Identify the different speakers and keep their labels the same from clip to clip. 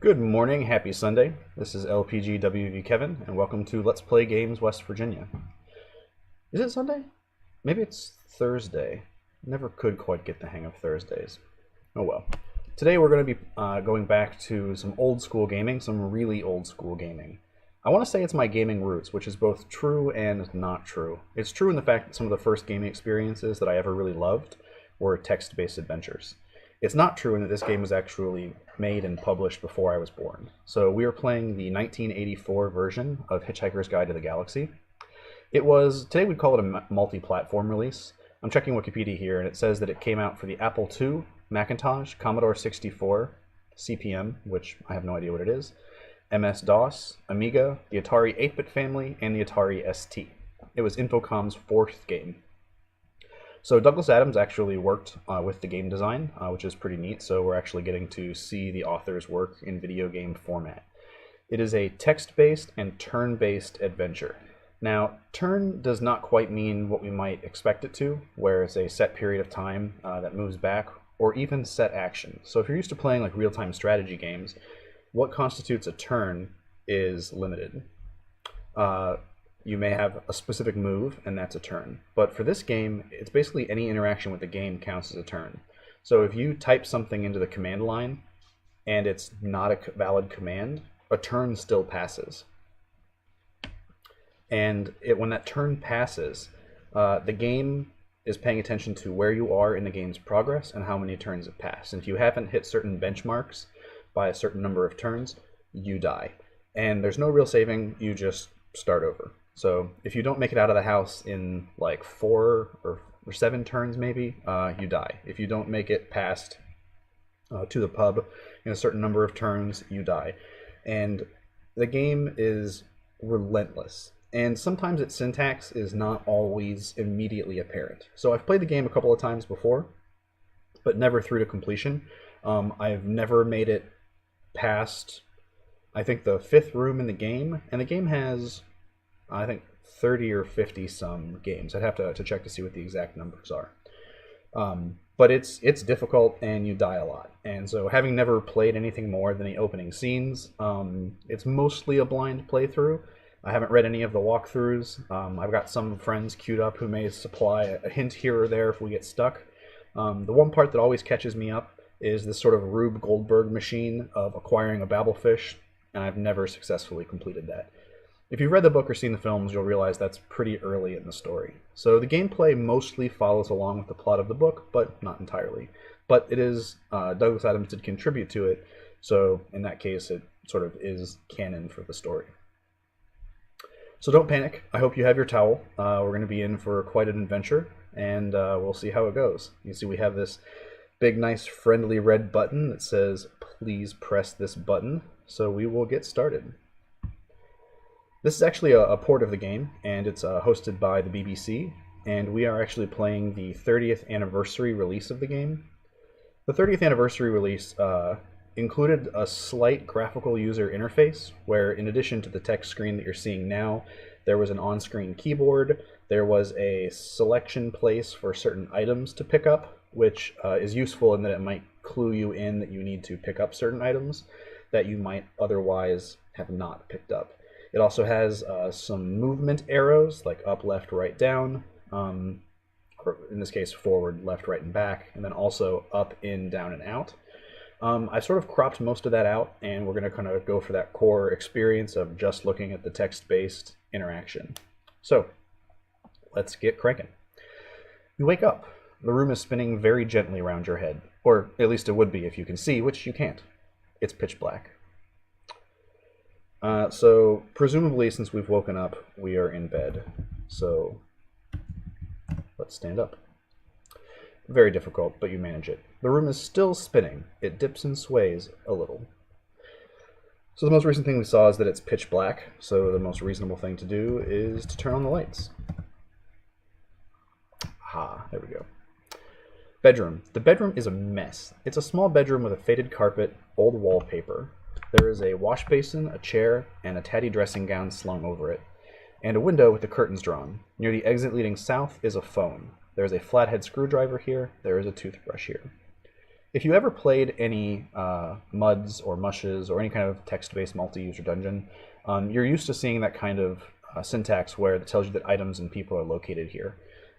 Speaker 1: Good morning, happy Sunday. This is LPGWV Kevin, and welcome to Let's Play Games West Virginia. Is it Sunday? Maybe it's Thursday. Never could quite get the hang of Thursdays. Oh well. Today we're going to be going back to some old school gaming, some really old school gaming. I want to say it's my gaming roots, which is both true and not true. It's true in the fact that some of the first gaming experiences that I ever really loved were text-based adventures. It's not true in that this game was actually made and published before I was born. So we are playing the 1984 version of Hitchhiker's Guide to the Galaxy. It was, today we'd call it a multi-platform release. I'm checking Wikipedia here, and it says that it came out for the Apple II, Macintosh, Commodore 64, CPM, which I have no idea what it is, MS-DOS, Amiga, the Atari 8-bit family, and the Atari ST. It was Infocom's fourth game. So Douglas Adams actually worked with the game design, which is pretty neat, so we're actually getting to see the author's work in video game format. It is a text-based and turn-based adventure. Now, turn does not quite mean what we might expect it to, where it's a set period of time that moves back, or even set action. So if you're used to playing like real-time strategy games, what constitutes a turn is limited. You may have a specific move, and that's a turn. But for this game, it's basically any interaction with the game counts as a turn. So if you type something into the command line, and it's not a valid command, a turn still passes. And when that turn passes, the game is paying attention to where you are in the game's progress and how many turns have passed. And if you haven't hit certain benchmarks by a certain number of turns, you die. And there's no real saving, you just start over. So if you don't make it out of the house in like 4 or 7 turns maybe, you die. If you don't make it past to the pub in a certain number of turns, you die. And the game is relentless. And sometimes its syntax is not always immediately apparent. So I've played the game a couple of times before, but never through to completion. I've never made it past, I think, the 5th room in the game. And the game has, I think, 30 or 50 some games. I'd have to check to see what the exact numbers are. But it's difficult, and you die a lot. And so having never played anything more than the opening scenes, it's mostly a blind playthrough. I haven't read any of the walkthroughs. I've got some friends queued up who may supply a hint here or there if we get stuck. The one part that always catches me up is this sort of Rube Goldberg machine of acquiring a Babelfish, and I've never successfully completed that. If you've read the book or seen the films, you'll realize that's pretty early in the story. So the gameplay mostly follows along with the plot of the book, but not entirely. But it is, Douglas Adams did contribute to it, so in that case it sort of is canon for the story. So don't panic. I hope you have your towel. We're going to be in for quite an adventure, and we'll see how it goes. You see we have this big, nice, friendly red button that says, please press this button, so we will get started. This is actually a port of the game, and it's hosted by the BBC, and we are actually playing the 30th anniversary release of the game. The 30th anniversary release included a slight graphical user interface, where in addition to the text screen that you're seeing now, there was an on-screen keyboard, there was a selection place for certain items to pick up, which is useful in that it might clue you in that you need to pick up certain items that you might otherwise have not picked up. It also has some movement arrows, like up, left, right, down, or in this case forward, left, right, and back, and then also up, in, down, and out. I sort of cropped most of that out, and we're going to kind of go for that core experience of just looking at the text-based interaction. So, let's get cranking. You wake up. The room is spinning very gently around your head, or at least it would be if you can see, which you can't. It's pitch black. So, presumably, since we've woken up, we are in bed. So, let's stand up. Very difficult, but you manage it. The room is still spinning. It dips and sways a little. So the most recent thing we saw is that it's pitch black, so the most reasonable thing to do is to turn on the lights. Ah, there we go. Bedroom. The bedroom is a mess. It's a small bedroom with a faded carpet, old wallpaper. There is a wash basin, a chair, and a tatty dressing gown slung over it, and a window with the curtains drawn. Near the exit leading south is a phone. There is a flathead screwdriver here. There is a toothbrush here. If you ever played any MUDs or mushes or any kind of text-based multi-user dungeon, you're used to seeing that kind of syntax where it tells you that items and people are located here.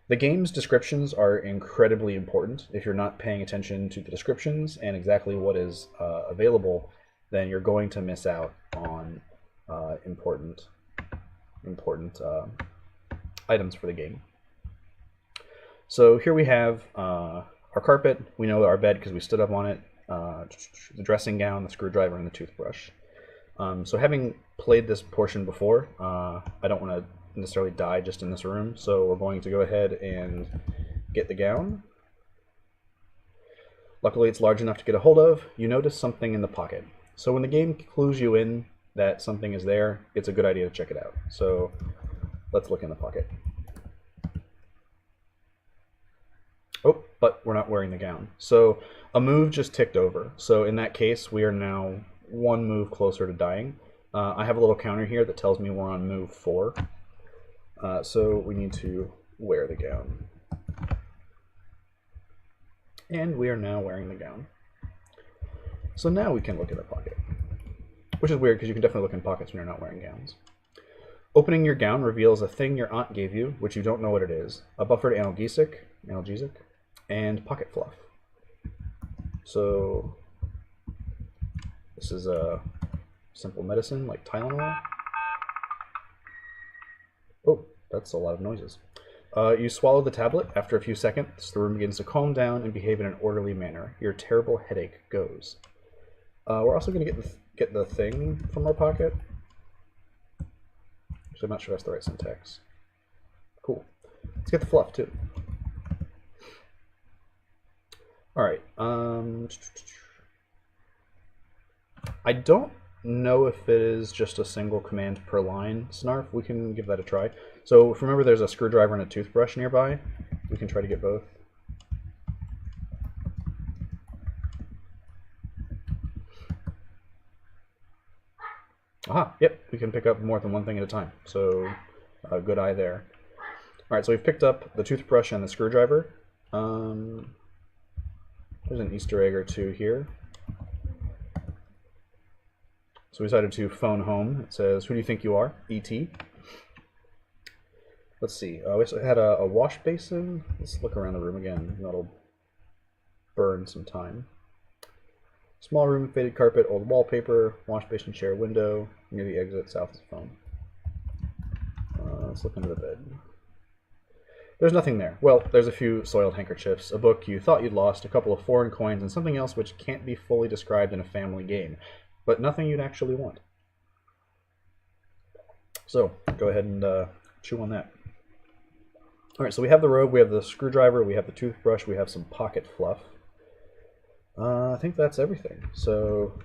Speaker 1: The game's descriptions are incredibly important. If you're not paying attention to the descriptions and exactly what is available, then you're going to miss out on important items for the game. So here we have our carpet. We know our bed because we stood up on it, the dressing gown, the screwdriver, and the toothbrush. So having played this portion before, I don't want to necessarily die just in this room, so we're going to go ahead and get the gown. Luckily it's large enough to get a hold of. You notice something in the pocket. So when the game clues you in that something is there, it's a good idea to check it out. So let's look in the pocket. Oh, but we're not wearing the gown. So a move just ticked over. So in that case, we are now one move closer to dying. I have a little counter here that tells me we're on move 4. So we need to wear the gown. And we are now wearing the gown. So now we can look in the pocket. Which is weird because you can definitely look in pockets when you're not wearing gowns. Opening your gown reveals a thing your aunt gave you, which you don't know what it is. A buffered analgesic, and pocket fluff. So this is a simple medicine like Tylenol. Oh, that's a lot of noises. You swallow the tablet. After a few seconds, the room begins to calm down and behave in an orderly manner. Your terrible headache goes. We're also going to get the thing from our pocket. Actually, I'm not sure that's the right syntax. Cool. Let's get the fluff, too. Alright. I don't know if it is just a single command per line, Snarf. We can give that a try. So if remember there's a screwdriver and a toothbrush nearby, we can try to get both. Aha, yep, we can pick up more than one thing at a time. So good eye there. Alright, so we've picked up the toothbrush and the screwdriver. There's an Easter egg or two here. So we decided to phone home. It says, "Who do you think you are? E.T." Let's see. We also had a wash basin. Let's look around the room again. That'll burn some time. Small room, faded carpet, old wallpaper, wash basin, chair, window. Near the exit, south is phone. Let's look under the bed. There's nothing there. Well, there's a few soiled handkerchiefs, a book you thought you'd lost, a couple of foreign coins, and something else which can't be fully described in a family game. But nothing you'd actually want. So, go ahead and chew on that. Alright, so we have the robe, we have the screwdriver, we have the toothbrush, we have some pocket fluff. I think that's everything. So,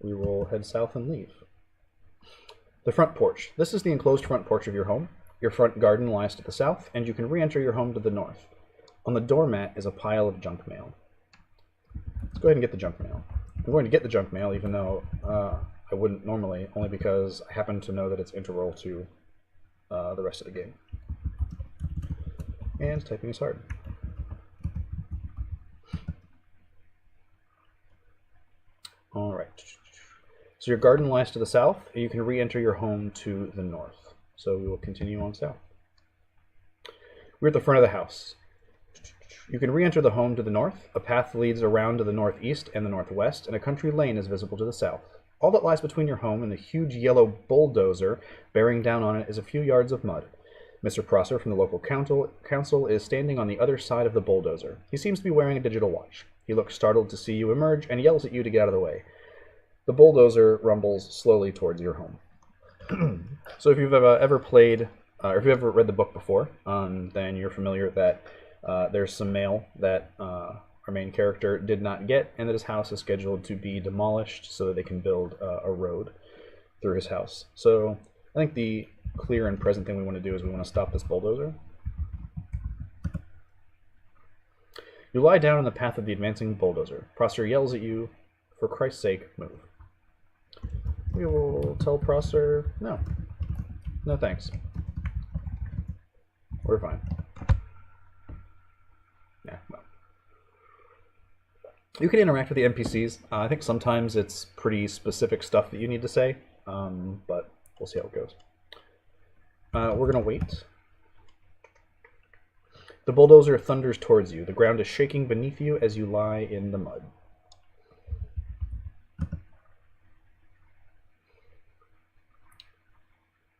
Speaker 1: we will head south and leave. The front porch. This is the enclosed front porch of your home. Your front garden lies to the south, and you can re-enter your home to the north. On the doormat is a pile of junk mail. Let's go ahead and get the junk mail. I'm going to get the junk mail, even though I wouldn't normally, only because I happen to know that it's integral to the rest of the game. And typing is hard. Alright. So your garden lies to the south, and you can re-enter your home to the north. So we will continue on south. We're at the front of the house. You can re-enter the home to the north. A path leads around to the northeast and the northwest, and a country lane is visible to the south. All that lies between your home and the huge yellow bulldozer bearing down on it is a few yards of mud. Mr. Prosser from the local council is standing on the other side of the bulldozer. He seems to be wearing a digital watch. He looks startled to see you emerge and yells at you to get out of the way. The bulldozer rumbles slowly towards your home. So if you've ever played, or if you've ever read the book before, then you're familiar that there's some mail that our main character did not get, and that his house is scheduled to be demolished so that they can build a road through his house. So I think the clear and present thing we want to do is we want to stop this bulldozer. You lie down in the path of the advancing bulldozer. Prosser yells at you, "For Christ's sake, move." We will tell Prosser, no. No thanks. We're fine. Yeah, well. You can interact with the NPCs. I think sometimes it's pretty specific stuff that you need to say, but we'll see how it goes. We're going to wait. The bulldozer thunders towards you. The ground is shaking beneath you as you lie in the mud.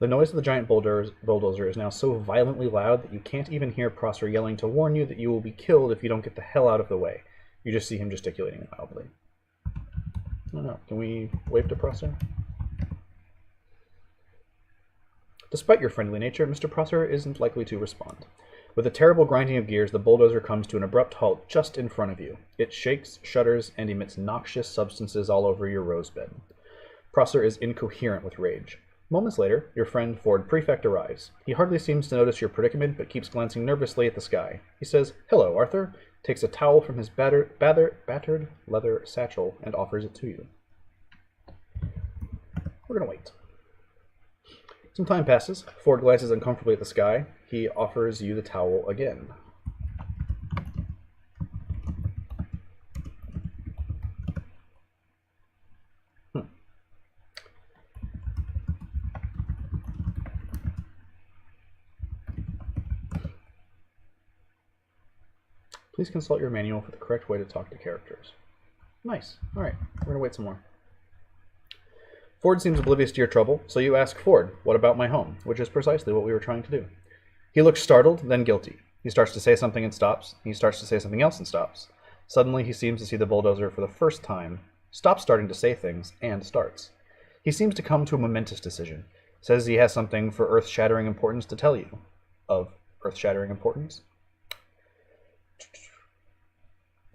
Speaker 1: The noise of the giant bulldozer is now so violently loud that you can't even hear Prosser yelling to warn you that you will be killed if you don't get the hell out of the way. You just see him gesticulating wildly. I don't know. Can we wave to Prosser? Despite your friendly nature, Mr. Prosser isn't likely to respond. With a terrible grinding of gears, the bulldozer comes to an abrupt halt just in front of you. It shakes, shudders, and emits noxious substances all over your rosebed. Prosser is incoherent with rage. Moments later, your friend Ford Prefect arrives. He hardly seems to notice your predicament, but keeps glancing nervously at the sky. He says, "Hello, Arthur," takes a towel from his battered leather satchel, and offers it to you. We're going to wait. Some time passes. Ford glances uncomfortably at the sky. He offers you the towel again. Please consult your manual for the correct way to talk to characters. Nice. All right, we're going to wait some more. Ford seems oblivious to your trouble, so you ask Ford, "What about my home?" which is precisely what we were trying to do. He looks startled, then guilty. He starts to say something and stops. He starts to say something else and stops. Suddenly, he seems to see the bulldozer for the first time, stops starting to say things, and starts. He seems to come to a momentous decision. Says he has something for earth-shattering importance to tell you. Of earth-shattering importance?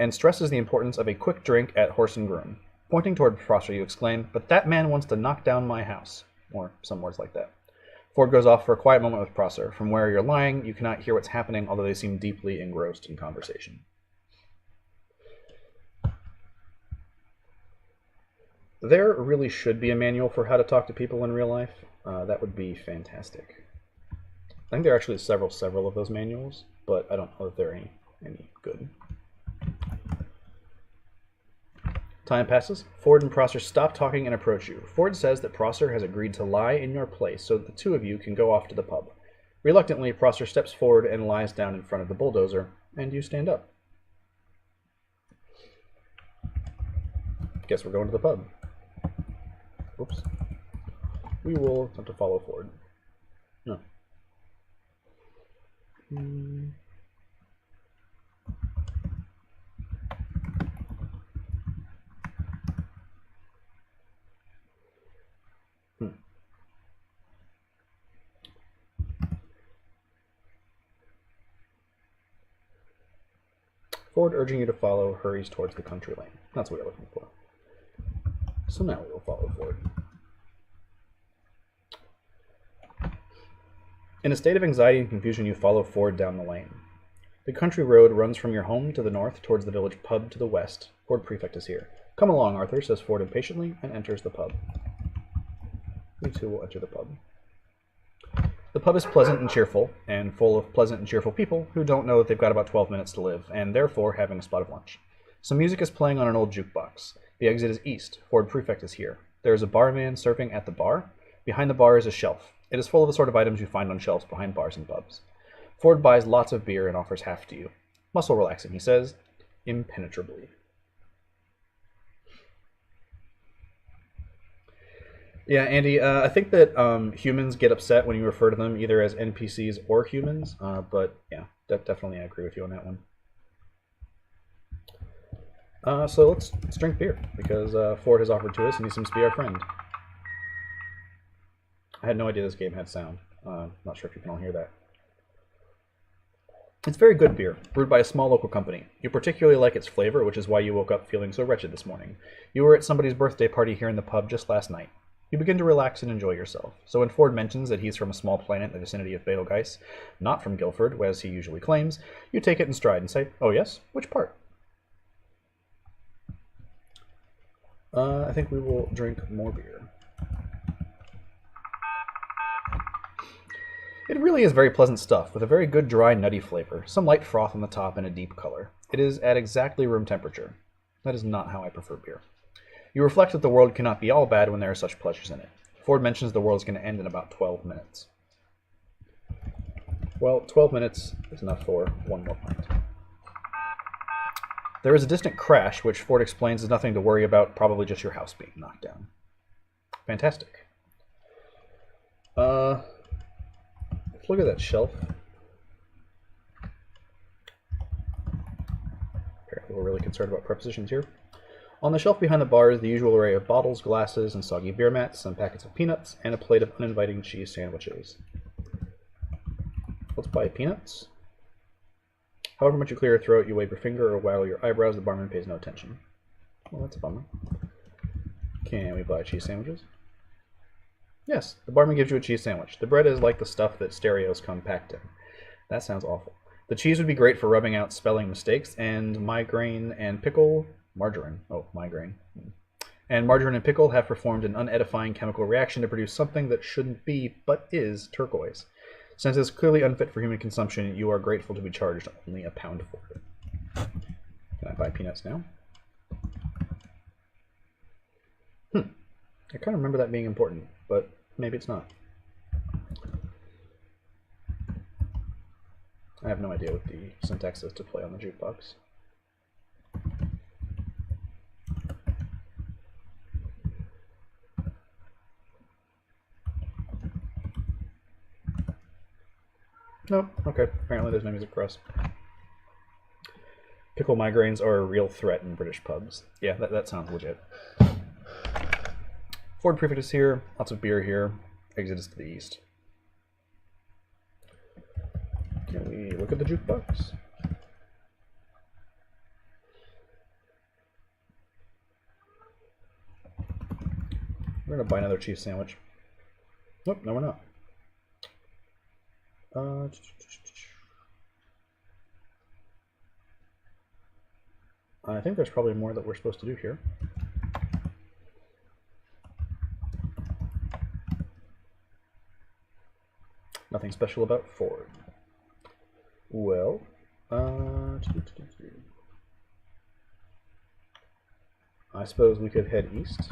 Speaker 1: And stresses the importance of a quick drink at Horse and Groom. Pointing toward Prosser, you exclaim, "But that man wants to knock down my house." Or some words like that. Ford goes off for a quiet moment with Prosser. From where you're lying, you cannot hear what's happening, although they seem deeply engrossed in conversation. There really should be a manual for how to talk to people in real life. That would be fantastic. I think there are actually several of those manuals, but I don't know if they're any good. Time passes. Ford and Prosser stop talking and approach you. Ford says that Prosser has agreed to lie in your place so that the two of you can go off to the pub. Reluctantly, Prosser steps forward and lies down in front of the bulldozer, and you stand up. Guess we're going to the pub. Oops. We will attempt to follow Ford. No. Ford, urging you to follow, hurries towards the country lane. That's what we're looking for. So now we will follow Ford. In a state of anxiety and confusion, you follow Ford down the lane. The country road runs from your home to the north towards the village pub to the west. Ford Prefect is here. "Come along, Arthur," says Ford impatiently, and enters the pub. We too will enter the pub. The pub is pleasant and cheerful, and full of pleasant and cheerful people who don't know that they've got about 12 minutes to live, and therefore having a spot of lunch. Some music is playing on an old jukebox. The exit is east. Ford Prefect is here. There is a barman serving at the bar. Behind the bar is a shelf. It is full of the sort of items you find on shelves behind bars and pubs. Ford buys lots of beer and offers half to you. "Muscle relaxing," he says, impenetrably. Yeah, Andy, I think that humans get upset when you refer to them either as NPCs or humans, but yeah, definitely I agree with you on that one. So let's drink beer, because Ford has offered to us, and he seems to be our friend. I had no idea this game had sound. Not sure if you can all hear that. It's very good beer, brewed by a small local company. You particularly like its flavor, which is why you woke up feeling so wretched this morning. You were at somebody's birthday party here in the pub just last night. You begin to relax and enjoy yourself. So when Ford mentions that he's from a small planet in the vicinity of Betelgeuse, not from Guilford, as he usually claims, you take it in stride and say, "Oh yes? Which part?" I think we will drink more beer. It really is very pleasant stuff, with a very good dry nutty flavor, some light froth on the top and a deep color. It is at exactly room temperature. That is not how I prefer beer. You reflect that the world cannot be all bad when there are such pleasures in it. Ford mentions the world is going to end in about 12 minutes. Well, 12 minutes is enough for one more pint. There is a distant crash, which Ford explains is nothing to worry about, probably just your house being knocked down. Fantastic. Let's look at that shelf. Apparently we're really concerned about prepositions here. On the shelf behind the bar is the usual array of bottles, glasses, and soggy beer mats, some packets of peanuts, and a plate of uninviting cheese sandwiches. Let's buy peanuts. However much you clear your throat, you wave your finger or waggle your eyebrows, the barman pays no attention. Well, that's a bummer. Can we buy cheese sandwiches? Yes, the barman gives you a cheese sandwich. The bread is like the stuff that stereos come packed in. That sounds awful. The cheese would be great for rubbing out spelling mistakes, and margarine and pickle have performed an unedifying chemical reaction to produce something that shouldn't be, but is, turquoise. Since it's clearly unfit for human consumption, you are grateful to be charged only a pound for it. Can I buy peanuts now? I kind of remember that being important, but maybe it's not. I have no idea what the syntax is to play on the jukebox. Nope, okay, apparently there's no music for us. Pickle migraines are a real threat in British pubs. Yeah, that sounds legit. Ford Prefect is here, lots of beer here, exit is to the east. Can we look at the jukebox? We're gonna buy another cheese sandwich. Nope, no we're not. I think there's probably more that we're supposed to do here. Nothing special about Ford. Well, I suppose we could head east.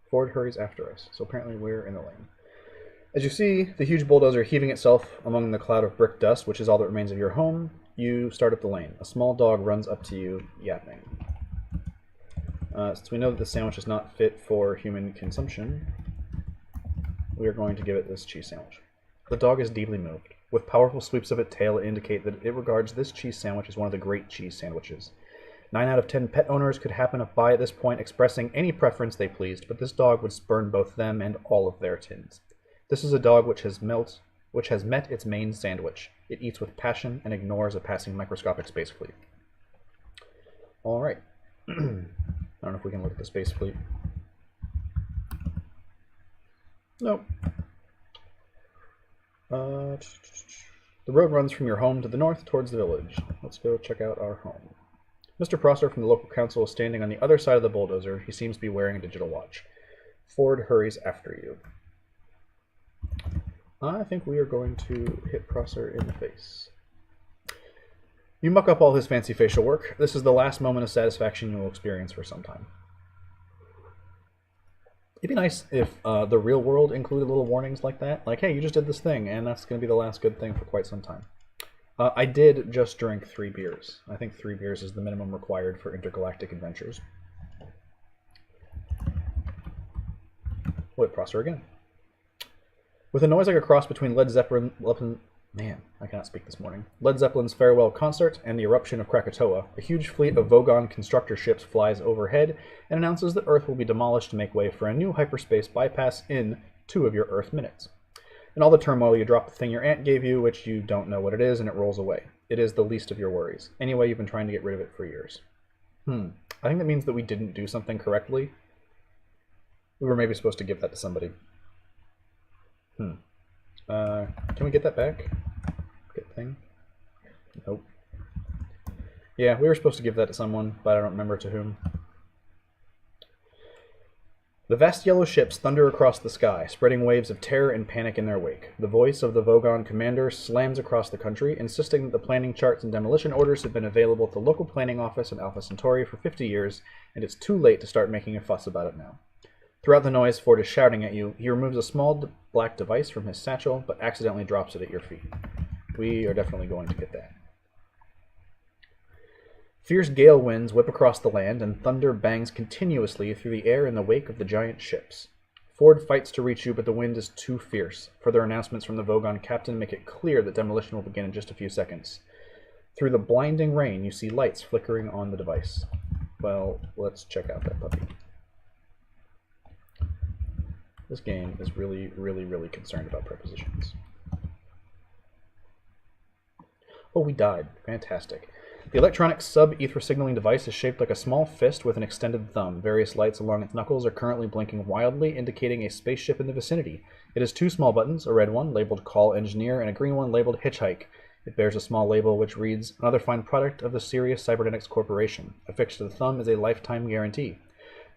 Speaker 1: Ford hurries after us, so apparently we're in the lane. As you see the huge bulldozer heaving itself among the cloud of brick dust, which is all that remains of your home, you start up the lane. A small dog runs up to you, yapping. Since we know that the sandwich is not fit for human consumption, we are going to give it this cheese sandwich. The dog is deeply moved. With powerful sweeps of its tail that indicate that it regards this cheese sandwich as one of the great cheese sandwiches. 9 out of 10 pet owners could happen by at this point expressing any preference they pleased, but this dog would spurn both them and all of their tins. This is a dog which has met its main sandwich. It eats with passion and ignores a passing microscopic space fleet. Alright. I don't know if we can look at the space fleet. Nope. The road runs from your home to the north towards the village. Let's go check out our home. Mr. Prosser from the local council is standing on the other side of the bulldozer. He seems to be wearing a digital watch. Ford hurries after you. I think we are going to hit Prosser in the face. You muck up all his fancy facial work. This is the last moment of satisfaction you will experience for some time. It'd be nice if the real world included little warnings like that. Like, hey, you just did this thing, and that's going to be the last good thing for quite some time. I did just drink 3 beers. I think 3 beers is the minimum required for intergalactic adventures. Wait, Prosser again. With a noise like a cross between Led Zeppelin's farewell concert and the eruption of Krakatoa, a huge fleet of Vogon constructor ships flies overhead and announces that Earth will be demolished to make way for a new hyperspace bypass in 2 of your Earth minutes. In all the turmoil, you drop the thing your aunt gave you, which you don't know what it is, and it rolls away. It is the least of your worries. Anyway, you've been trying to get rid of it for years. I think that means that we didn't do something correctly. We were maybe supposed to give that to somebody. Can we get that back? Good thing. Nope. Yeah, we were supposed to give that to someone, but I don't remember to whom. The vast yellow ships thunder across the sky, spreading waves of terror and panic in their wake. The voice of the Vogon commander slams across the country, insisting that the planning charts and demolition orders have been available at the local planning office in Alpha Centauri for 50 years, and it's too late to start making a fuss about it now. Throughout the noise, Ford is shouting at you. He removes a small black device from his satchel, but accidentally drops it at your feet. We are definitely going to get that. Fierce gale winds whip across the land, and thunder bangs continuously through the air in the wake of the giant ships. Ford fights to reach you, but the wind is too fierce. Further announcements from the Vogon captain make it clear that demolition will begin in just a few seconds. Through the blinding rain, you see lights flickering on the device. Well, let's check out that puppy. This game is really, really, really concerned about prepositions. Oh, we died. Fantastic. The electronic sub-ether signaling device is shaped like a small fist with an extended thumb. Various lights along its knuckles are currently blinking wildly, indicating a spaceship in the vicinity. It has two small buttons, a red one labeled Call Engineer and a green one labeled Hitchhike. It bears a small label which reads, "Another fine product of the Sirius Cybernetics Corporation. Affixed to the thumb is a lifetime guarantee.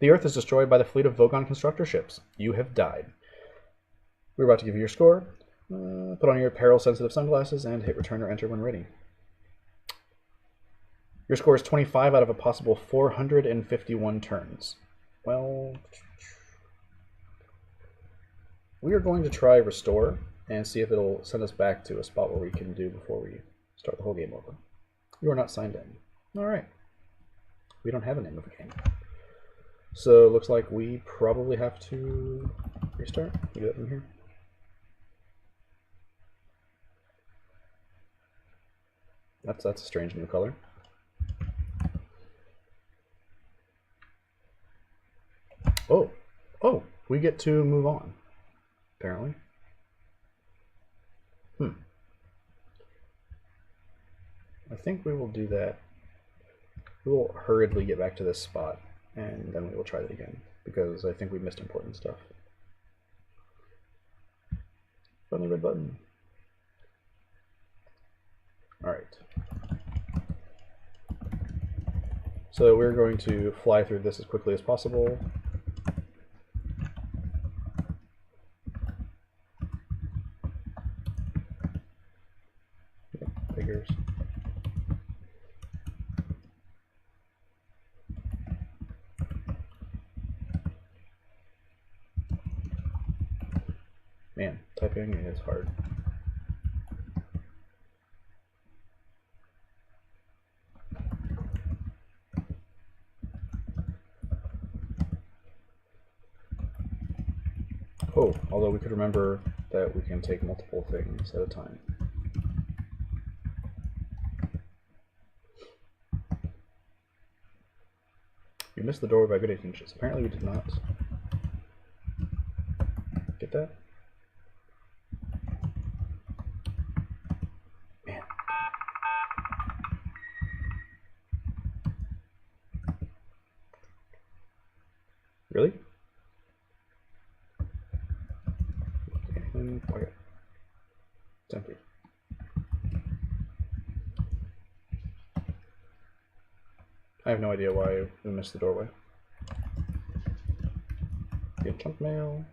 Speaker 1: The Earth is destroyed by the fleet of Vogon constructor ships. You have died." We're about to give you your score. Put on your peril-sensitive sunglasses and hit return or enter when ready. Your score is 25 out of a possible 451 turns. Well, we are going to try restore and see if it'll send us back to a spot where we can do before we start the whole game over. You are not signed in. All right. We don't have a name of a game. So it looks like we probably have to restart. You do that from here. That's a strange new color. Oh, we get to move on, apparently. I think we will do that. We will hurriedly get back to this spot, and then we will try that again, because I think we missed important stuff. Friendly red button. Alright. So we're going to fly through this as quickly as possible. Figures. Man, typing is hard. Oh, although we could remember that we can take multiple things at a time. You missed the doorway by good 8 inches. Apparently we did not. Get that? Man. Really? Okay. It's empty. I have no idea why we missed the doorway. Get junk mail.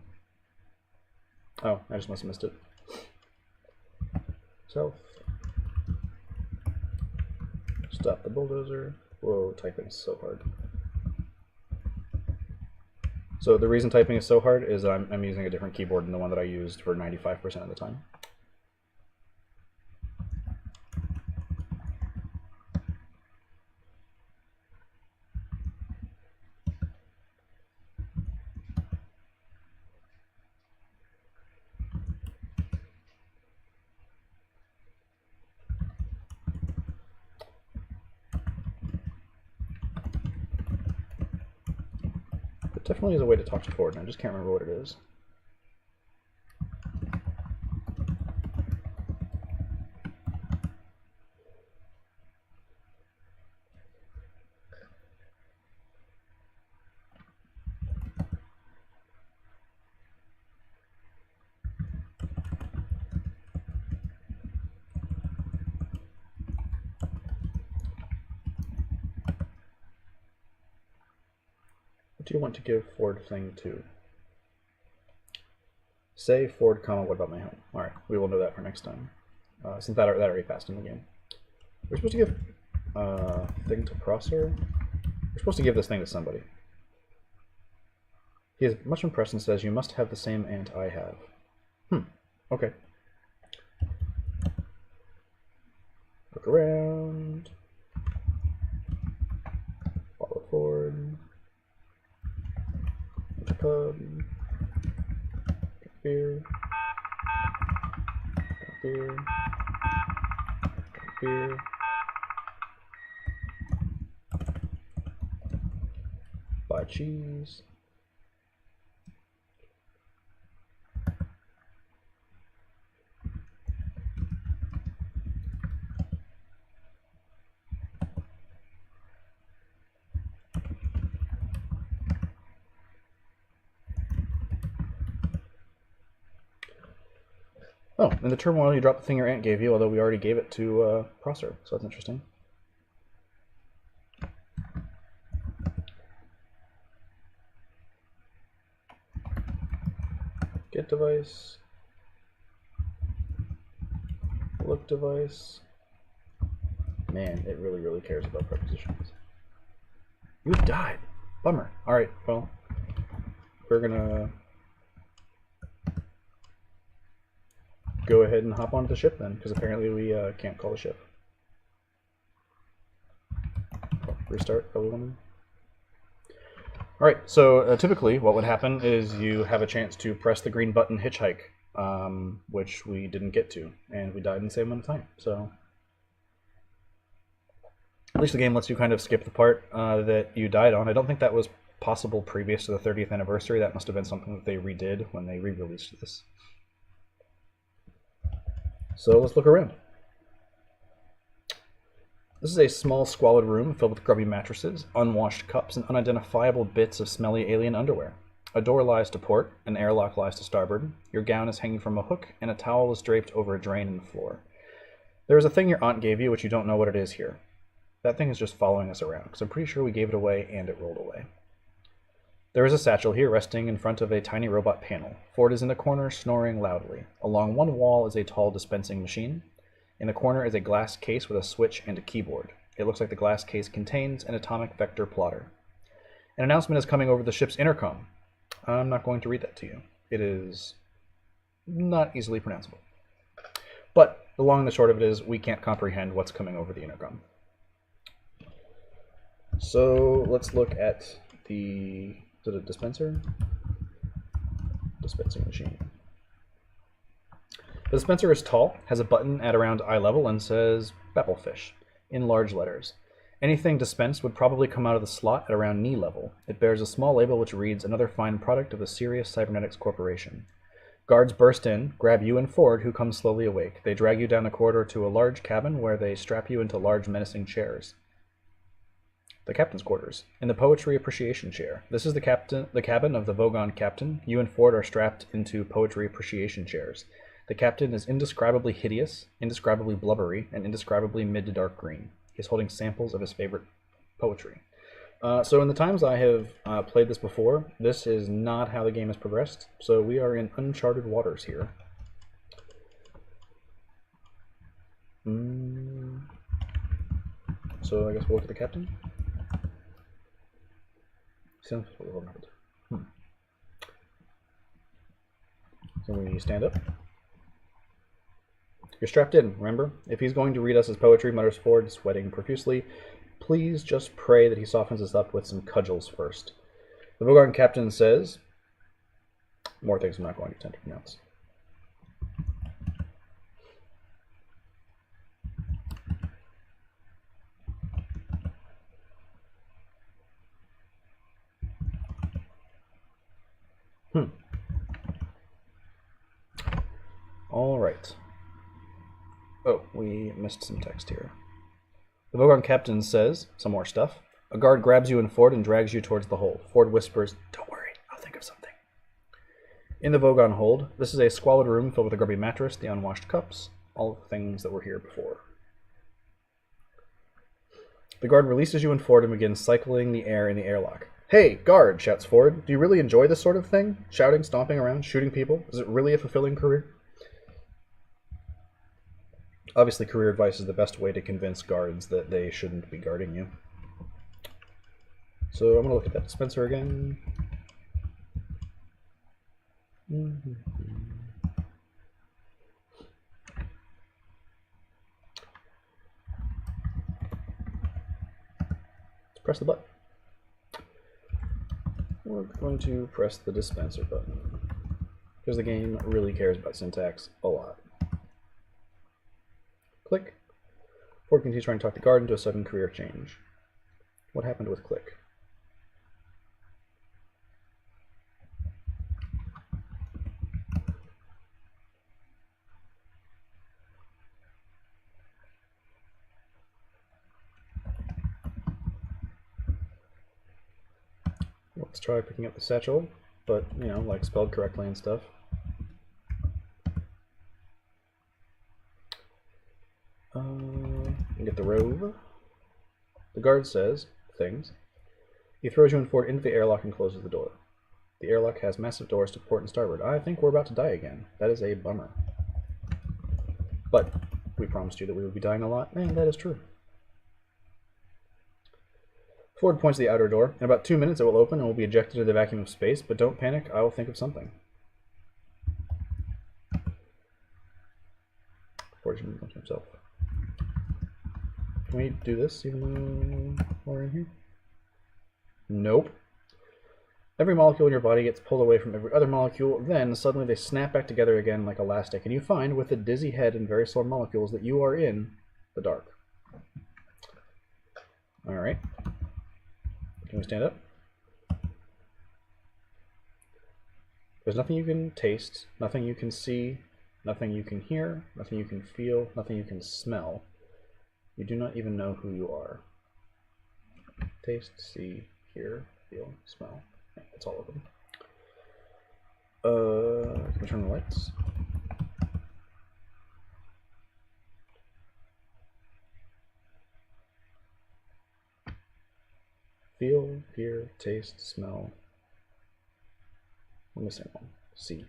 Speaker 1: Oh, I just must have missed it. Self. Stop the bulldozer. Whoa, typing is so hard. So the reason typing is so hard is I'm using a different keyboard than the one that I used for 95% of the time. Definitely is a way to talk to Ford, and I just can't remember what it is. What do you want to give Ford thing to? Say Ford, comma, what about my home? Alright, we will know that for next time. Since that already passed in the game. We're supposed to give thing to Prosser. We're supposed to give this thing to somebody. He is much impressed and says, you must have the same aunt I have. Okay. Look around. Follow Ford. Enter pub. Drink beer. Drink beer. Drink beer. Buy cheese. Oh, in the turmoil, you drop the thing your aunt gave you, although we already gave it to Prosser, so that's interesting. Get device. Look device. Man, it really, really cares about prepositions. You died. Bummer. Alright, well, we're gonna go ahead and hop onto the ship then, because apparently we can't call the ship. Oh, restart, are we wanting? Alright, so typically what would happen is you have a chance to press the green button hitchhike, which we didn't get to, and we died in the same amount of time, so at least the game lets you kind of skip the part that you died on. I don't think that was possible previous to the 30th anniversary. That must have been something that they redid when they re-released this. So let's look around. This is a small, squalid room filled with grubby mattresses, unwashed cups, and unidentifiable bits of smelly alien underwear. A door lies to port, an airlock lies to starboard, your gown is hanging from a hook, and a towel is draped over a drain in the floor. There is a thing your aunt gave you, which you don't know what it is here. That thing is just following us around, because I'm pretty sure we gave it away and it rolled away. There is a satchel here resting in front of a tiny robot panel. Ford is in the corner, snoring loudly. Along one wall is a tall dispensing machine. In the corner is a glass case with a switch and a keyboard. It looks like the glass case contains an atomic vector plotter. An announcement is coming over the ship's intercom. I'm not going to read that to you. It is not easily pronounceable. But the long and the short of it is we can't comprehend what's coming over the intercom. So let's look at the dispenser? Dispensing machine. The dispenser is tall, has a button at around eye level, and says Babelfish in large letters. Anything dispensed would probably come out of the slot at around knee level. It bears a small label which reads, another fine product of the Sirius Cybernetics Corporation. Guards burst in, grab you and Ford, who comes slowly awake. They drag you down the corridor to a large cabin where they strap you into large menacing chairs. The captain's quarters. In the poetry appreciation chair. This is the cabin of the Vogon captain. You and Ford are strapped into poetry appreciation chairs. The captain is indescribably hideous, indescribably blubbery, and indescribably mid to dark green. He's holding samples of his favorite poetry. So in the times I have played this before, this is not how the game has progressed. So we are in uncharted waters here. So I guess we'll look at the captain. So we stand up. You're strapped in, remember? If he's going to read us his poetry, mutters Ford, sweating profusely, please just pray that he softens us up with some cudgels first. The Vogon captain says, more things I'm not going to attempt to pronounce. All right. Oh, we missed some text here. The Vogon captain says, some more stuff. A guard grabs you and Ford and drags you towards the hold. Ford whispers, don't worry, I'll think of something. In the Vogon hold, this is a squalid room filled with a grubby mattress, the unwashed cups, all the things that were here before. The guard releases you and Ford and begins cycling the air in the airlock. Hey, guard, shouts Ford. Do you really enjoy this sort of thing? Shouting, stomping around, shooting people? Is it really a fulfilling career? Obviously, career advice is the best way to convince guards that they shouldn't be guarding you. So I'm going to look at that dispenser again. Let's press the button. We're going to press the dispenser button because the game really cares about syntax a lot. Click. Ford continues trying to talk the guard into a sudden career change. What happened with click? Let's try picking up the satchel, but, you know, like spelled correctly and stuff. You get the robe. The guard says things. He throws you and Ford into the airlock and closes the door. The airlock has massive doors to port and starboard. I think we're about to die again. That is a bummer. But we promised you that we would be dying a lot, and that is true. Ford points to the outer door. In about 2 minutes it will open and will be ejected into the vacuum of space, but don't panic, I will think of something. Ford should move on to himself. Can we do this even though we're in here? Nope. Every molecule in your body gets pulled away from every other molecule, then suddenly they snap back together again like elastic, and you find, with a dizzy head and very slow molecules, that you are in the dark. Alright. Can we stand up? There's nothing you can taste, nothing you can see, nothing you can hear, nothing you can feel, nothing you can smell. You do not even know who you are. Taste, see, hear, feel, smell. Yeah, that's all of them. Can we turn the lights? Feel, hear, taste, smell. I'm missing one. See.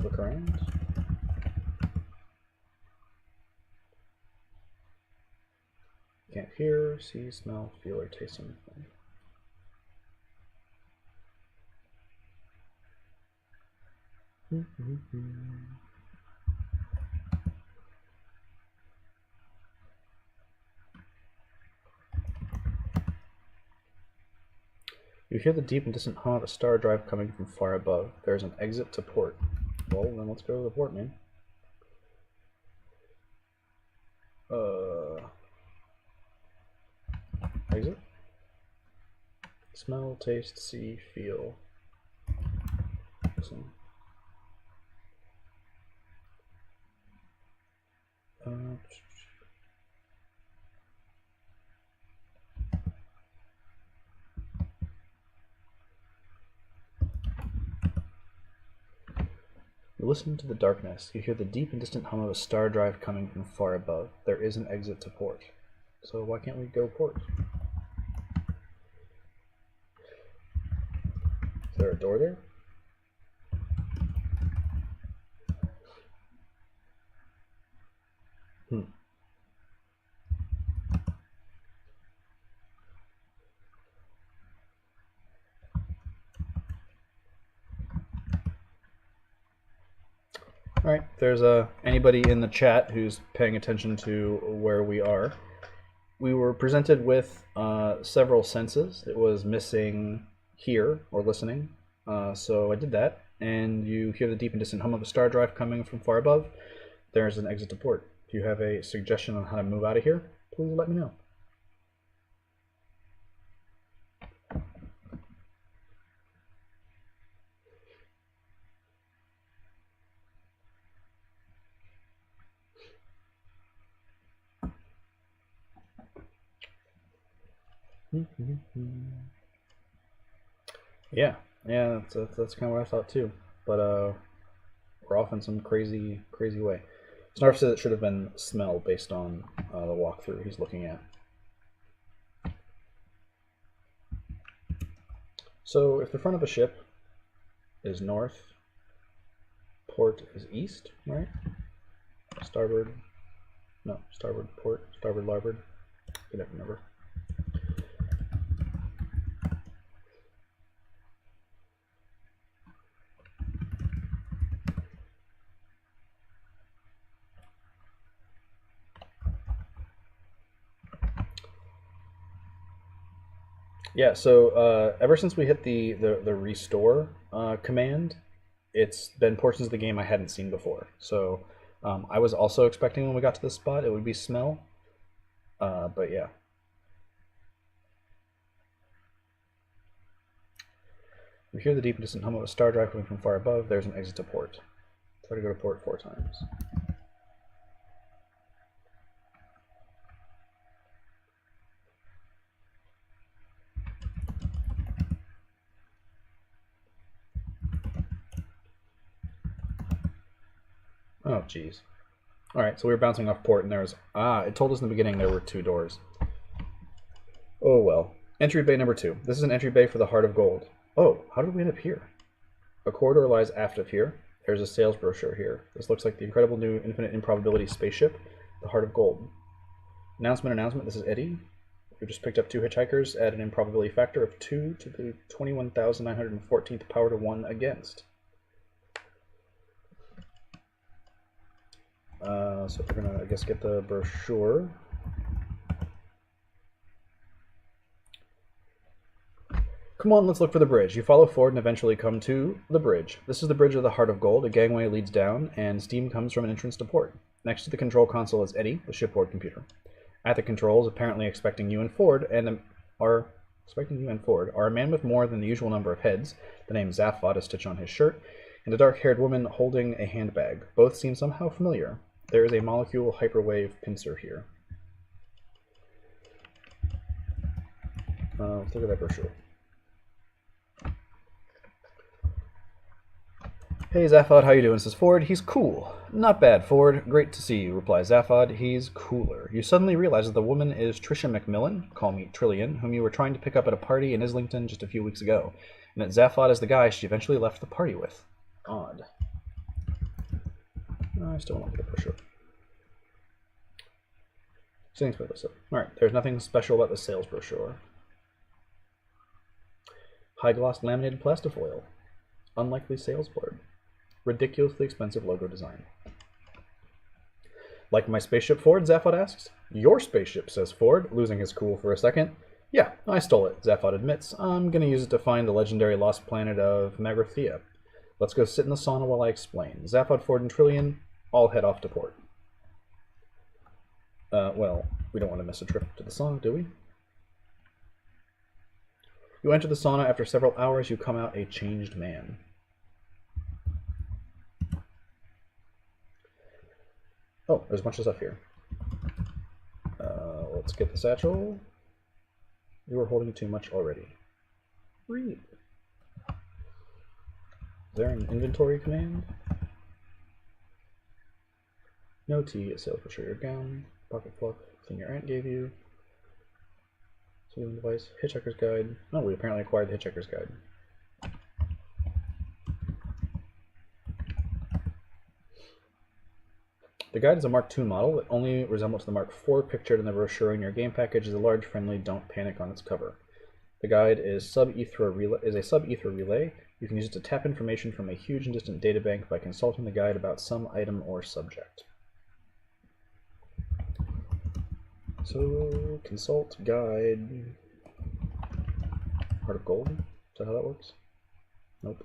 Speaker 1: Look around. Can't hear, see, smell, feel, or taste anything. You hear the deep and distant hum of a star drive coming from far above. There is an exit to port. Well, then let's go to the port, man. Exit. Smell, taste, see, feel. Listen. You listen to the darkness. You hear the deep and distant hum of a star drive coming from far above. There is an exit to port. So why can't we go port? Is there a door there? Alright, if there's anybody in the chat who's paying attention to where we are. We were presented with several senses. It was missing hear, or listening, so I did that, and you hear the deep and distant hum of a star drive coming from far above. There's an exit to port. If you have a suggestion on how to move out of here, please let me know. Yeah, that's kind of what I thought too. But we're off in some crazy way. Snarf says it should have been smell based on the walkthrough he's looking at. So if the front of a ship is north, port is east, right? Starboard, no, starboard port, starboard larboard. I don't remember. Yeah, so ever since we hit the restore command, it's been portions of the game I hadn't seen before. So I was also expecting when we got to this spot it would be smell, but yeah. We hear the deep and distant hum of a star drive coming from far above. There's an exit to port. Try to go to port 4 times. Oh, jeez. Alright, so we were bouncing off port, and there was... it told us in the beginning there were 2 doors. Oh, well. Entry bay number 2. This is an entry bay for the Heart of Gold. Oh, how did we end up here? A corridor lies aft of here. There's a sales brochure here. This looks like the incredible new infinite improbability spaceship, the Heart of Gold. Announcement, this is Eddie. We just picked up 2 hitchhikers at an improbability factor of 2 to the 21,914th power to 1 against. So we're gonna, I guess, get the brochure. Come on, let's look for the bridge. You follow forward and eventually come to the bridge. This is the bridge of the Heart of Gold. A gangway leads down, and steam comes from an entrance to port. Next to the control console is Eddie, the shipboard computer. At the controls, apparently expecting you and Ford, are a man with more than the usual number of heads, the name Zaphod is stitched on his shirt, and a dark-haired woman holding a handbag. Both seem somehow familiar. There is a molecule hyperwave pincer here. Let's look at that brochure. Hey Zaphod, how you doing? Says Ford. He's cool. Not bad, Ford. Great to see you, replies Zaphod. He's cooler. You suddenly realize that the woman is Tricia McMillan, call me Trillian, whom you were trying to pick up at a party in Islington just a few weeks ago, and that Zaphod is the guy she eventually left the party with. Odd. I still want to look at the brochure. Alright, there's nothing special about the sales brochure. High gloss laminated plastifoil. Unlikely sales blurb. Ridiculously expensive logo design. Like my spaceship, Ford? Zaphod asks. Your spaceship, says Ford, losing his cool for a second. Yeah, I stole it, Zaphod admits. I'm gonna use it to find the legendary lost planet of Magrathea. Let's go sit in the sauna while I explain. Zaphod, Ford, and Trillian all head off to port. Well, we don't want to miss a trip to the sauna, do we? You enter the sauna. After several hours, you come out a changed man. Oh, there's a bunch of stuff here. Let's get the satchel. You are holding too much already. Read. Is there an inventory command? No tea, a sales brochure, your gown, pocket fluff, thing your aunt gave you. Soothing device, Hitchhiker's Guide. Oh, we apparently acquired the Hitchhiker's Guide. The guide is a Mark II model that only resembles the Mark IV pictured in the brochure in your game package is a large, friendly "Don't Panic" on its cover. The guide is a sub-ether relay. You can use it to tap information from a huge and distant databank by consulting the guide about some item or subject. So, consult guide. Heart of Gold? Is that how that works? Nope.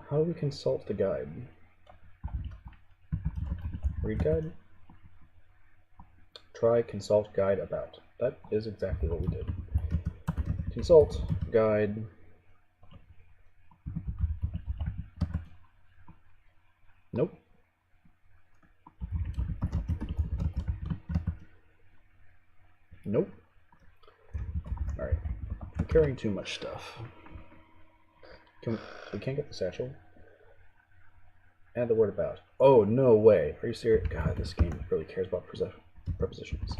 Speaker 1: How do we consult the guide? Read guide? Try consult guide about. That is exactly what we did. Consult guide. Nope. Nope. Alright. I'm carrying too much stuff. We can't get the satchel. Add the word about. Oh, no way. Are you serious? God, this game really cares about prepositions.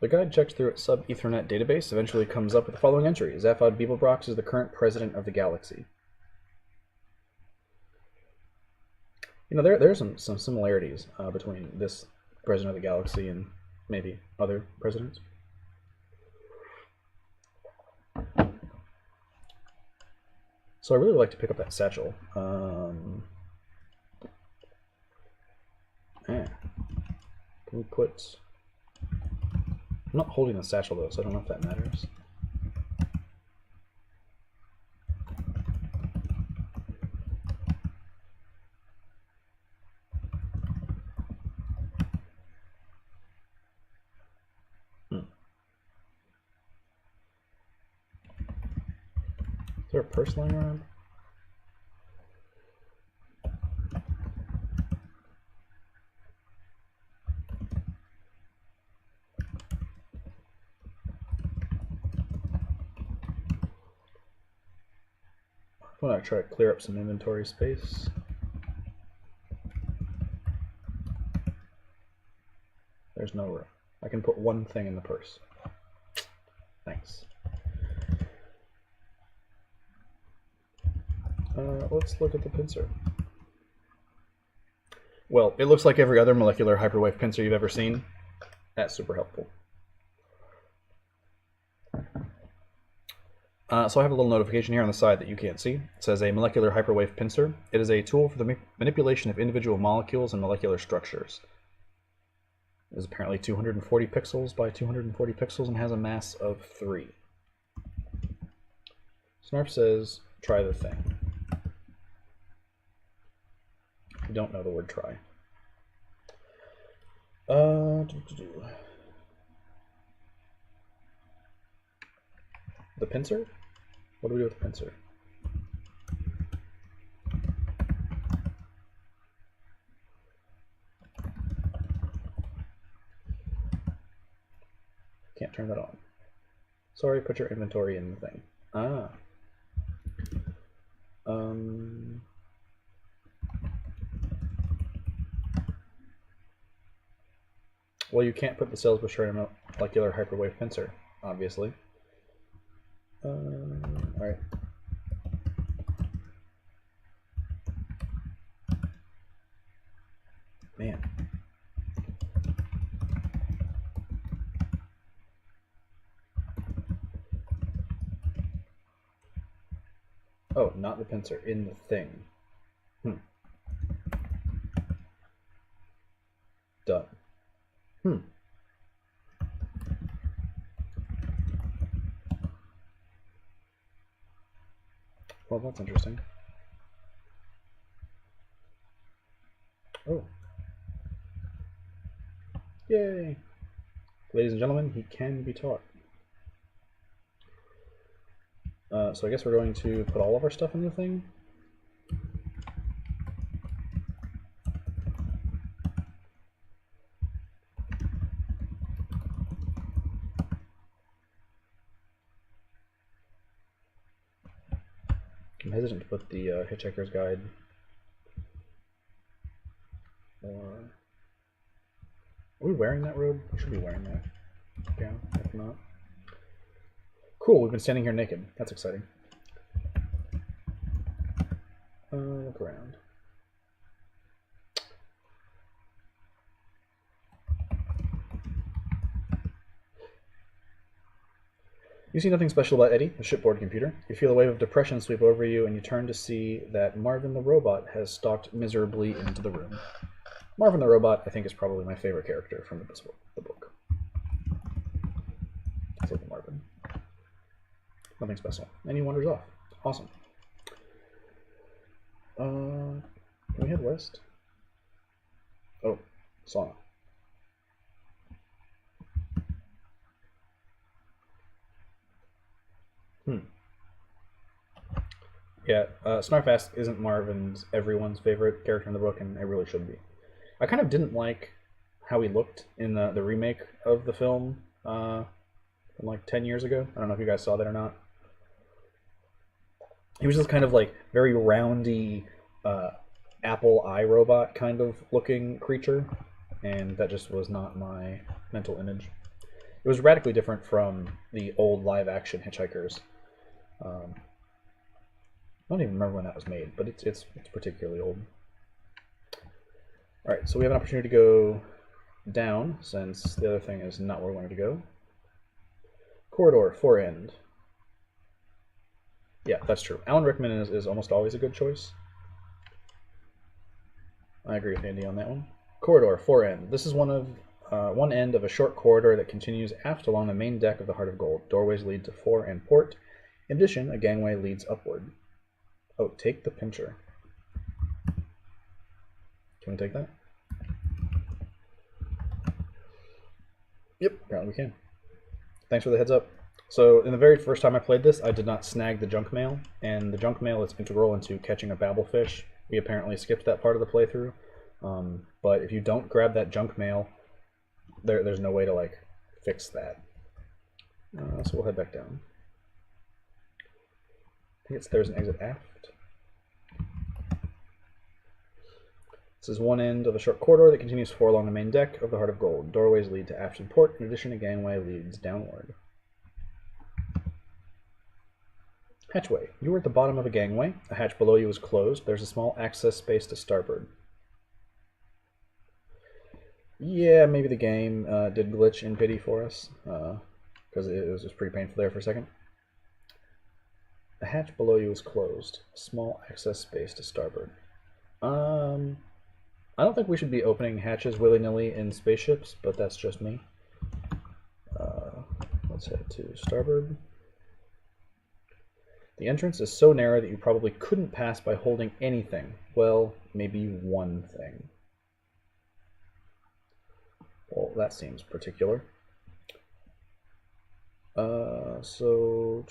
Speaker 1: The guide checks through its sub-Ethernet database, eventually comes up with the following entry. Zaphod Beeblebrox is the current president of the galaxy. You know, there's some similarities between this president of the galaxy and maybe other presidents. So I really would like to pick up that satchel. Can we put... I'm not holding the satchel though, so I don't know if that matters. Is there a purse lying around? I want to try to clear up some inventory space. There's no room. I can put one thing in the purse. Thanks. Let's look at the pincer. Well, it looks like every other molecular hyperwave pincer you've ever seen. That's super helpful. So I have a little notification here on the side that you can't see. It says a molecular hyperwave pincer. It is a tool for the manipulation of individual molecules and molecular structures. It is apparently 240 pixels by 240 pixels and has a mass of 3. Snarf says, try the thing. I don't know the word try. The pincer? What do we do with the pincer? Can't turn that on. Sorry, put your inventory in the thing. Ah. Well, you can't put the cells before a molecular hyperwave pincer, obviously. Alright. Man. Oh, not the pincer, in the thing. Done. Well, that's interesting. Oh. Yay! Ladies and gentlemen, he can be taught. So I guess we're going to put all of our stuff in the thing. I'm hesitant to put the Hitchhiker's Guide. Or... Are we wearing that robe? We should be wearing that. Yeah, if not. Cool, we've been standing here naked. That's exciting. Look around. You see nothing special about Eddie, the shipboard computer. You feel a wave of depression sweep over you, and you turn to see that Marvin the robot has stalked miserably into the room. Marvin the robot, I think, is probably my favorite character from the book. Let's look at Marvin. Nothing special. And he wanders off. Awesome. Can we head west? Oh, sauna. Yeah, Snarfast isn't Marvin's everyone's favorite character in the book, and it really should be. I kind of didn't like how he looked in the remake of the film from like 10 years ago. I don't know if you guys saw that or not. He was just kind of like very roundy, Apple iRobot kind of looking creature, and that just was not my mental image. It was radically different from the old live-action Hitchhikers. I don't even remember when that was made, but it's particularly old. All right, so we have an opportunity to go down, since the other thing is not where we wanted to go. Corridor, 4-end. Yeah, that's true. Alan Rickman is almost always a good choice. I agree with Andy on that one. Corridor, 4-end. This is one end of a short corridor that continues aft along the main deck of the Heart of Gold. Doorways lead to fore and port. In addition, a gangway leads upward. Oh, take the pincher. Can we take that? Yep, apparently we can. Thanks for the heads up. So, in the very first time I played this, I did not snag the junk mail, and the junk mail is integral into catching a Babelfish. We apparently skipped that part of the playthrough, but if you don't grab that junk mail, there's no way to like fix that. So we'll head back down. I think there's an exit aft. This is one end of a short corridor that continues fore along the main deck of the Heart of Gold. Doorways lead to aft and port. In addition, a gangway leads downward. Hatchway. You are at the bottom of a gangway. A hatch below you is closed. There's a small access space to starboard. Yeah, maybe the game did glitch in pity for us, because it was just pretty painful there for a second. The hatch below you is closed. A small access space to starboard. I don't think we should be opening hatches willy-nilly in spaceships, but that's just me. Let's head to starboard. The entrance is so narrow that you probably couldn't pass by holding anything. Well, maybe one thing. Well, that seems particular. So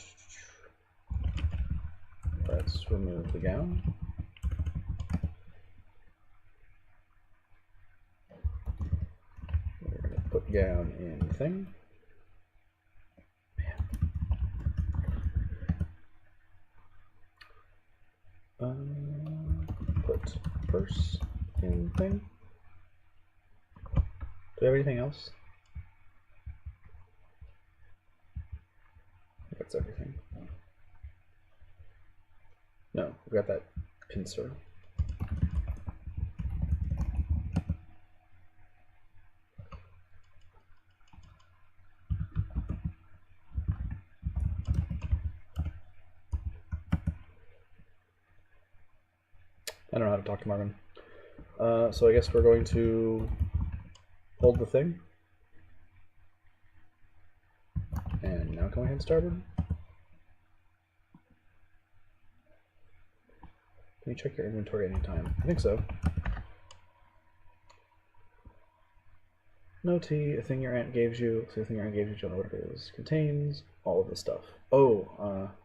Speaker 1: let's remove the gown. We're going to put gown in thing. Put purse in thing. Do we have anything else? I think that's everything. No, we got that pincer. I don't know how to talk to Marvin. So I guess we're going to hold the thing. And now can we head starboard? Can you check your inventory anytime? I think so. No tea, a thing your aunt gave you. So the thing your aunt gave you, don't know what it is. Contains all of the stuff. Oh,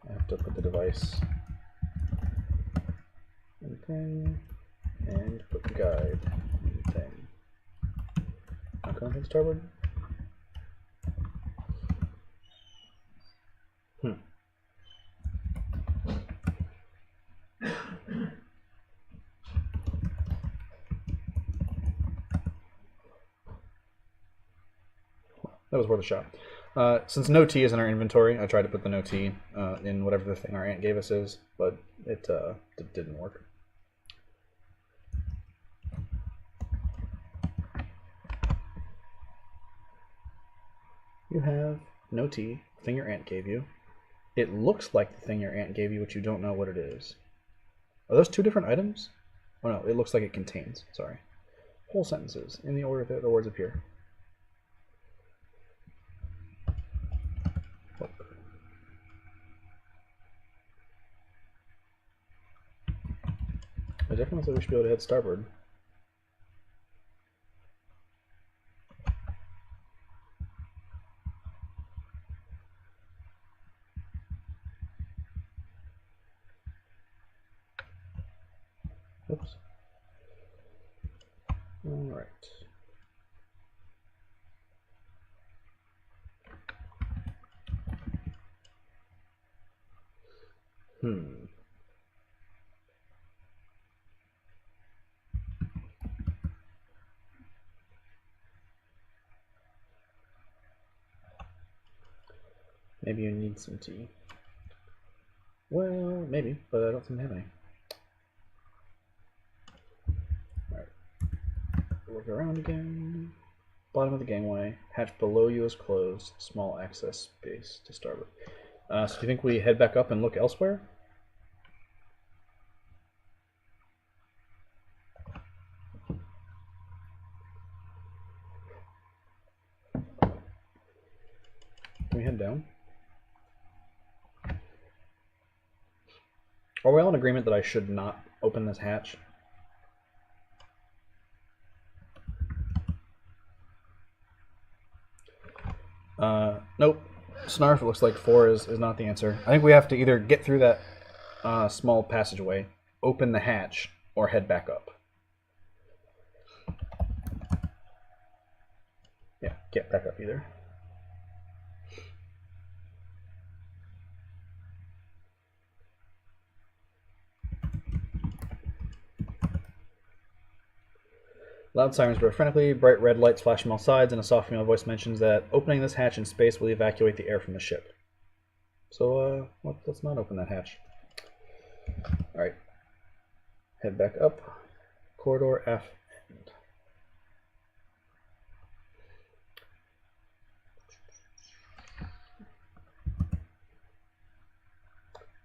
Speaker 1: I have to put the device in thing, and put the guide in thing. Now can I hit starboard? That was worth a shot. Since no tea is in our inventory, I tried to put the no tea in whatever the thing our aunt gave us is, but it didn't work. You have no tea, the thing your aunt gave you. It looks like the thing your aunt gave you, but you don't know what it is. Are those two different items? Oh no, it looks like it contains, sorry. Whole sentences, in the order that the words appear. Look. I definitely looks like we should be able to head starboard. Oops. All right. Maybe you need some tea. Well, maybe, but I don't seem to have any. Alright. Look around again. Bottom of the gangway. Hatch below you is closed. Small access space to starboard. So do you think we head back up and look elsewhere? Can we head down? Are we all in agreement that I should not open this hatch? Nope. Snarf, it looks like 4 is not the answer. I think we have to either get through that small passageway, open the hatch, or head back up. Yeah, get back up either. Loud sirens blow frantically, bright red lights flash from all sides, and a soft female voice mentions that opening this hatch in space will evacuate the air from the ship. So, let's not open that hatch. Alright. Head back up. Corridor F.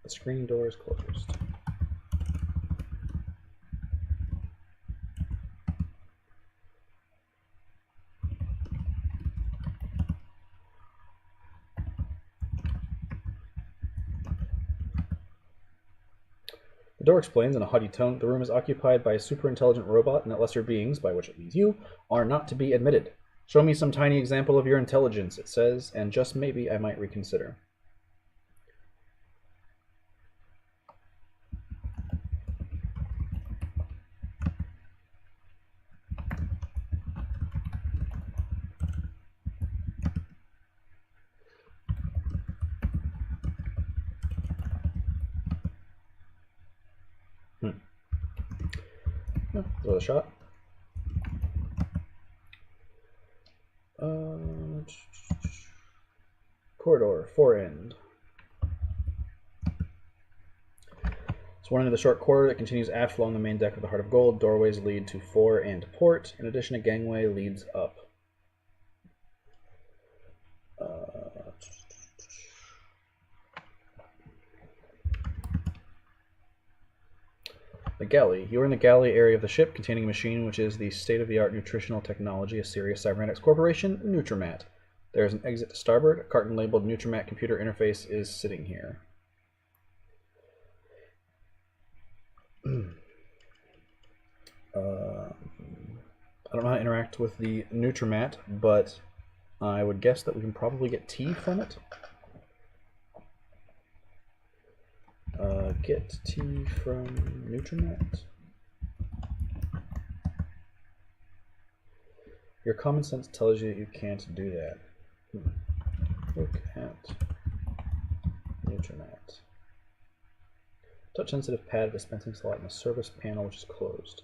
Speaker 1: The screen door is closed. The door explains in a haughty tone that the room is occupied by a super-intelligent robot and that lesser beings, by which it means you, are not to be admitted. Show me some tiny example of your intelligence, it says, and just maybe I might reconsider. Throw a shot. Corridor, fore end. It's one end of the short corridor that continues aft along the main deck of the Heart of Gold. Doorways lead to fore and port. In addition, a gangway leads up. The galley. You are in the galley area of the ship, containing a machine which is the state-of-the-art nutritional technology of Sirius Cybernetics Corporation, Nutrimat. There is an exit to starboard. A carton labeled Nutrimat computer interface is sitting here. I don't know how to interact with the Nutrimat, but I would guess that we can probably get tea from it. Get tea from Nutrimat. Your common sense tells you that you can't do that. Look at Nutrimat. Touch-sensitive pad dispensing slot in the service panel, which is closed.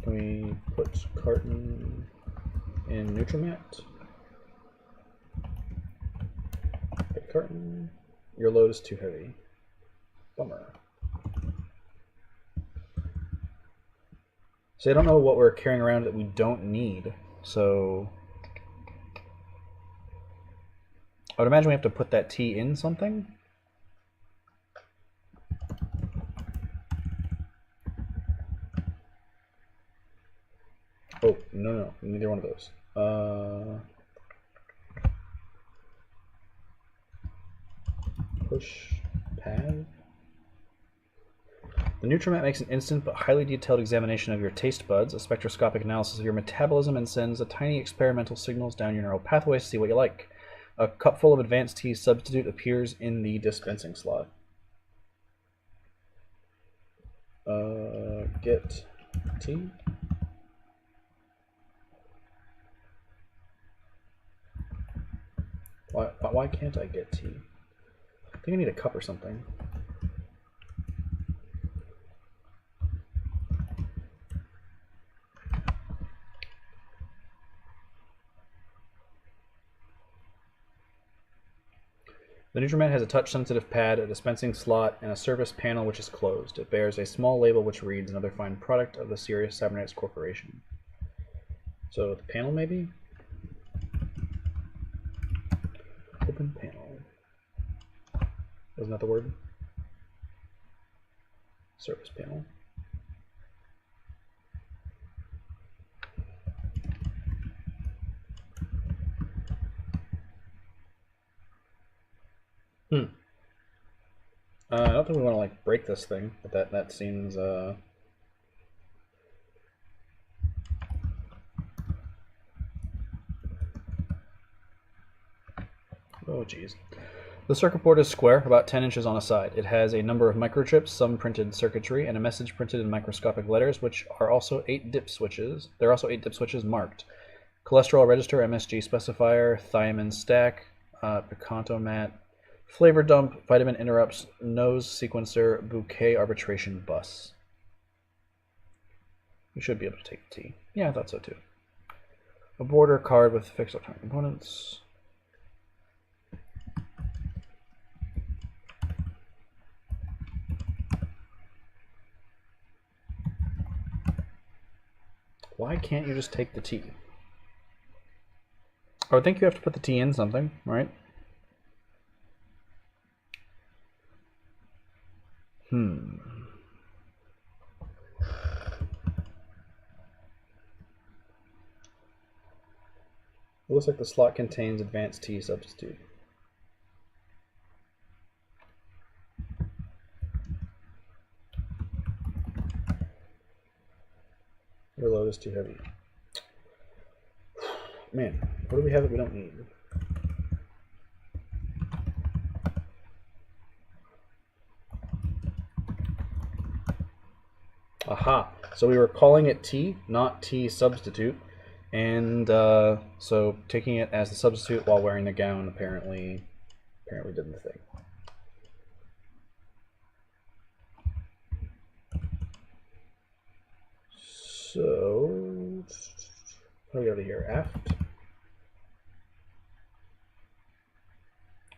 Speaker 1: Can we put carton in Nutrimat? Put carton. Your load is too heavy. Bummer. So I don't know what we're carrying around that we don't need. So I would imagine we have to put that tea in something. Oh, no, neither one of those. Push pad. The Nutrimat makes an instant but highly detailed examination of your taste buds, a spectroscopic analysis of your metabolism, and sends a tiny experimental signals down your neural pathways to see what you like. A cupful of advanced tea substitute appears in the dispensing slot. Get tea. Why can't I get tea? I think I need a cup or something. The Nutrimat has a touch-sensitive pad, a dispensing slot, and a service panel which is closed. It bears a small label which reads, "Another fine product of the Sirius Cybernetics Corporation." So the panel, maybe? Open panel. Isn't that the word? Service panel. I don't think we want to like break this thing, but that seems oh geez. The circuit board is square, about 10 inches on a side. It has a number of microchips, some printed circuitry, and a message printed in microscopic letters, which are also 8 dip switches. There are also 8 dip switches marked. Cholesterol register, MSG specifier, thiamine stack, picantomat, flavor dump, vitamin interrupts, nose sequencer, bouquet arbitration bus. We should be able to take the T. Yeah, I thought so too. A border card with fixed electronic components. Why can't you just take the T? I would think you have to put the T in something, right? It looks like the slot contains advanced T substitute. Your load is too heavy. Man, what do we have that we don't need? Aha! So we were calling it T, not T substitute, and so taking it as the substitute while wearing the gown apparently did the thing. So how do we go to here? Aft?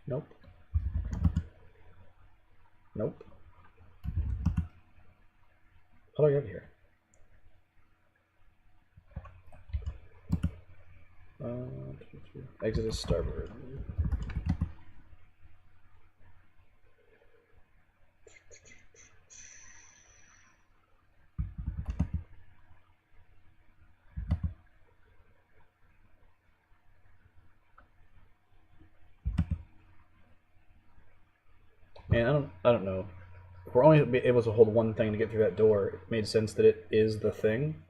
Speaker 1: Nope. Nope. How do I get here? Exit is starboard. And I don't know. If we're only able to hold one thing to get through that door, it made sense that it is the thing.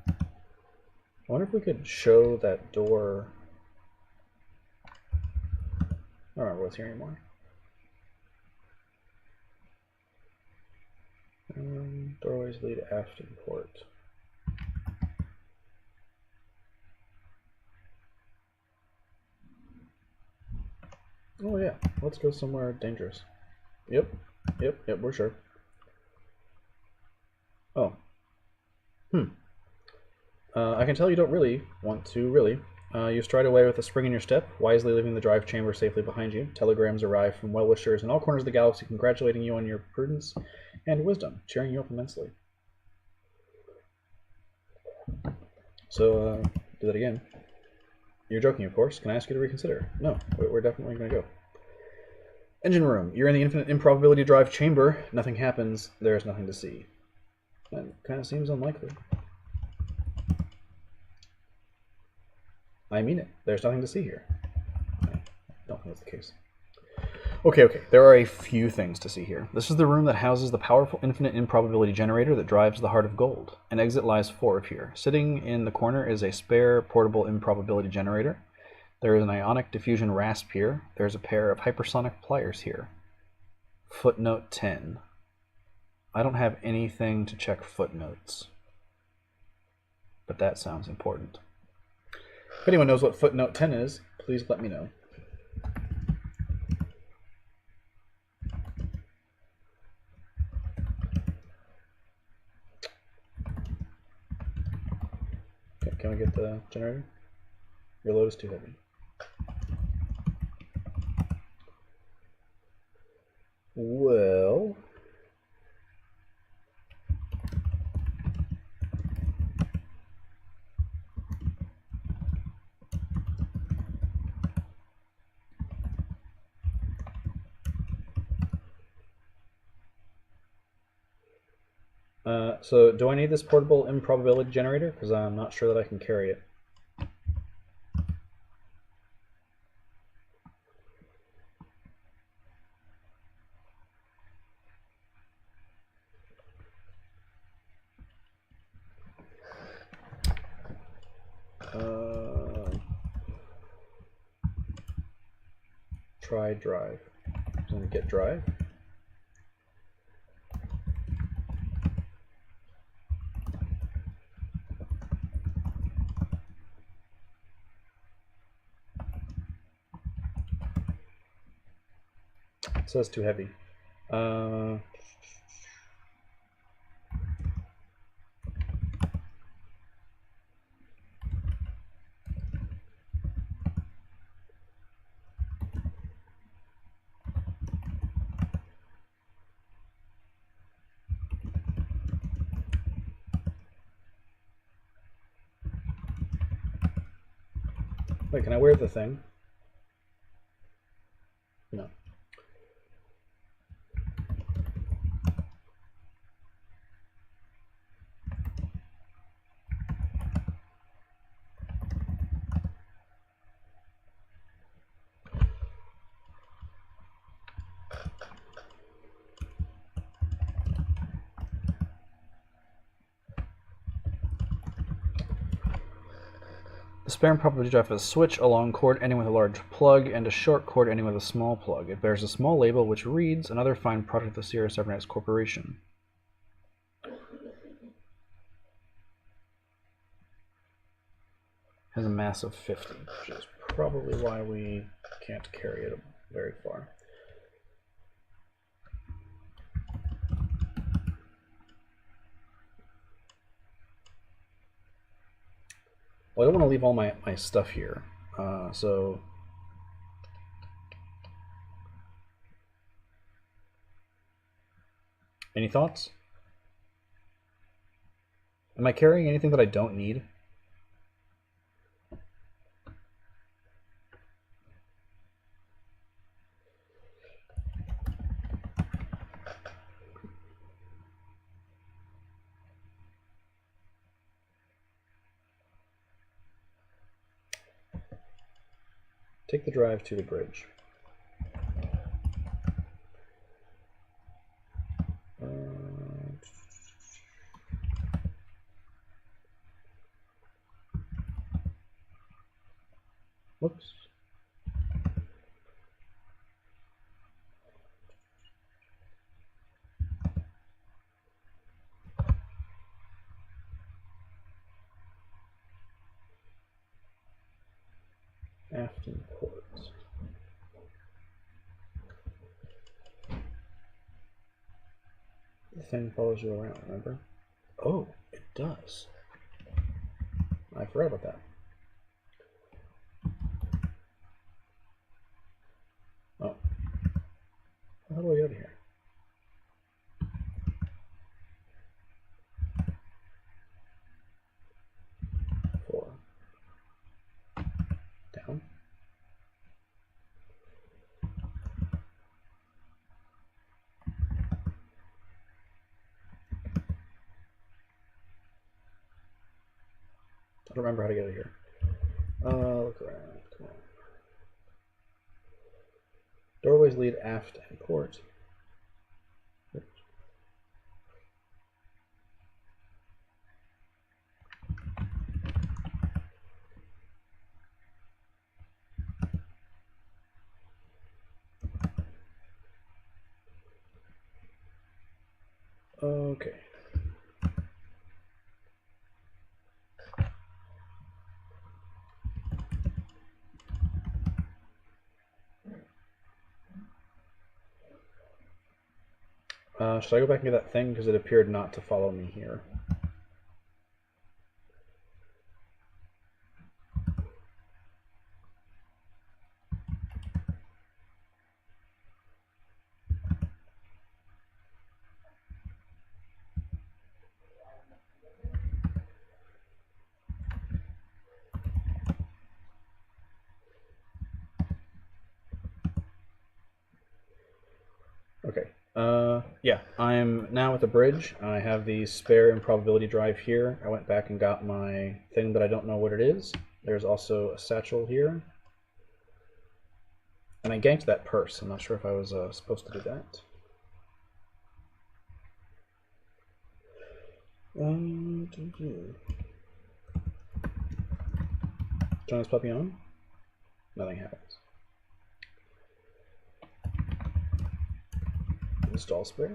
Speaker 1: I wonder if we could show that door. I don't remember what's here anymore. Doorways lead aft and port. Oh yeah, let's go somewhere dangerous. Yep, we're sure. Oh. I can tell you don't really want to, really. You stride away with a spring in your step, wisely leaving the drive chamber safely behind you. Telegrams arrive from well-wishers in all corners of the galaxy congratulating you on your prudence and wisdom, cheering you up immensely. So, do that again. You're joking, of course. Can I ask you to reconsider? No, we're definitely going to go. Engine room. You're in the infinite improbability drive chamber. Nothing happens. There's nothing to see. That kind of seems unlikely. I mean it. There's nothing to see here. I don't think that's the case. Okay. There are a few things to see here. This is the room that houses the powerful infinite improbability generator that drives the heart of gold. An exit lies forward here. Sitting in the corner is a spare portable improbability generator. There is an ionic diffusion rasp here. There's a pair of hypersonic pliers here. Footnote 10. I don't have anything to check footnotes, but that sounds important. If anyone knows what footnote 10 is, please let me know. Okay, can we get the generator? Your load is too heavy. Well, so do I need this portable improbability generator? Because I'm not sure that I can carry it. Try drive. So I'm gonna get drive. It says too heavy. Wait, can I wear the thing? No. The spare improbability drive has a switch, a long cord ending with a large plug, and a short cord ending with a small plug. It bears a small label which reads, "Another fine product of the Sierra Cybernetics Corporation." Has a mass of 50, which is probably why we can't carry it very far. Well, I don't want to leave all my stuff here, so any thoughts? Am I carrying anything that I don't need? Take the drive to the bridge. Whoops. Afton port. The thing follows you around, remember? Oh, it does. I forgot about that. Oh. How do I get out of here? Four. Down. I don't remember how to get out of here. Look around. Come on. Doorways lead aft and port. Okay. Should I go back and get that thing? Because it appeared not to follow me here. Okay. Yeah, I'm now at the bridge. I have the spare improbability drive here. I went back and got my thing, but I don't know what it is. There's also a satchel here. And I ganked that purse. I'm not sure if I was supposed to do that. Turn this puppy on. Nothing happens. Install spray.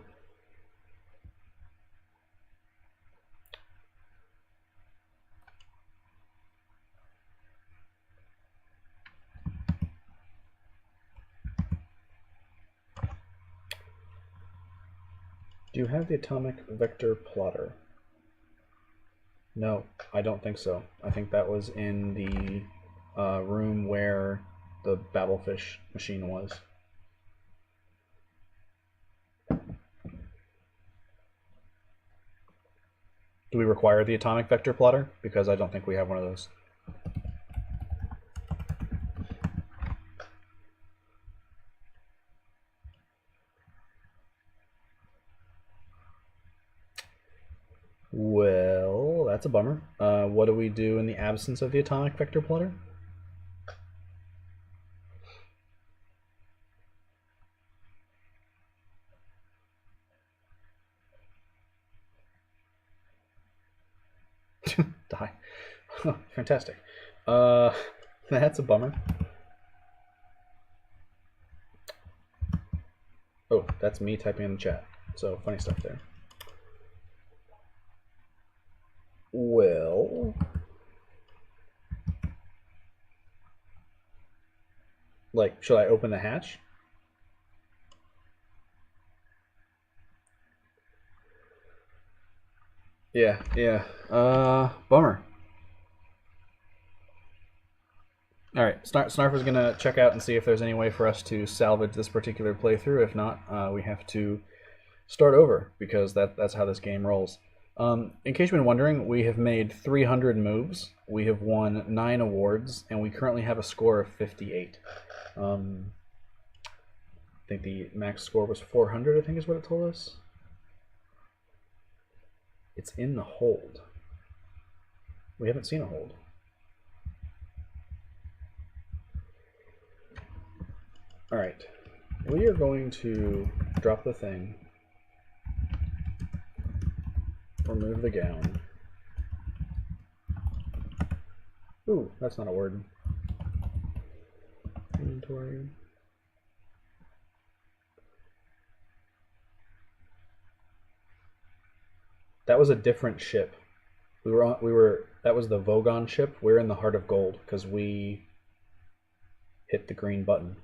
Speaker 1: Do you have the atomic vector plotter? No, I don't think so. I think that was in the room where the Babelfish machine was. Do we require the atomic vector plotter? Because I don't think we have one of those. Well, that's a bummer. What do we do in the absence of the atomic vector plotter? Die. Fantastic. That's a bummer. Oh, that's me typing in the chat. So, funny stuff there. Well, like, should I open the hatch? Yeah. Bummer. All right, Snarfer's gonna check out and see if there's any way for us to salvage this particular playthrough. If not, we have to start over because that's how this game rolls. In case you've been wondering, we have made 300 moves, we have won 9 awards, and we currently have a score of 58. I think the max score was 400, I think is what it told us. It's in the hold. We haven't seen a hold. Alright, we are going to drop the thing, remove the gown. Ooh, that's not a word. Inventory. That was a different ship. That was the Vogon ship. We're in the Heart of Gold because we hit the green button.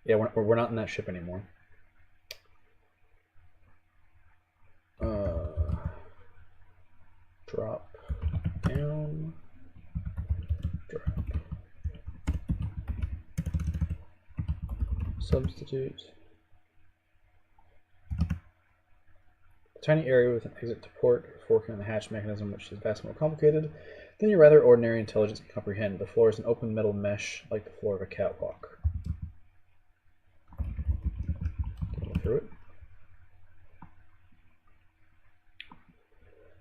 Speaker 1: Yeah, we're not in that ship anymore. Drop down. Drop. Substitute. A tiny area with an exit to port, forking on the hatch mechanism, which is vastly more complicated than your rather ordinary intelligence can comprehend. The floor is an open metal mesh like the floor of a catwalk. Go through it.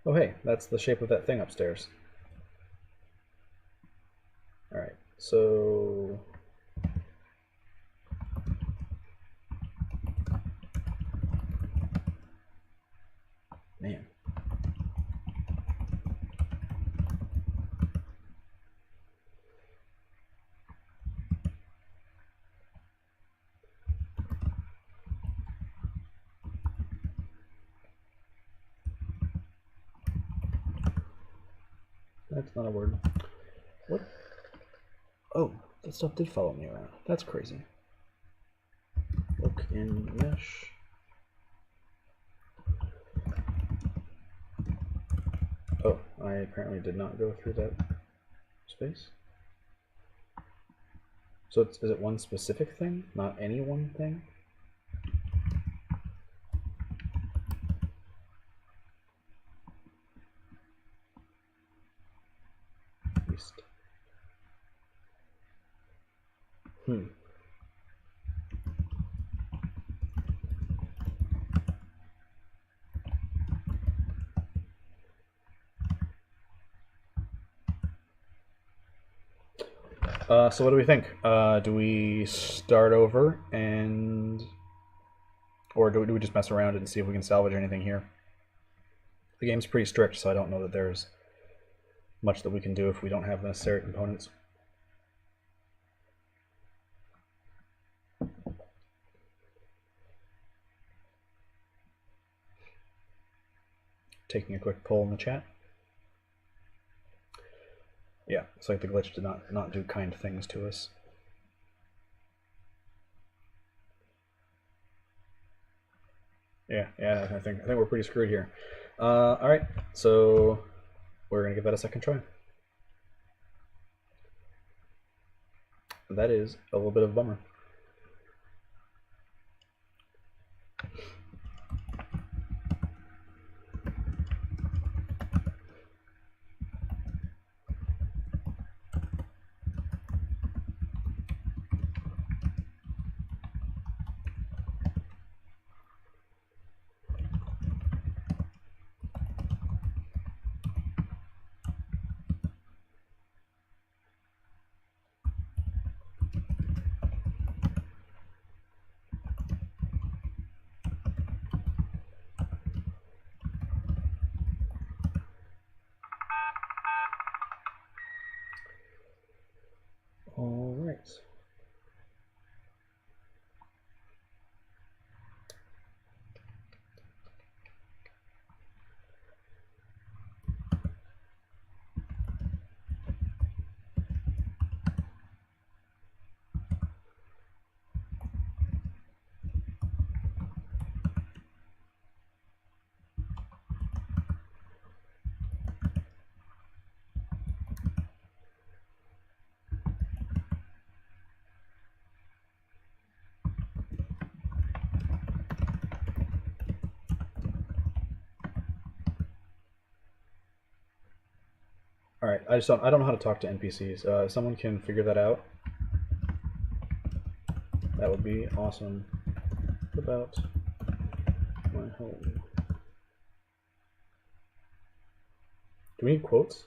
Speaker 1: Oh hey, that's the shape of that thing upstairs. Alright, so... Man. That's not a word. What? Oh, that stuff did follow me around. That's crazy. Look in mesh. Oh, I apparently did not go through that space. So is it one specific thing, not any one thing? East. So what do we think? Do we start over or do we just mess around and see if we can salvage anything here? The game's pretty strict, so I don't know that there's much that we can do if we don't have the necessary components. Taking a quick poll in the chat. Yeah, it's like the glitch did not do kind things to us. Yeah, I think we're pretty screwed here. All right, so we're gonna give that a second try. That is a little bit of a bummer. All right. All right, I don't know how to talk to NPCs. If someone can figure that out, that would be awesome. What about my home? Do we need quotes?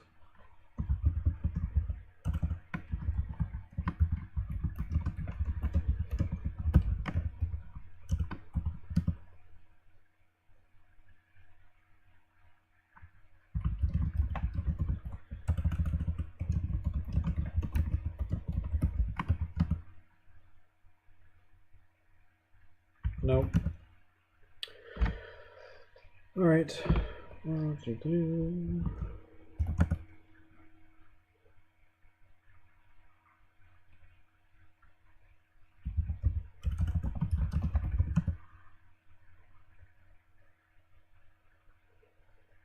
Speaker 1: No. All right. What to do?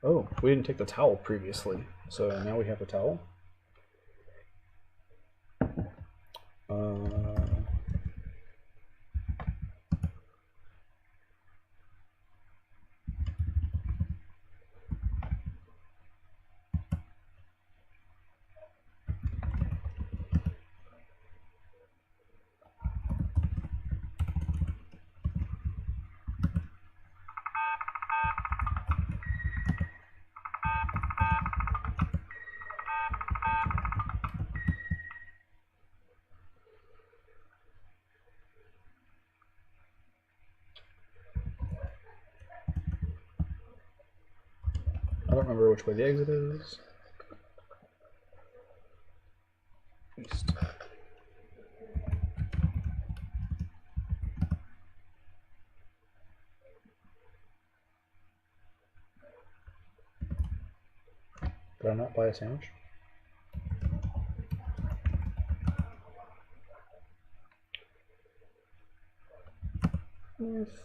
Speaker 1: Oh, we didn't take the towel previously, so now we have the towel. I don't remember which way the exit is. East. Did I not buy a sandwich? North.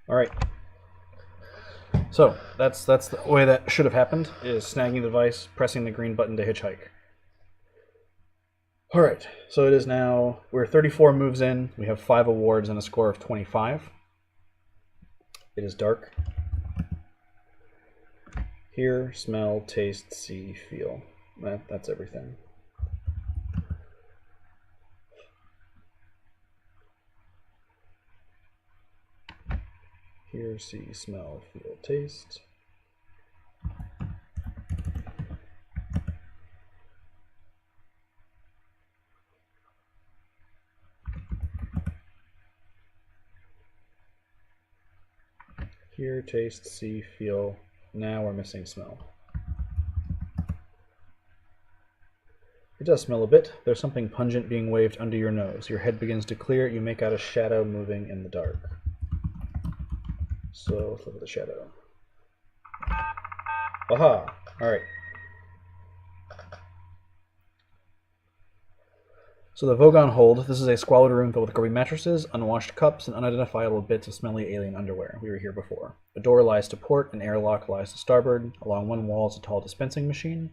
Speaker 1: All right. So that's the way that should have happened, is snagging the device, pressing the green button to hitchhike. All right, so it is now, we're 34 moves in. We have 5 awards and a score of 25. It is dark. Hear, smell, taste, see, feel. That's everything. Hear, see, smell, feel, taste. Hear, taste, see, feel. Now we're missing smell. It does smell a bit. There's something pungent being waved under your nose. Your head begins to clear. You make out a shadow moving in the dark. So let's look at the shadow. Aha! Alright. So the Vogon hold. This is a squalid room filled with grubby mattresses, unwashed cups, and unidentifiable bits of smelly alien underwear. We were here before. A door lies to port, an airlock lies to starboard. Along one wall is a tall dispensing machine.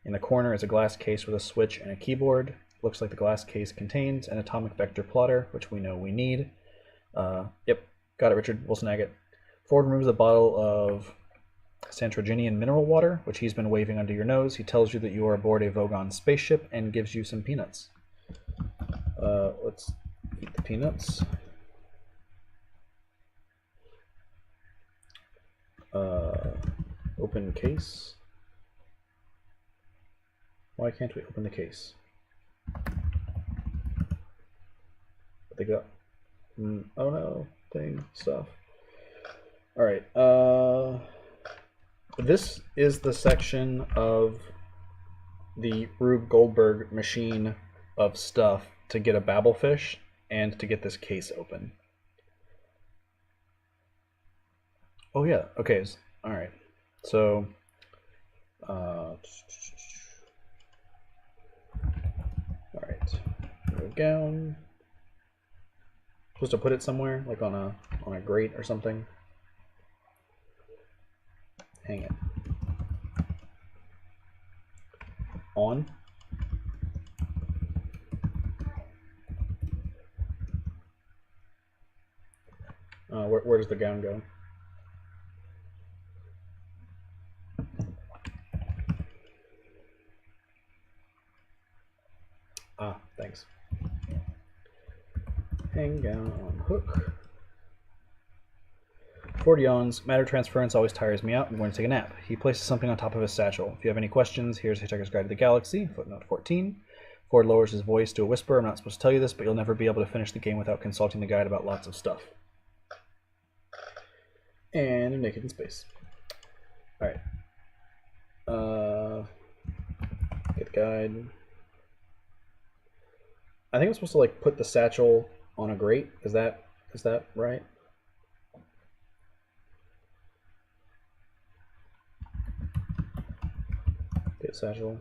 Speaker 1: In the corner is a glass case with a switch and a keyboard. Looks like the glass case contains an atomic vector plotter, which we know we need. Yep, got it, Richard. We'll snag it. Ford removes a bottle of Santroginian mineral water, which he's been waving under your nose. He tells you that you are aboard a Vogon spaceship and gives you some peanuts. Let's eat the peanuts. Open case. Why can't we open the case? What they got? Oh no, thing, stuff. Alright, this is the section of the Rube Goldberg machine of stuff to get a Babelfish and to get this case open. Oh yeah, okay, alright. So, alright, move down. Supposed to put it somewhere, like on a grate or something. Hang it. On. Where does the gown go? Ah, thanks. Hang gown on hook. Ford yawns. Matter transference always tires me out. I'm going to take a nap. He places something on top of his satchel. If you have any questions, here's Hitchhiker's Guide to the Galaxy, footnote 14. Ford lowers his voice to a whisper. I'm not supposed to tell you this, but you'll never be able to finish the game without consulting the guide about lots of stuff. And you're naked in space. Alright. Get the guide. I think I'm supposed to like put the satchel on a grate. Is that right? Get satchel.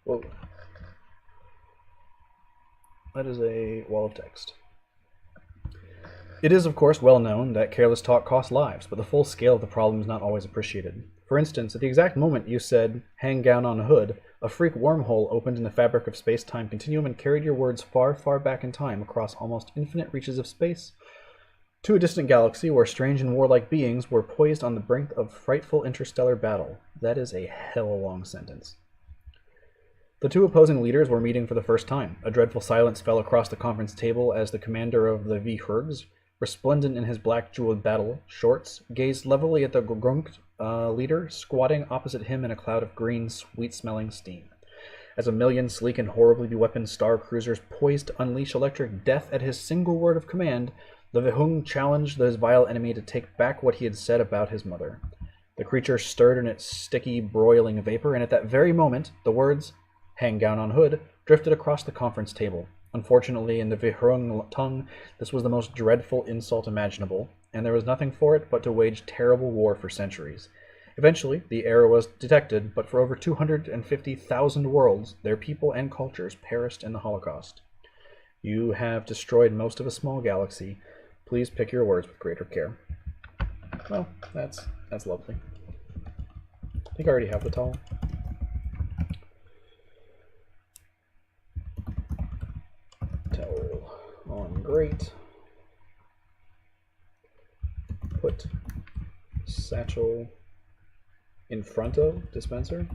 Speaker 1: Whoa. That is a wall of text. It is, of course, well known that careless talk costs lives, but the full scale of the problem is not always appreciated. For instance, at the exact moment you said, hang gown on a hood, a freak wormhole opened in the fabric of space-time continuum and carried your words far, far back in time across almost infinite reaches of space to a distant galaxy where strange and warlike beings were poised on the brink of frightful interstellar battle. That is a hell long sentence. The two opposing leaders were meeting for the first time. A dreadful silence fell across the conference table as the commander of the Vhurgs, resplendent in his black jeweled battle shorts, gazed levelly at the Grunked leader, squatting opposite him in a cloud of green, sweet-smelling steam. As a million sleek and horribly beweaponed star cruisers poised to unleash electric death at his single word of command, the Vhung challenged his vile enemy to take back what he had said about his mother. The creature stirred in its sticky, broiling vapor, and at that very moment, the words, hang gown on hood, drifted across the conference table. Unfortunately, in the Vhung tongue, this was the most dreadful insult imaginable, and there was nothing for it but to wage terrible war for centuries. Eventually, the error was detected, but for over 250,000 worlds, their people and cultures perished in the Holocaust. You have destroyed most of a small galaxy. Please pick your words with greater care. Well, that's lovely. I think I already have the towel. Great. Put satchel in front of dispenser.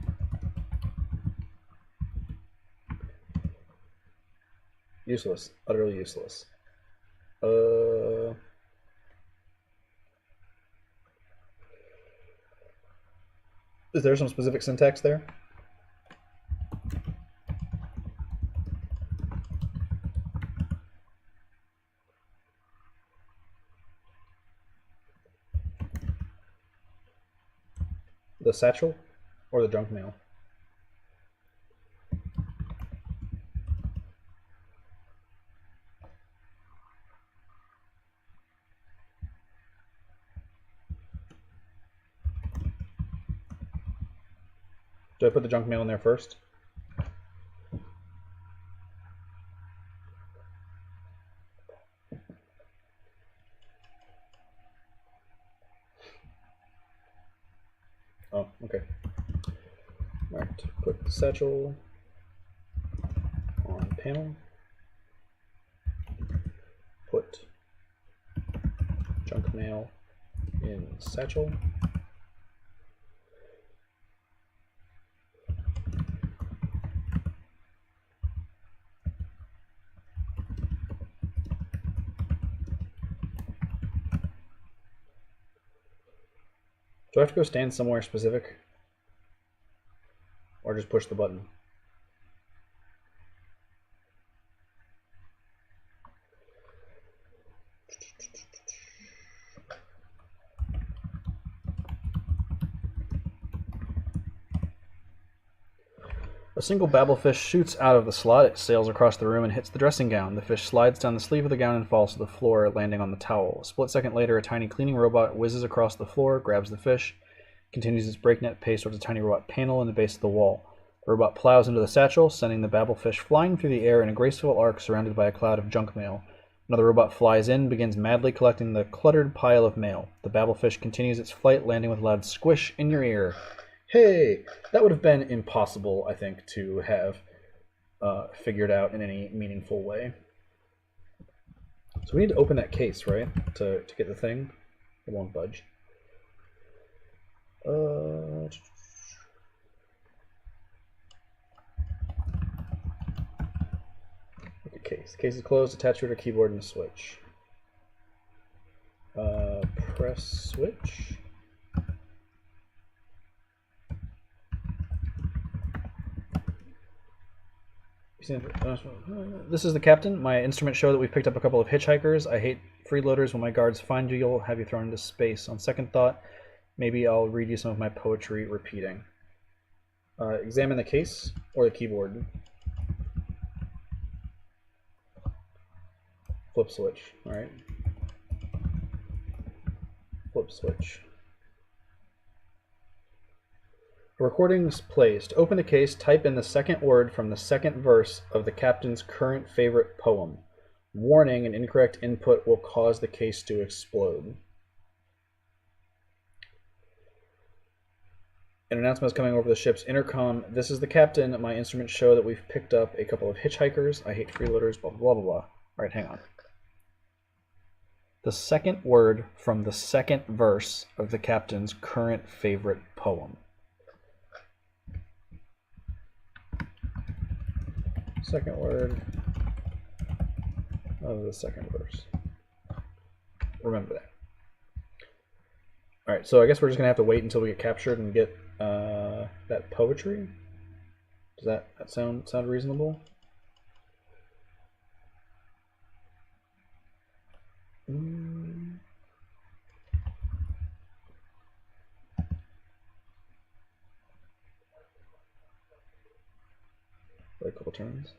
Speaker 1: Useless. Utterly useless. Is there some specific syntax there? The satchel or the junk mail? Do I put the junk mail in there first? Oh, okay. All right, put the satchel on panel. Put junk mail in satchel. Do I have to go stand somewhere specific? Or just push the button? A single Babelfish shoots out of the slot. It sails across the room and hits the dressing gown. The fish slides down the sleeve of the gown and falls to the floor, landing on the towel. A split second later, a tiny cleaning robot whizzes across the floor, grabs the fish, continues its breakneck pace towards a tiny robot panel in the base of the wall. The robot plows into the satchel, sending the Babelfish flying through the air in a graceful arc surrounded by a cloud of junk mail. Another robot flies in, begins madly collecting the cluttered pile of mail. The Babelfish continues its flight, landing with a loud squish in your ear. Hey, that would have been impossible, I think, to have figured out in any meaningful way. So we need to open that case, right, to get the thing? It won't budge. Case. Case is closed. Attach to a keyboard and a switch. Press switch. This is the captain. My instruments show that we've picked up a couple of hitchhikers. I hate freeloaders. When my guards find you, you'll have you thrown into space. On second thought, maybe I'll read you some of my poetry repeating. Examine the case or the keyboard. Flip switch. All right. Flip switch. The recording's placed. Open the case, type in the second word from the second verse of the captain's current favorite poem. Warning, an incorrect input will cause the case to explode. An announcement is coming over the ship's intercom. This is the captain. My instruments show that we've picked up a couple of hitchhikers. I hate freeloaders, blah, blah, blah, blah. All right, hang on. The second word from the second verse of the captain's current favorite poem. Second word of the second verse. Remember that. All right, so I guess we're just gonna have to wait until we get captured and get that poetry. Does that sound reasonable? Wait a couple turns.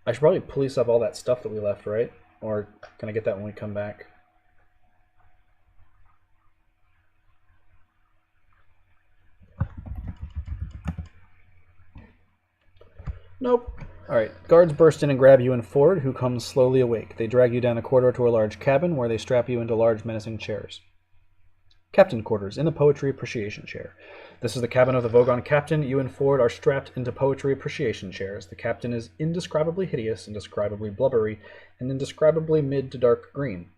Speaker 1: I should probably police up all that stuff that we left, right? Or can I get that when we come back? Nope. Alright, guards burst in and grab you and Ford, who comes slowly awake. They drag you down a corridor to a large cabin where they strap you into large menacing chairs. Captain quarters in the Poetry Appreciation Chair. This is the cabin of the Vogon captain. You and Ford are strapped into Poetry Appreciation chairs. The captain is indescribably hideous, indescribably blubbery, and indescribably mid to dark green,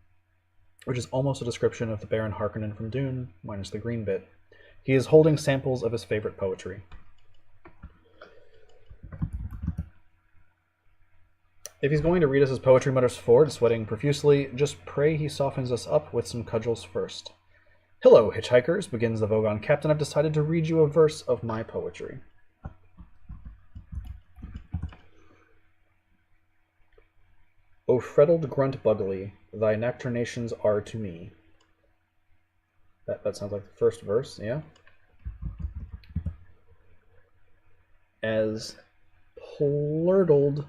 Speaker 1: which is almost a description of the Baron Harkonnen from Dune, minus the green bit. He is holding samples of his favorite poetry. If he's going to read us his poetry, mutters Ford, sweating profusely, just pray he softens us up with some cudgels first. Hello, hitchhikers, begins the Vogon captain. I've decided to read you a verse of my poetry. O freddled grunt bugly, thy nocturnations are to me. That sounds like the first verse, yeah? As plurtled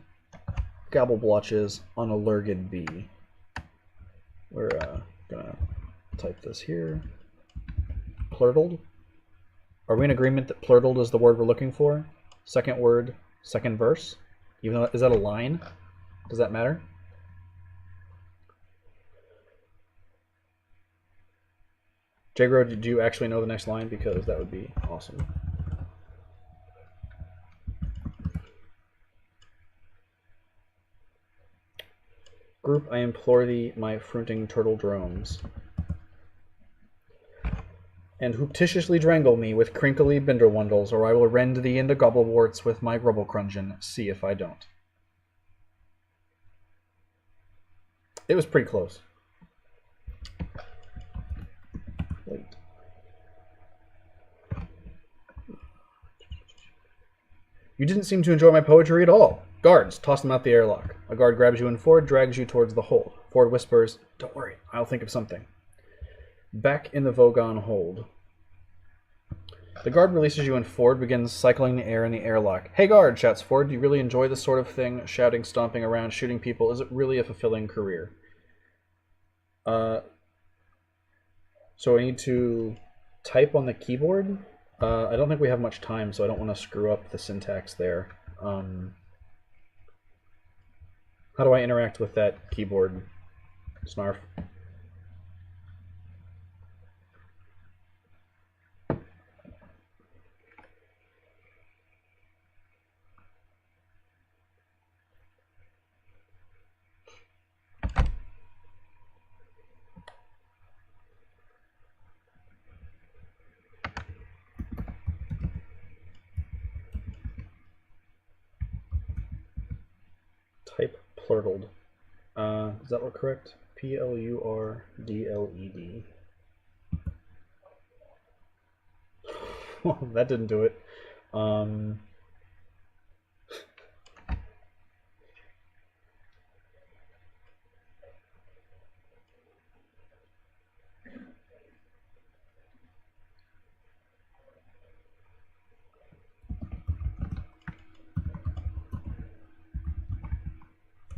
Speaker 1: gabble-blotches on a lurgid bee. We're gonna type this here. Plurtled. Are we in agreement that plurtled is the word we're looking for? Second word, second verse? Even though, is that a line? Does that matter? Jagro, do you actually know the next line? Because that would be awesome. Group, I implore thee, my fruiting turtle drones, and hooptitiously drangle me with crinkly binderwundles, or I will rend thee into gobblewarts with my grubblecrungeon. See if I don't. It was pretty close. Wait. You didn't seem to enjoy my poetry at all. Guards, toss them out the airlock. A guard grabs you and Ford drags you towards the hold. Ford whispers, don't worry, I'll think of something. Back in the Vogon hold. The guard releases you and Ford begins cycling the air in the airlock. Hey guard, shouts Ford, do you really enjoy this sort of thing? Shouting, stomping around, shooting people. Is it really a fulfilling career? So I need to type on the keyboard. I don't think we have much time, so I don't want to screw up the syntax there. How do I interact with that keyboard, Snarf? Type plurtled. Does that look correct? Plurdled. Well, that didn't do it.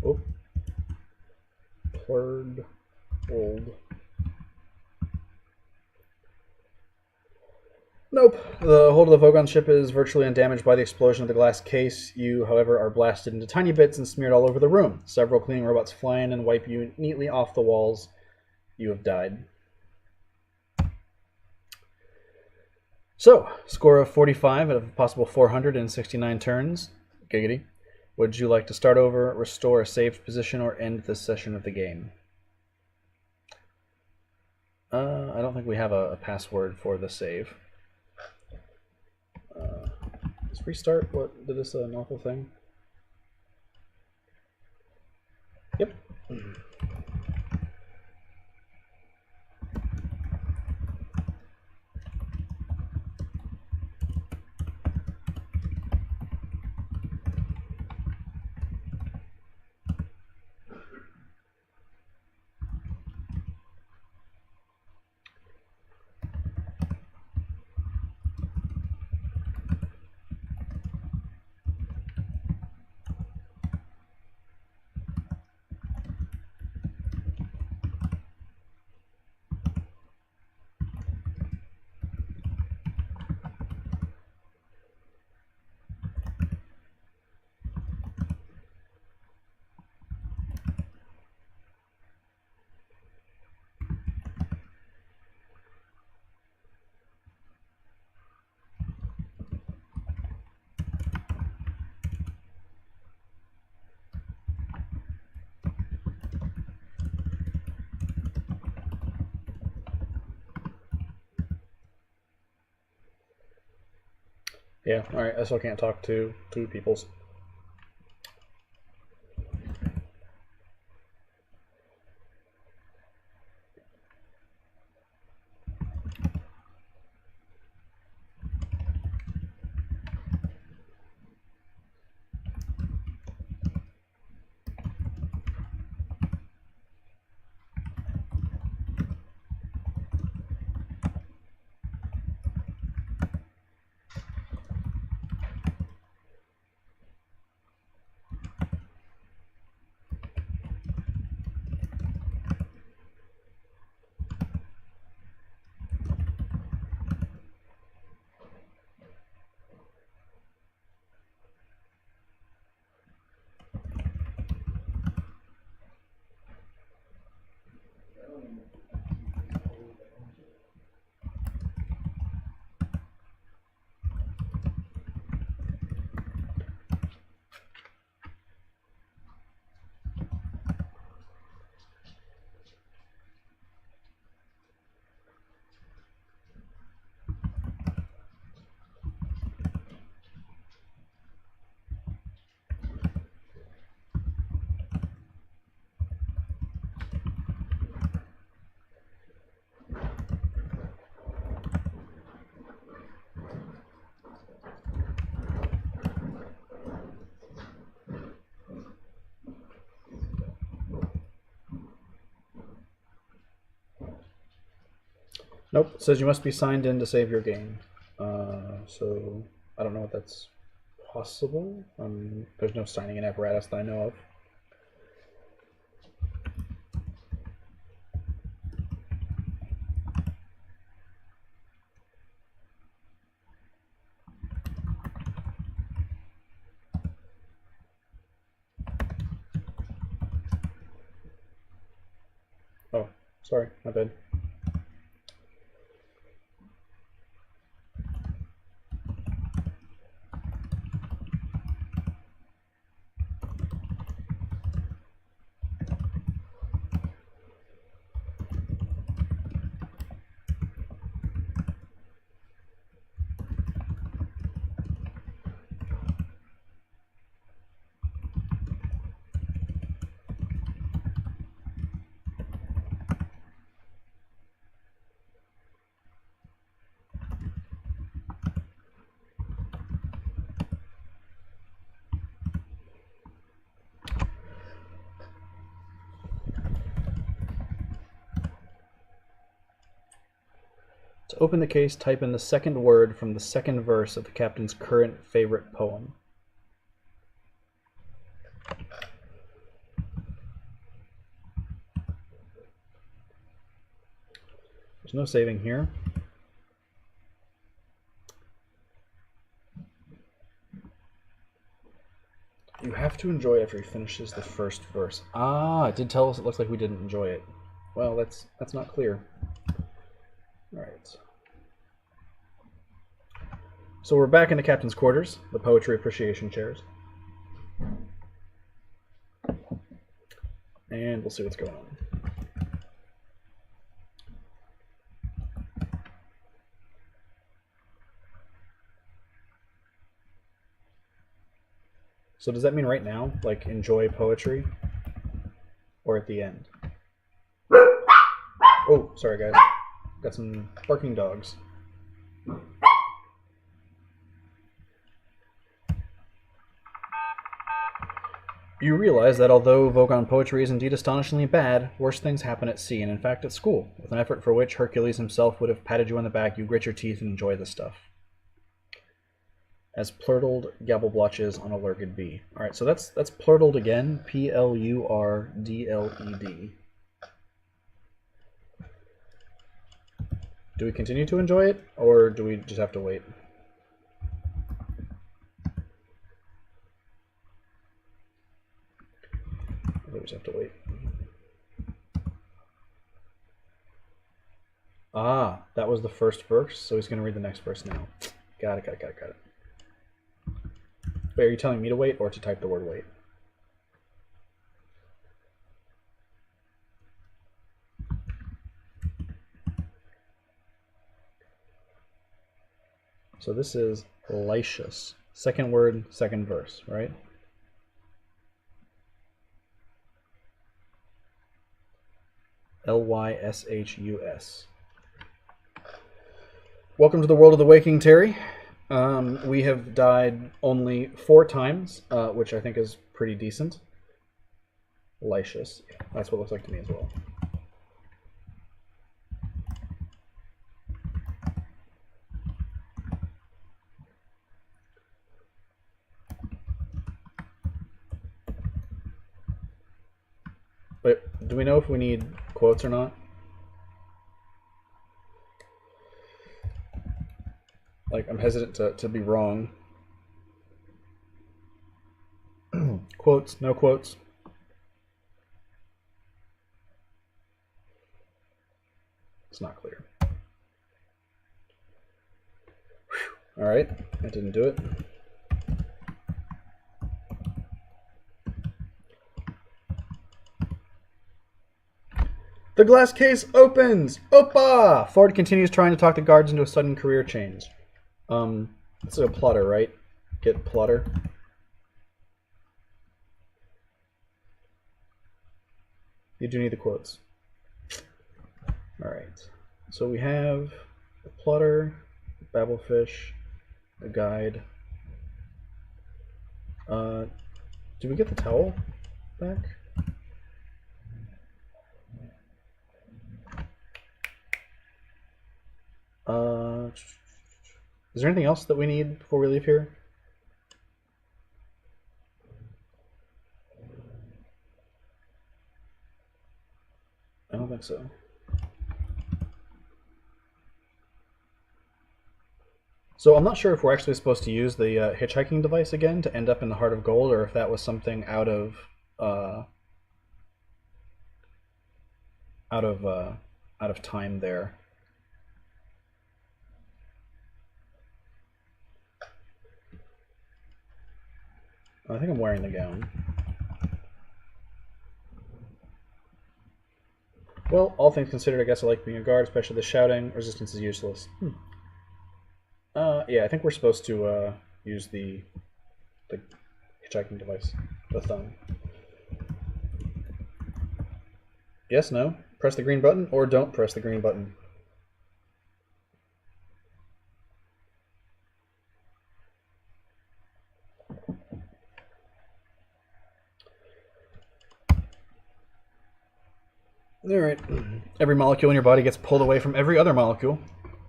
Speaker 1: Oh. Plurd old. Nope. The hold of the Vogon ship is virtually undamaged by the explosion of the glass case. You, however, are blasted into tiny bits and smeared all over the room. Several cleaning robots fly in and wipe you neatly off the walls. You have died. So, score of 45 out of a possible 469 turns. Giggity. Would you like to start over, restore a saved position, or end this session of the game? I don't think we have a password for the save. Let's restart. What, did this an awful thing? Yep. Yeah, alright, I still can't talk to two peoples. Nope, it says you must be signed in to save your game. So I don't know if that's possible. There's no signing in apparatus that I know of. Oh, sorry, my bad. To open the case, type in the second word from the second verse of the captain's current favorite poem. There's no saving here. You have to enjoy after he finishes the first verse. Ah, it did tell us it looks like we didn't enjoy it. Well, that's not clear. Alright. So we're back in the captain's quarters, the poetry appreciation chairs. And we'll see what's going on. So does that mean right now, like enjoy poetry? Or at the end? Oh, sorry guys. Got some barking dogs. You realize that although Vogon poetry is indeed astonishingly bad, worse things happen at sea, and in fact at school. With an effort for which Hercules himself would have patted you on the back, you grit your teeth and enjoy the stuff. As plurtled gabblebotches on a lurgid bee. Alright, so that's plurtled again. Plurdled. Do we continue to enjoy it, or do we just have to wait? We just have to wait. Ah, that was the first verse, so he's going to read the next verse now. Got it. Wait, are you telling me to wait or to type the word wait? So this is Lyshus. Second word, second verse, right? Lyshus. Welcome to the world of the waking, Terry. We have died only 4 times, which I think is pretty decent. Lyshus. That's what it looks like to me as well. But do we know if we need quotes or not? Like, I'm hesitant to be wrong. Quotes, no quotes. It's not clear. Whew. All right, that didn't do it. The glass case opens! Opa! Ford continues trying to talk the guards into a sudden career change. This is a plotter, right? Get plotter. You do need the quotes. Alright. So we have a plotter, a Babelfish, a guide. Did we get the towel back? Is there anything else that we need before we leave here? I don't think so. So I'm not sure if we're actually supposed to use the hitchhiking device again to end up in the Heart of Gold, or if that was something out of time there. I think I'm wearing the gown. Well, all things considered, I guess I like being a guard, especially the shouting. Resistance is useless. Yeah, I think we're supposed to use the hitchhiking device, the thumb. Yes, no? Press the green button, or don't press the green button. Alright. Every molecule in your body gets pulled away from every other molecule.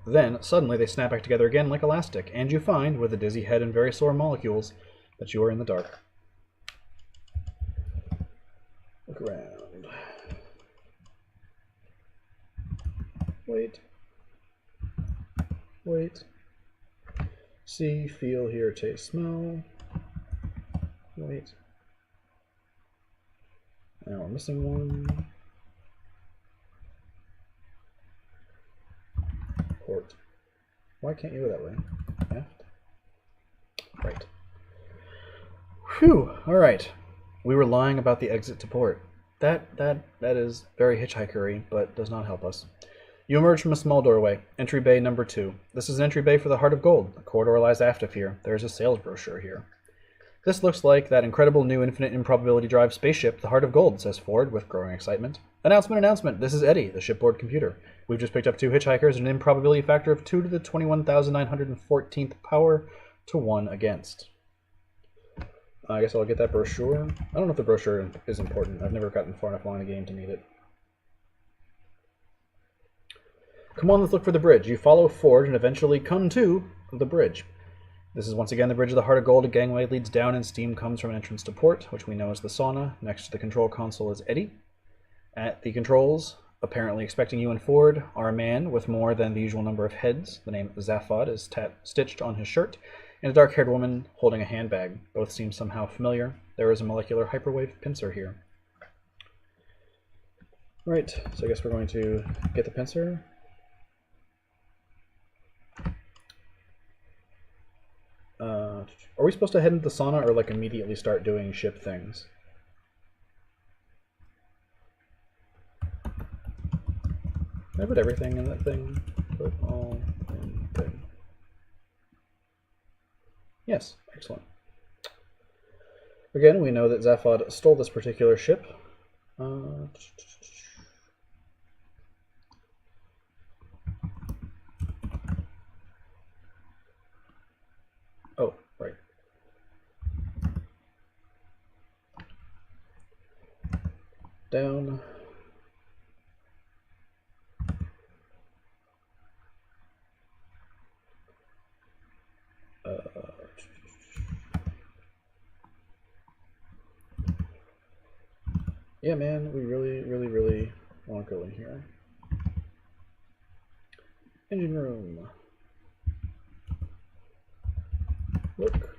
Speaker 1: Then, suddenly, they snap back together again like elastic, and you find, with a dizzy head and very sore molecules, that you are in the dark. Look around. Wait. Wait. See, feel, hear, taste, smell. Wait. Now we're missing one. Port. Why can't you go that way? Left. Right. Whew. All right. We were lying about the exit to port. That is very hitchhikery, but does not help us. You emerge from a small doorway. Entry bay number 2. This is an entry bay for the Heart of Gold. The corridor lies aft of here. There is a sales brochure here. This looks like that incredible new infinite improbability drive spaceship, the Heart of Gold, says Ford with growing excitement. Announcement, announcement. This is Eddie, the shipboard computer. We've just picked up 2 hitchhikers and an improbability factor of 2 to the 21,914th power to 1 against. I guess I'll get that brochure. I don't know if the brochure is important. I've never gotten far enough along the game to need it. Come on, let's look for the bridge. You follow Ford and eventually come to the bridge. This is once again the bridge of the Heart of Gold. A gangway leads down and steam comes from an entrance to port, which we know is the sauna. Next to the control console is Eddie. At the controls, apparently expecting you and Ford, are a man with more than the usual number of heads. The name Zaphod is stitched on his shirt, and a dark-haired woman holding a handbag. Both seem somehow familiar. There is a molecular hyperwave pincer here. Right, so I guess we're going to get the pincer. Are we supposed to head into the sauna or like immediately start doing ship things? Can I put everything in that thing? Put all in thing. Yes, excellent. Again, we know that Zaphod stole this particular ship. Oh, right. Down. Yeah, man, we really want to go in here. Engine room. Look.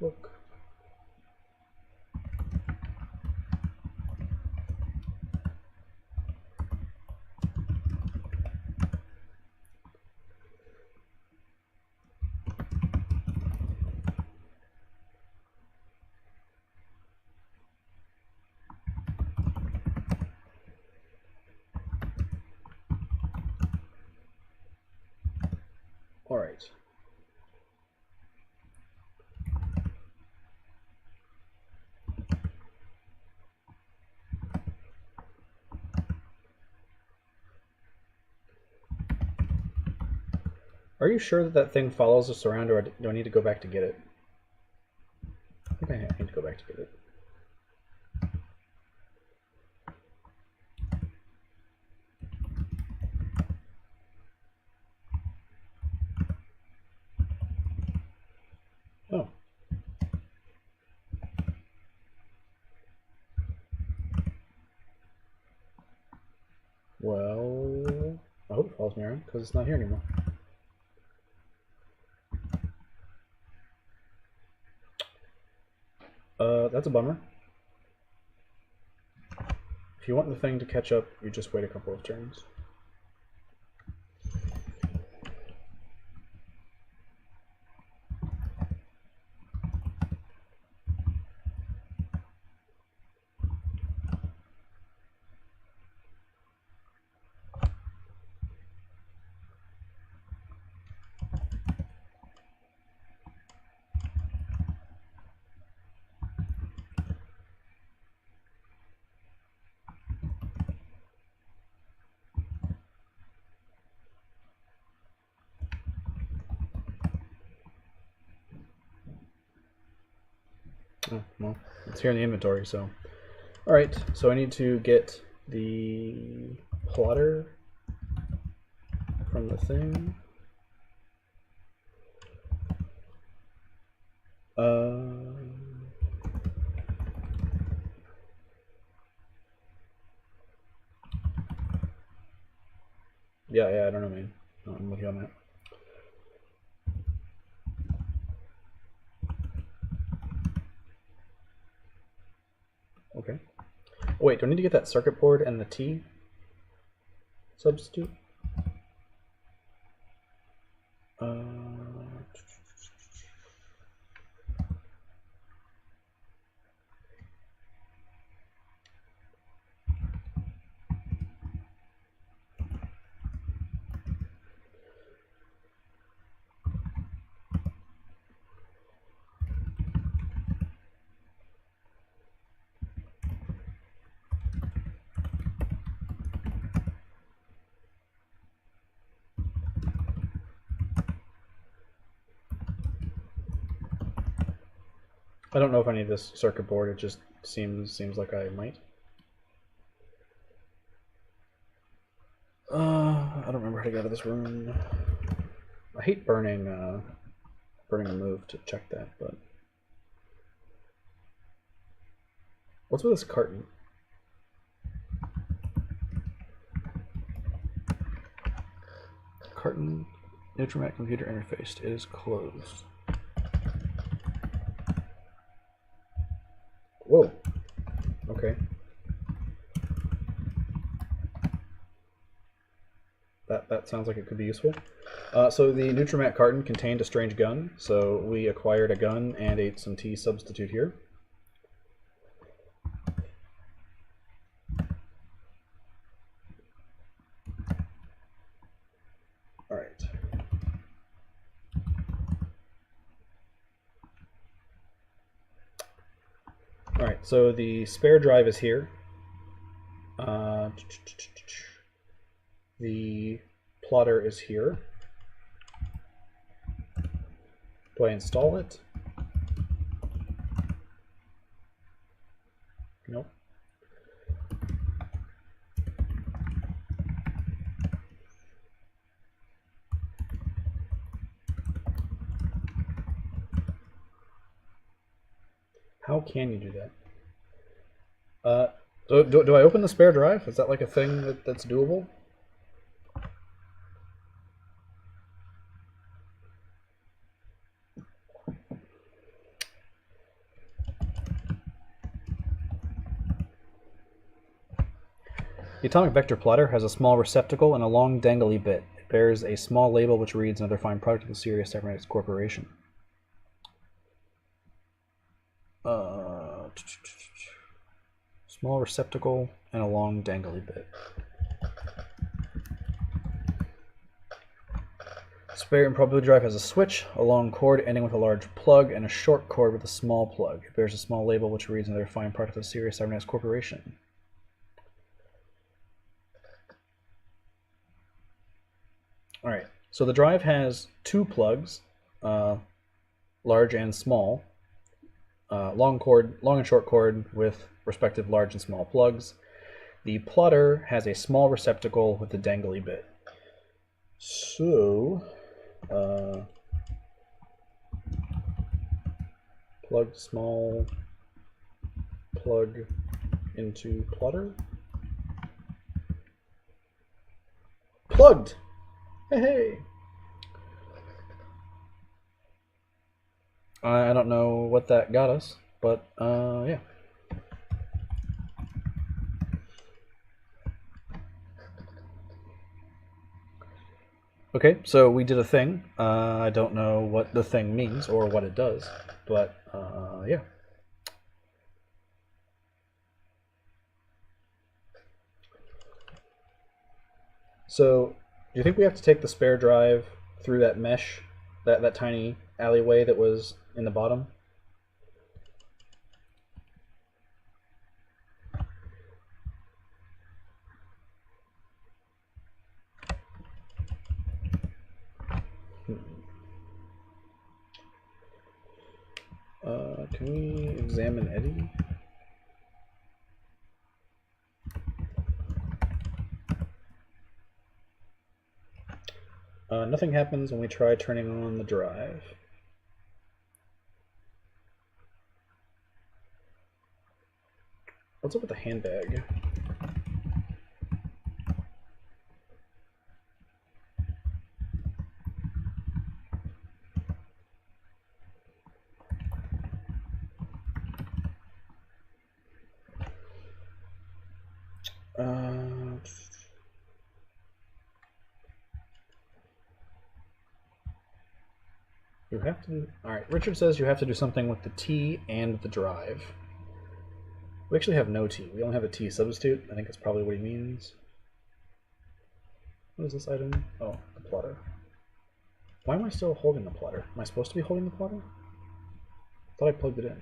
Speaker 1: Look. All right. Are you sure that that thing follows us around, or do I need to go back to get it? I think I need to go back to get it. Oh. Well, I hope it follows me around, because it's not here anymore. That's a bummer. If you want the thing to catch up, you just wait a couple of turns. Oh, well, it's here in the inventory, so. Alright, so I need to get the plotter from the thing. Yeah, I don't know, man. No, I'm looking on that. Okay. Oh, wait, do I need to get that circuit board and the T substitute? I don't know if I need this circuit board. It just seems like I might. I don't remember how to get out of this room. I hate burning a move to check that, but what's with this carton? Carton, Nutrimat computer interface is closed. Whoa. Okay. That sounds like it could be useful. So the Nutrimat carton contained a strange gun, so we acquired a gun and some T substitute here. All right. Alright, so the spare drive is here. The plotter is here. Do I install it? Nope. How can you do that? Do I open the spare drive? Is that like a thing that's doable? The atomic vector plotter has a small receptacle and a long dangly bit. It bears a small label which reads another fine product of the Sirius Cybernetics Corporation. Small receptacle and a long dangly bit. Spare improbability drive has a switch, a long cord ending with a large plug, and a short cord with a small plug. It bears a small label which reads another fine product of the Sirius Cybernetics Corporation. Alright, so the drive has two plugs, large and small, long and short cord with respective large and small plugs. The plotter has a small receptacle with a dangly bit. So, plug small, plug into plotter. Plugged! Hey! I don't know what that got us, but yeah. Okay, so we did a thing. I don't know what the thing means or what it does, but yeah. So, do you think we have to take the spare drive through that mesh, that tiny alleyway that was in the bottom? Can we examine Eddie? Nothing happens when we try turning on the drive. What's up with the handbag? You have to... Alright, Richard says you have to do something with the T and the drive. We actually have no T. We only have a T substitute. I think that's probably what he means. What is this item? Oh, the plotter. Why am I still holding the plotter? Am I supposed to be holding the plotter? I thought I plugged it in.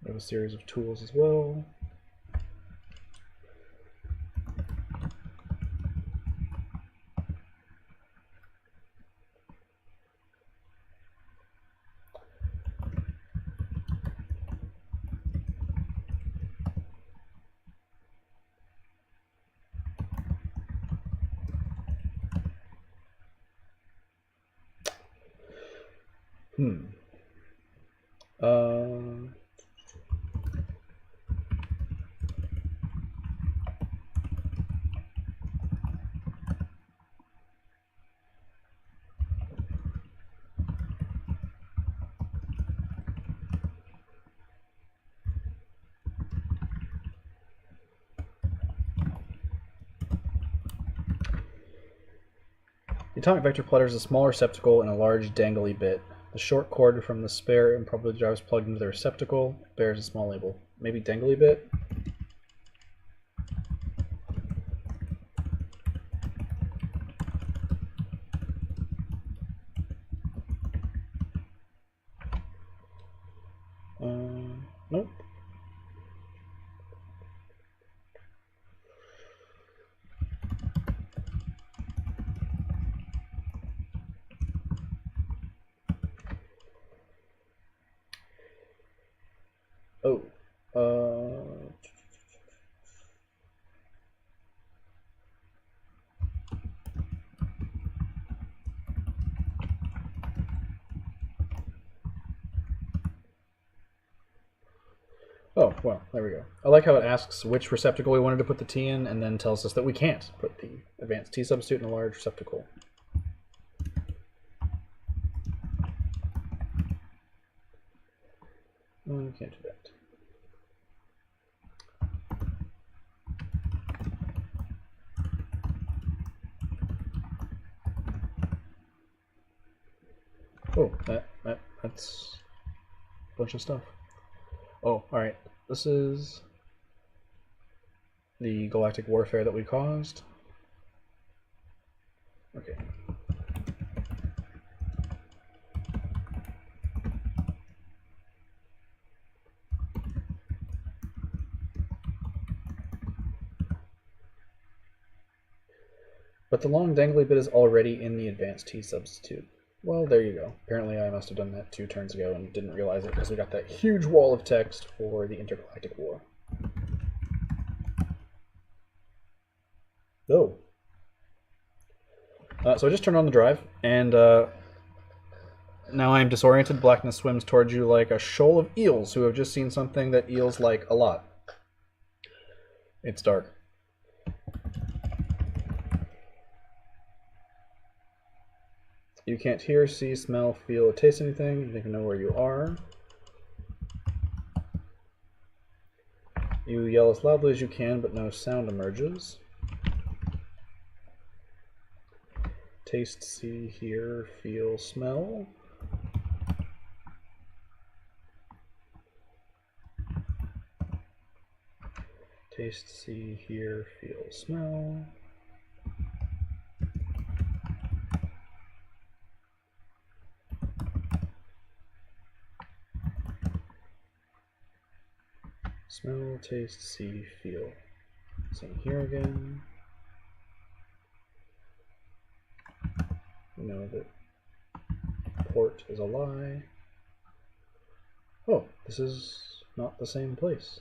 Speaker 1: We have a series of tools as well. The atomic vector plotter is a small receptacle and a large dangly bit. The short cord from the spare improbability drive is plugged into the receptacle. It bears a small label. Maybe dangly bit? Nope. Oh. Oh, well, there we go. I like how it asks which receptacle we wanted to put the T in, and then tells us that we can't put the advanced T substitute in a large receptacle. We can't do that. Oh, that's a bunch of stuff. Oh, alright. This is the galactic warfare that we caused. Okay. But the long dangly bit is already in the advanced T substitute. Well, there you go. Apparently I must have done that 2 turns ago and didn't realize it because we got that huge wall of text for the intergalactic war. Oh. So I just turned on the drive, and now I'm disoriented. Blackness swims towards you like a shoal of eels who have just seen something that eels like a lot. It's dark. You can't hear, see, smell, feel, or taste anything. You don't even know where you are. You yell as loudly as you can, but no sound emerges. Taste, see, hear, feel, smell. Taste, see, hear, feel, smell. Smell, taste, see, feel. Same here again. We know that port is a lie. Oh, this is not the same place.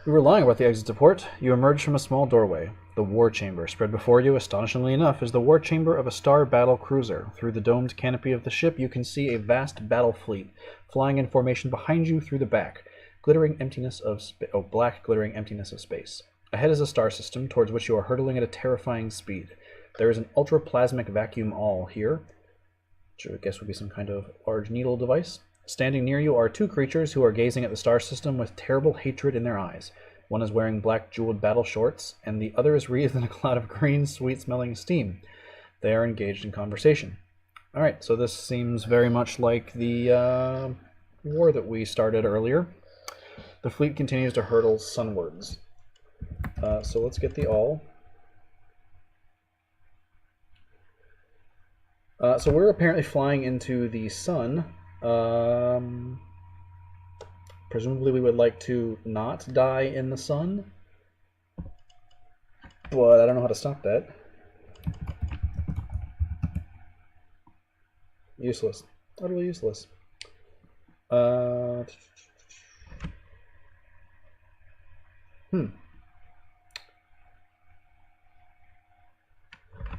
Speaker 1: We were lying about the exit to port. You emerged from a small doorway. The war chamber spread before you, astonishingly enough, is the war chamber of a star battle cruiser. Through the domed canopy of the ship, you can see a vast battle fleet flying in formation behind you through the back. Glittering emptiness of black glittering emptiness of space. Ahead is a star system towards which you are hurtling at a terrifying speed. There is an ultraplasmic vacuum all here, which I guess would be some kind of large needle device. Standing near you are 2 creatures who are gazing at the star system with terrible hatred in their eyes. One is wearing black jeweled battle shorts, and the other is wreathed in a cloud of green, sweet-smelling steam. They are engaged in conversation. Alright, so this seems very much like the war that we started earlier. The fleet continues to hurtle sunwards. So let's get the all. So we're apparently flying into the sun. Presumably we would like to not die in the sun. But I don't know how to stop that. Useless. Utterly useless.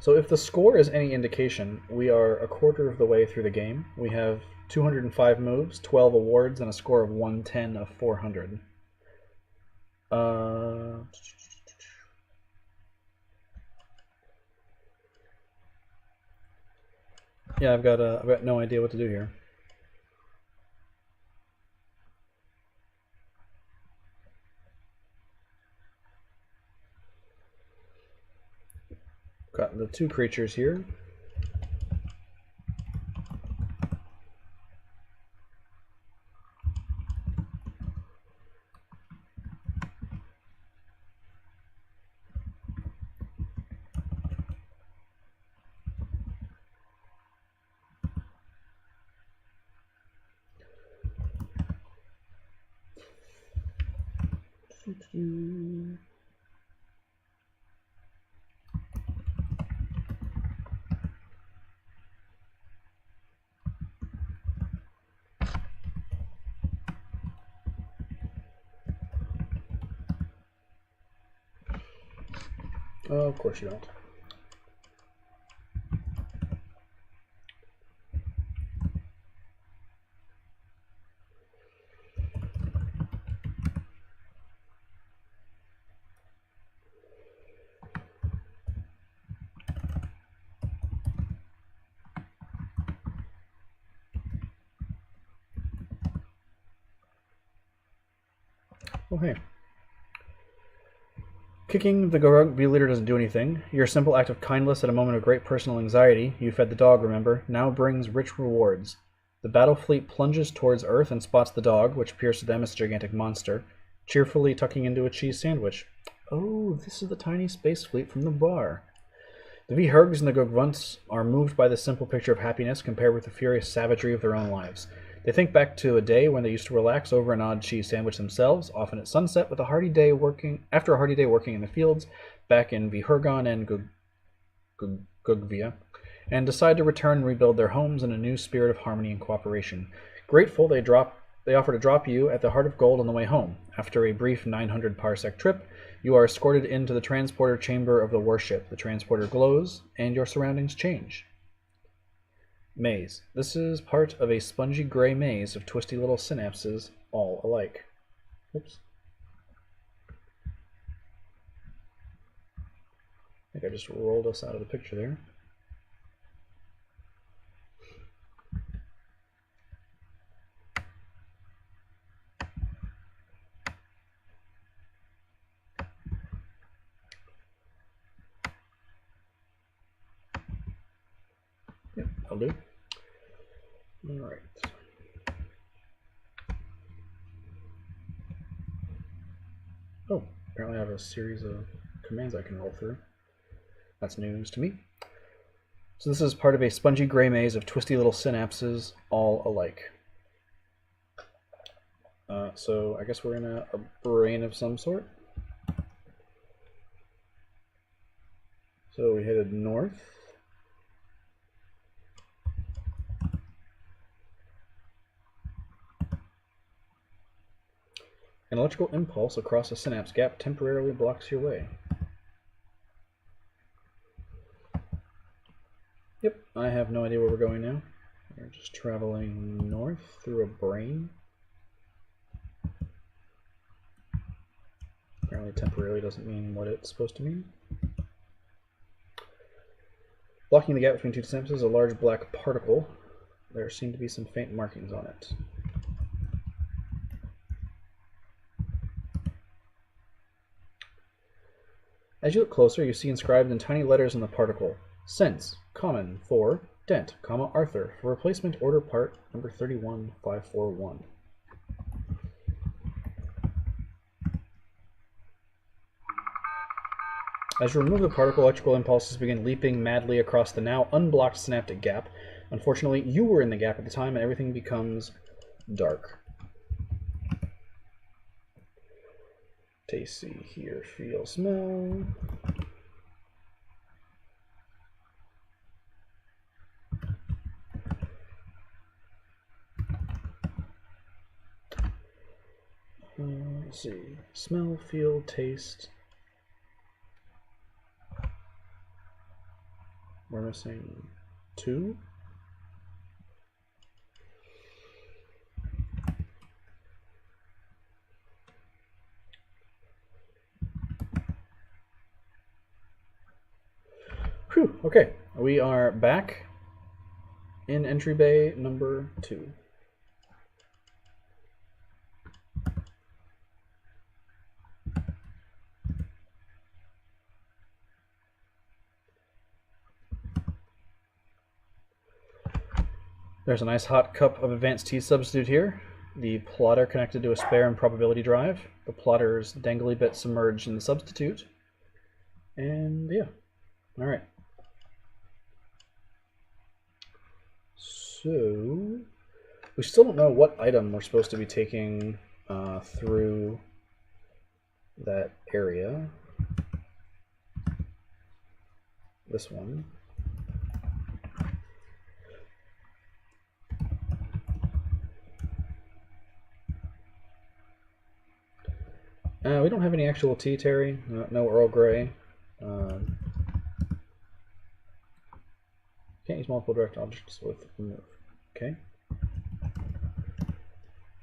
Speaker 1: So if the score is any indication, we are a quarter of the way through the game. We have 205 moves, 12 awards, and a score of 110 of 400. Yeah, I've got no idea what to do here. Got the 2 creatures here. Oh, of course you don't. Oh, hey. Kicking the rugby leader doesn't do anything. Your simple act of kindness at a moment of great personal anxiety, you fed the dog, remember, now brings rich rewards. The battle fleet plunges towards Earth and spots the dog, which appears to them as a gigantic monster, cheerfully tucking into a cheese sandwich. Oh, this is the tiny space fleet from the bar. The V-Hergs and the Gogvunts are moved by this simple picture of happiness compared with the furious savagery of their own lives. They think back to a day when they used to relax over an odd cheese sandwich themselves, often at sunset, with a hearty day working in the fields back in Vihergon and Gugvia, and decide to return and rebuild their homes in a new spirit of harmony and cooperation. Grateful, they offer to drop you at the Heart of Gold on the way home. After a brief 900 parsec trip, you are escorted into the transporter chamber of the warship. The transporter glows, and your surroundings change. Maze. This is part of a spongy gray maze of twisty little synapses, all alike. Oops. I think I just rolled us out of the picture there. Yep, I'll do. Alright. Oh, apparently I have a series of commands I can roll through. That's news to me. So this is part of a spongy gray maze of twisty little synapses, all alike. So I guess we're in a brain of some sort. So we headed north. An electrical impulse across a synapse gap temporarily blocks your way. Yep, I have no idea where we're going now. We're just traveling north through a brain. Apparently temporarily doesn't mean what it's supposed to mean. Blocking the gap between two synapses is a large black particle. There seem to be some faint markings on it. As you look closer, you see inscribed in tiny letters in the particle, Sense, common, for, Dent, Arthur, for replacement order part number 31541. As you remove the particle, electrical impulses begin leaping madly across the now unblocked synaptic gap. Unfortunately, you were in the gap at the time, and everything becomes dark. Taste, see, hear, feel, smell. Let's see. Smell, feel, taste. We're missing 2. Whew, okay, we are back in entry bay number 2. There's a nice hot cup of advanced tea substitute here. The plotter connected to a spare improbability drive. The plotter's dangly bit submerged in the substitute. And yeah, alright. So, we still don't know what item we're supposed to be taking through that area. This one. We don't have any actual tea, Terry. No Earl Grey. Can't use multiple direct objects with remove. Okay.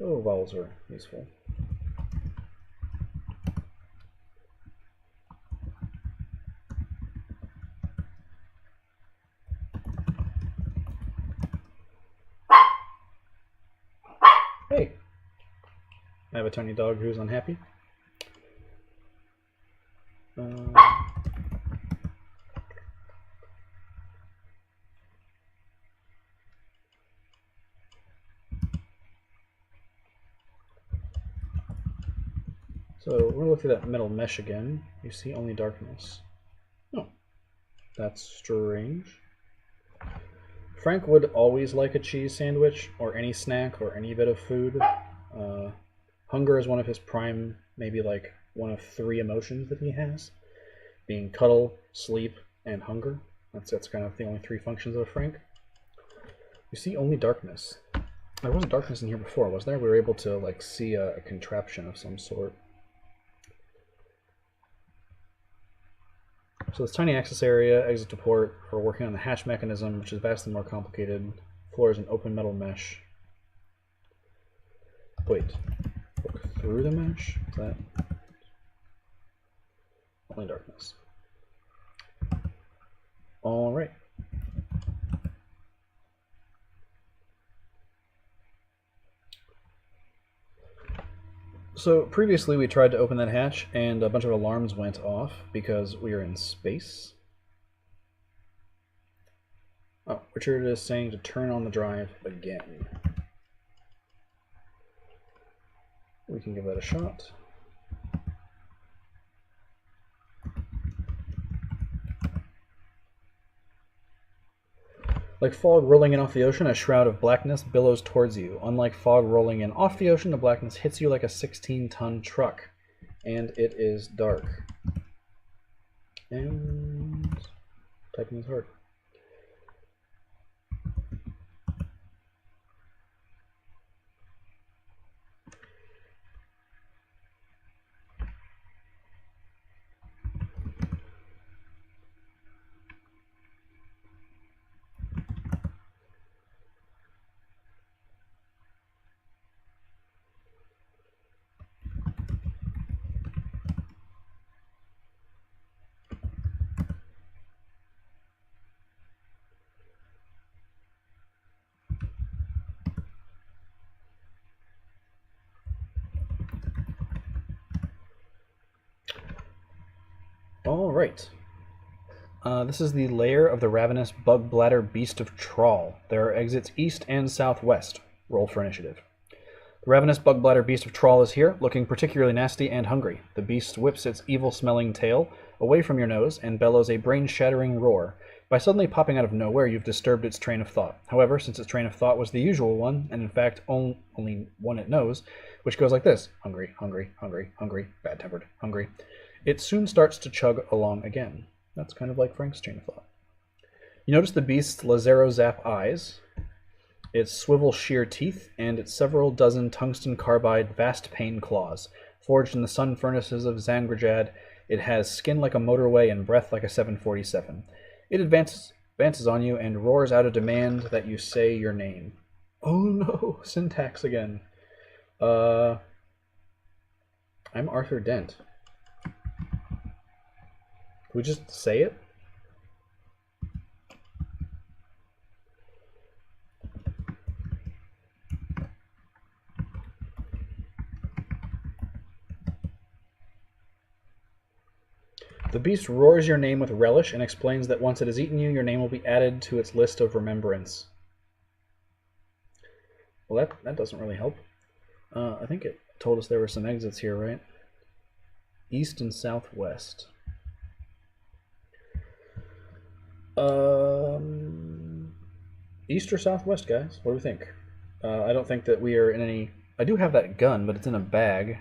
Speaker 1: Oh, vowels are useful. Hey! I have a tiny dog who's unhappy. So we're looking at that metal mesh again. You see only darkness. Oh, that's strange. Frank would always like a cheese sandwich, or any snack, or any bit of food. Hunger is one of his prime, maybe like one of 3 emotions that he has, being cuddle, sleep, and hunger. That's kind of the only 3 functions of Frank. You see only darkness. There wasn't darkness in here before, was there? We were able to like see a contraption of some sort. So this tiny access area, exit to port, we're working on the hatch mechanism, which is vastly more complicated. Floor is an open metal mesh. Wait, look through the mesh? Is that only darkness? All right. So previously we tried to open that hatch and a bunch of alarms went off because we are in space. Oh, Richard is saying to turn on the drive again. We can give that a shot. Like fog rolling in off the ocean, a shroud of blackness billows towards you. Unlike fog rolling in off the ocean, the blackness hits you like a 16-ton truck. And it is dark. And typing is hard. All right. This is the lair of the ravenous bug bladder beast of Trawl. There are exits east and southwest. Roll for initiative. The ravenous bug bladder beast of Trawl is here, looking particularly nasty and hungry. The beast whips its evil-smelling tail away from your nose and bellows a brain-shattering roar. By suddenly popping out of nowhere, you've disturbed its train of thought. However, since its train of thought was the usual one, and in fact only one it knows, which goes like this: hungry, hungry, hungry, hungry, bad-tempered, hungry, it soon starts to chug along again. That's kind of like Frank's train of thought. You notice the beast's Lazaro Zap eyes, its swivel sheer teeth, and its several dozen tungsten carbide vast pane claws. Forged in the sun furnaces of Zangrajad, it has skin like a motorway and breath like a 747. It advances on you and roars out a demand that you say your name. Oh no, syntax again. I'm Arthur Dent. Can we just say it? The beast roars your name with relish and explains that once it has eaten you, your name will be added to its list of remembrance. Well, that doesn't really help. I think it told us there were some exits here, right? East and southwest. East or southwest, guys? What do we think? I don't think that we are in any... I do have that gun, but it's in a bag.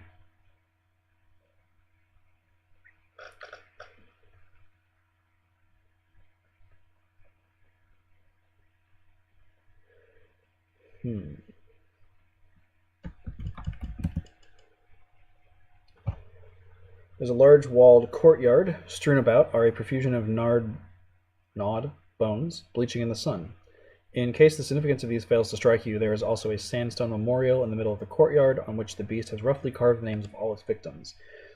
Speaker 1: There's a large walled courtyard. Strewn about are a profusion of gnawed bones, bleaching in the sun. In case the significance of these fails to strike you, there is also a sandstone memorial in the middle of the courtyard on which the beast has roughly carved the names of all its victims.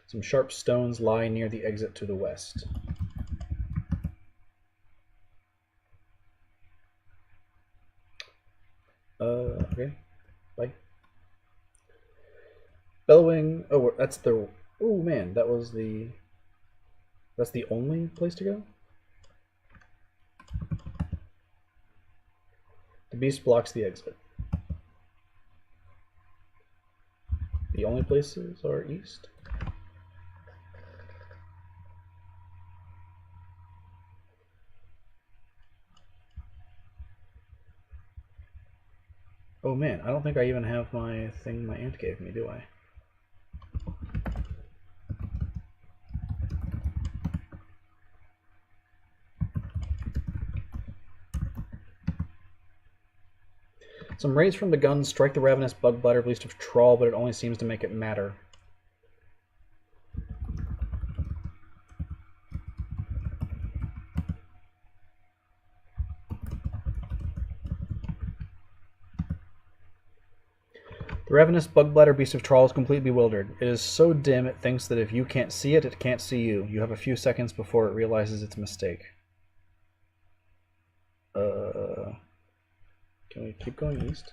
Speaker 1: Some sharp stones lie near the exit to the west. Okay. Bye. Bellwing. Oh, that's the... Oh, man, that was the... That's the only place to go? The beast blocks the exit. The only places are east? Oh man, I don't think I even have my thing my aunt gave me, do I? Some rays from the guns strike the ravenous bug bladder beast of Trawl, but it only seems to make it matter. The ravenous bug bladder beast of Trawl is completely bewildered. It is so dim it thinks that if you can't see it, it can't see you. You have a few seconds before it realizes its mistake. Can we keep going east?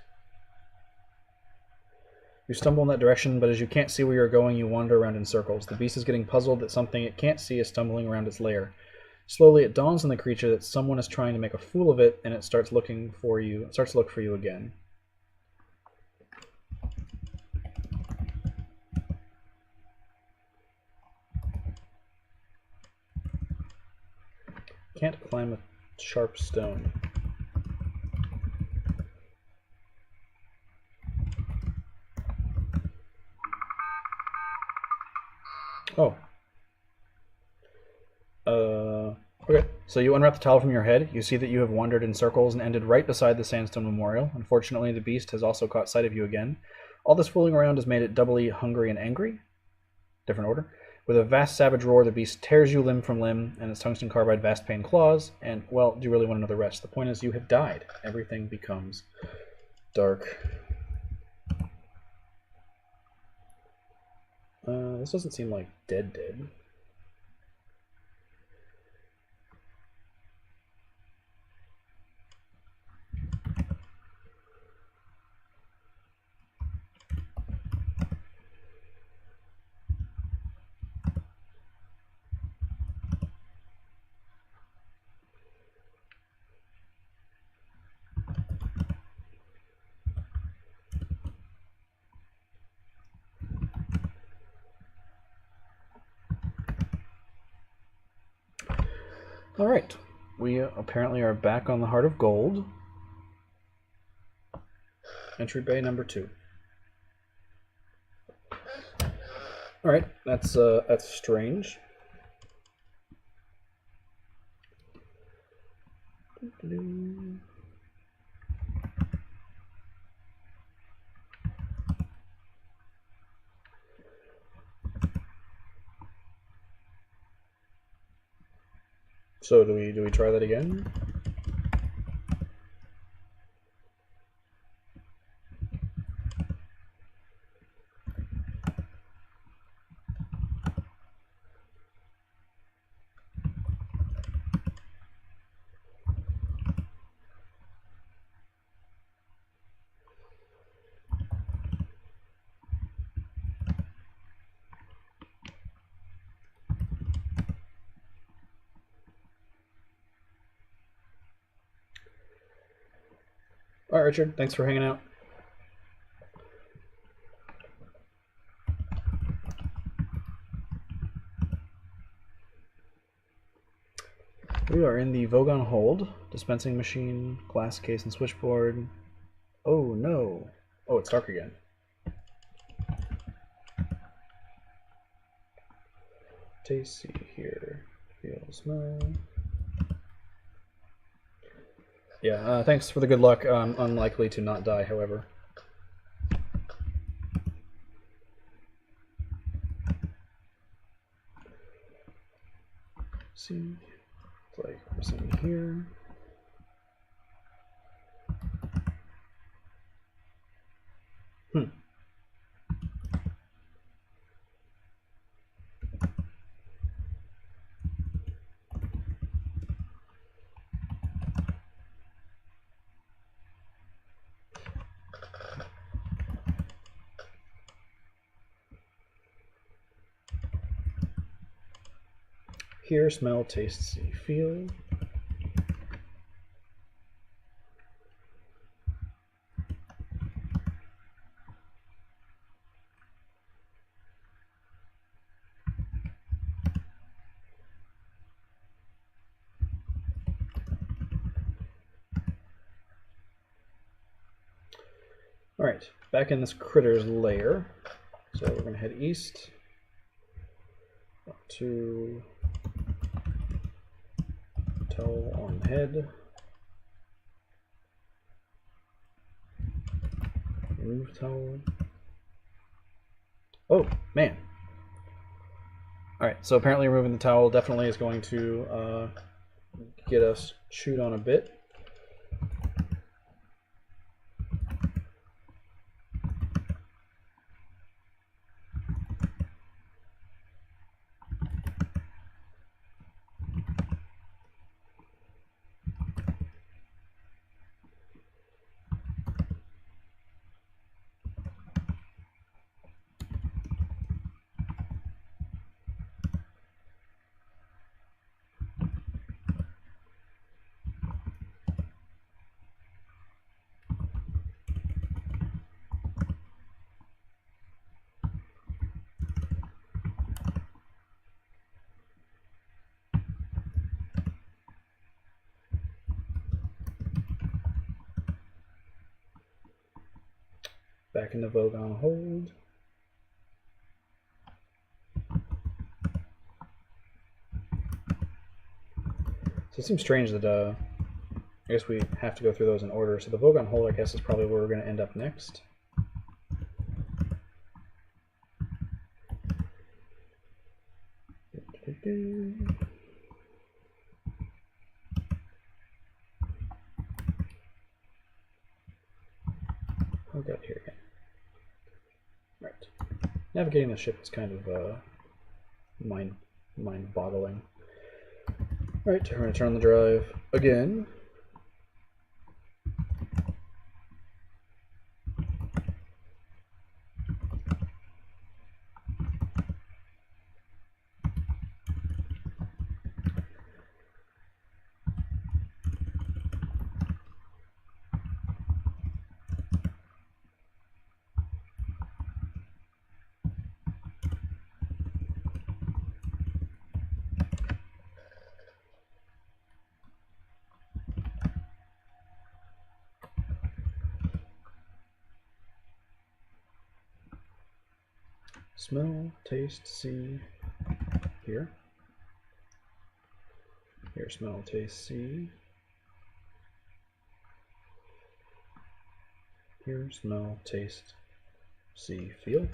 Speaker 1: You stumble in that direction, but as you can't see where you're going, you wander around in circles. The beast is getting puzzled that something it can't see is stumbling around its lair. Slowly, it dawns on the creature that someone is trying to make a fool of it, and it starts looking for you. It starts to look for you again. Can't climb a sharp stone. Oh. Okay. So you unwrap the towel from your head. You see that you have wandered in circles and ended right beside the sandstone memorial. Unfortunately, the beast has also caught sight of you again. All this fooling around has made it doubly hungry and angry. Different order. With a vast savage roar, the beast tears you limb from limb, and its tungsten carbide vast pain claws. And, well, do you really want to know the rest? The point is you have died. Everything becomes dark. This doesn't seem like dead. Alright, we apparently are back on the Heart of Gold. Entry bay number 2. Alright, that's strange. So do we try that again? Alright, Richard, thanks for hanging out. We are in the Vogon hold. Dispensing machine, glass case, and switchboard. Oh no. Oh, it's dark again. Tasty here. Feel, smell. Yeah, thanks for the good luck. I'm unlikely to not die, however. See, it's like missing here. Hear, smell, taste, see, feel. All right, back in this critter's lair. So we're going to head east up to towel on the head. Remove towel. Oh, man. All right, so apparently removing the towel definitely is going to get us chewed on a bit. Back in the Vogon hold. So it seems strange that I guess we have to go through those in order. So the Vogon hold, I guess, is probably where we're going to end up next. I'll get here again. Right. Navigating the ship is kind of mind-boggling. Right, we're going to turn on the drive again. Smell, taste, see, here. Here, smell, taste, see. Here, smell, taste, see, feel.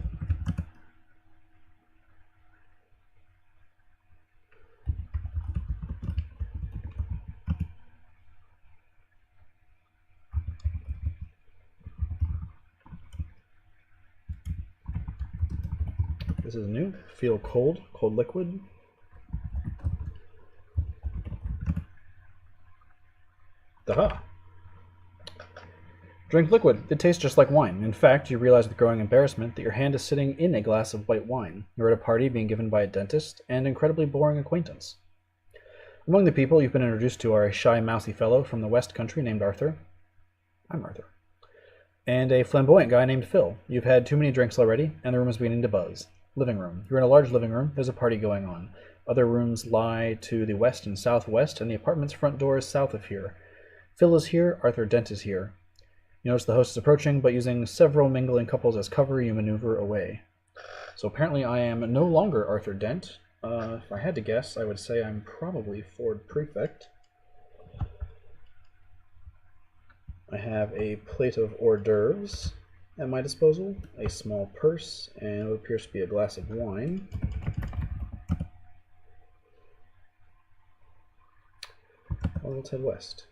Speaker 1: This is new. Feel cold, cold liquid. Aha! Drink liquid. It tastes just like wine. In fact, you realize with growing embarrassment that your hand is sitting in a glass of white wine. You're at a party being given by a dentist and incredibly boring acquaintance. Among the people you've been introduced to are a shy, mousy fellow from the West Country named Arthur. I'm Arthur. And a flamboyant guy named Phil. You've had too many drinks already, and the room is beginning to buzz. Living room. You're in a large living room. There's a party going on. Other rooms lie to the west and southwest, and the apartment's front door is south of here. Phil is here. Arthur Dent is here. You notice the host is approaching, but using several mingling couples as cover, you maneuver away. So apparently I am no longer Arthur Dent. If I had to guess, I would say I'm probably Ford Prefect. I have a plate of hors d'oeuvres at my disposal, a small purse, and what appears to be a glass of wine. Well, let's head west.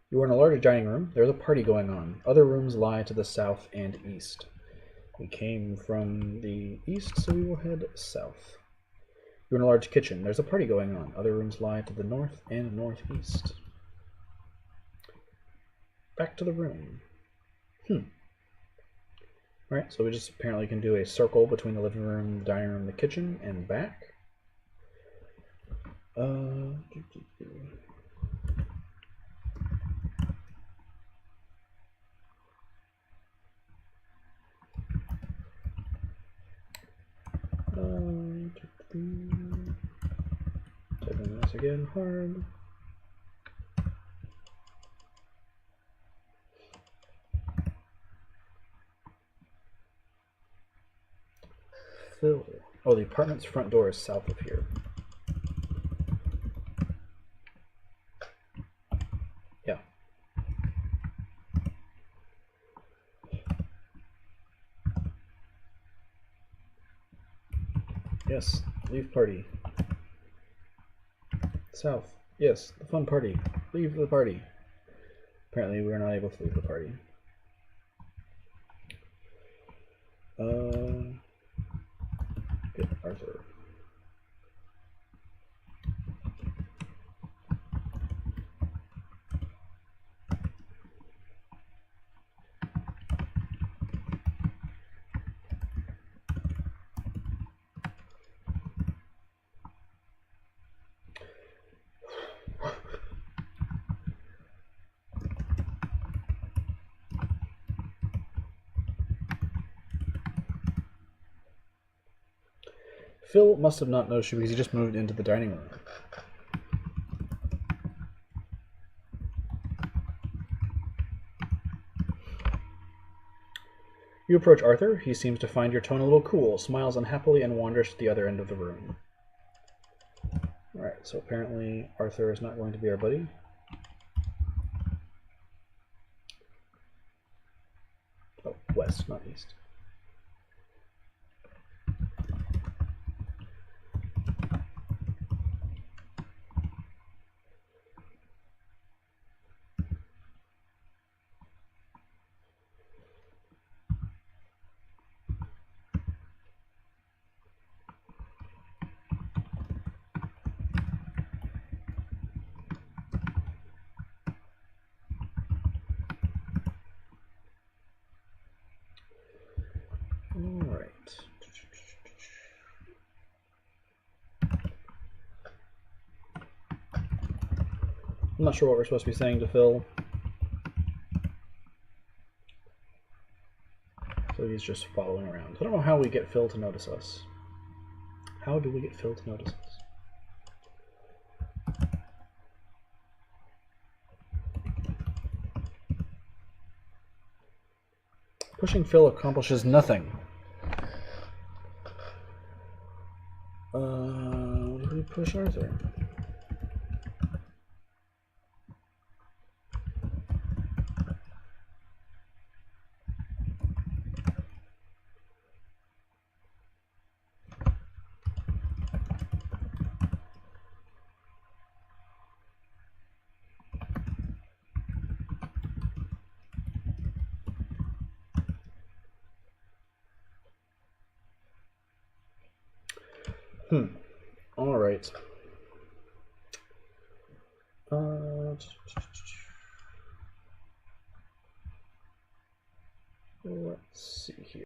Speaker 1: You are in a large dining room. There's a party going on. Other rooms lie to the south and east. We came from the east, so we will head south. You're in a large kitchen. There's a party going on. Other rooms lie to the north and northeast. Back to the room. Alright, so we just apparently can do a circle between the living room, the dining room, the kitchen, and back. Typing this again hard. Phil. Oh, the apartment's front door is south of here. Yeah. Yes, leave party. South. Yes, the fun party. Leave the party. Apparently we're not able to leave the party. Get Arthur. Phil must have not noticed you because he just moved into the dining room. You approach Arthur. He seems to find your tone a little cool, smiles unhappily, and wanders to the other end of the room. Alright, so apparently Arthur is not going to be our buddy. Oh, west, not east. Alright. I'm not sure what we're supposed to be saying to Phil. So he's just following around. I don't know how we get Phil to notice us. How do we get Phil to notice us? Pushing Phil accomplishes nothing. What do we push Arthur? All right. Let's see here.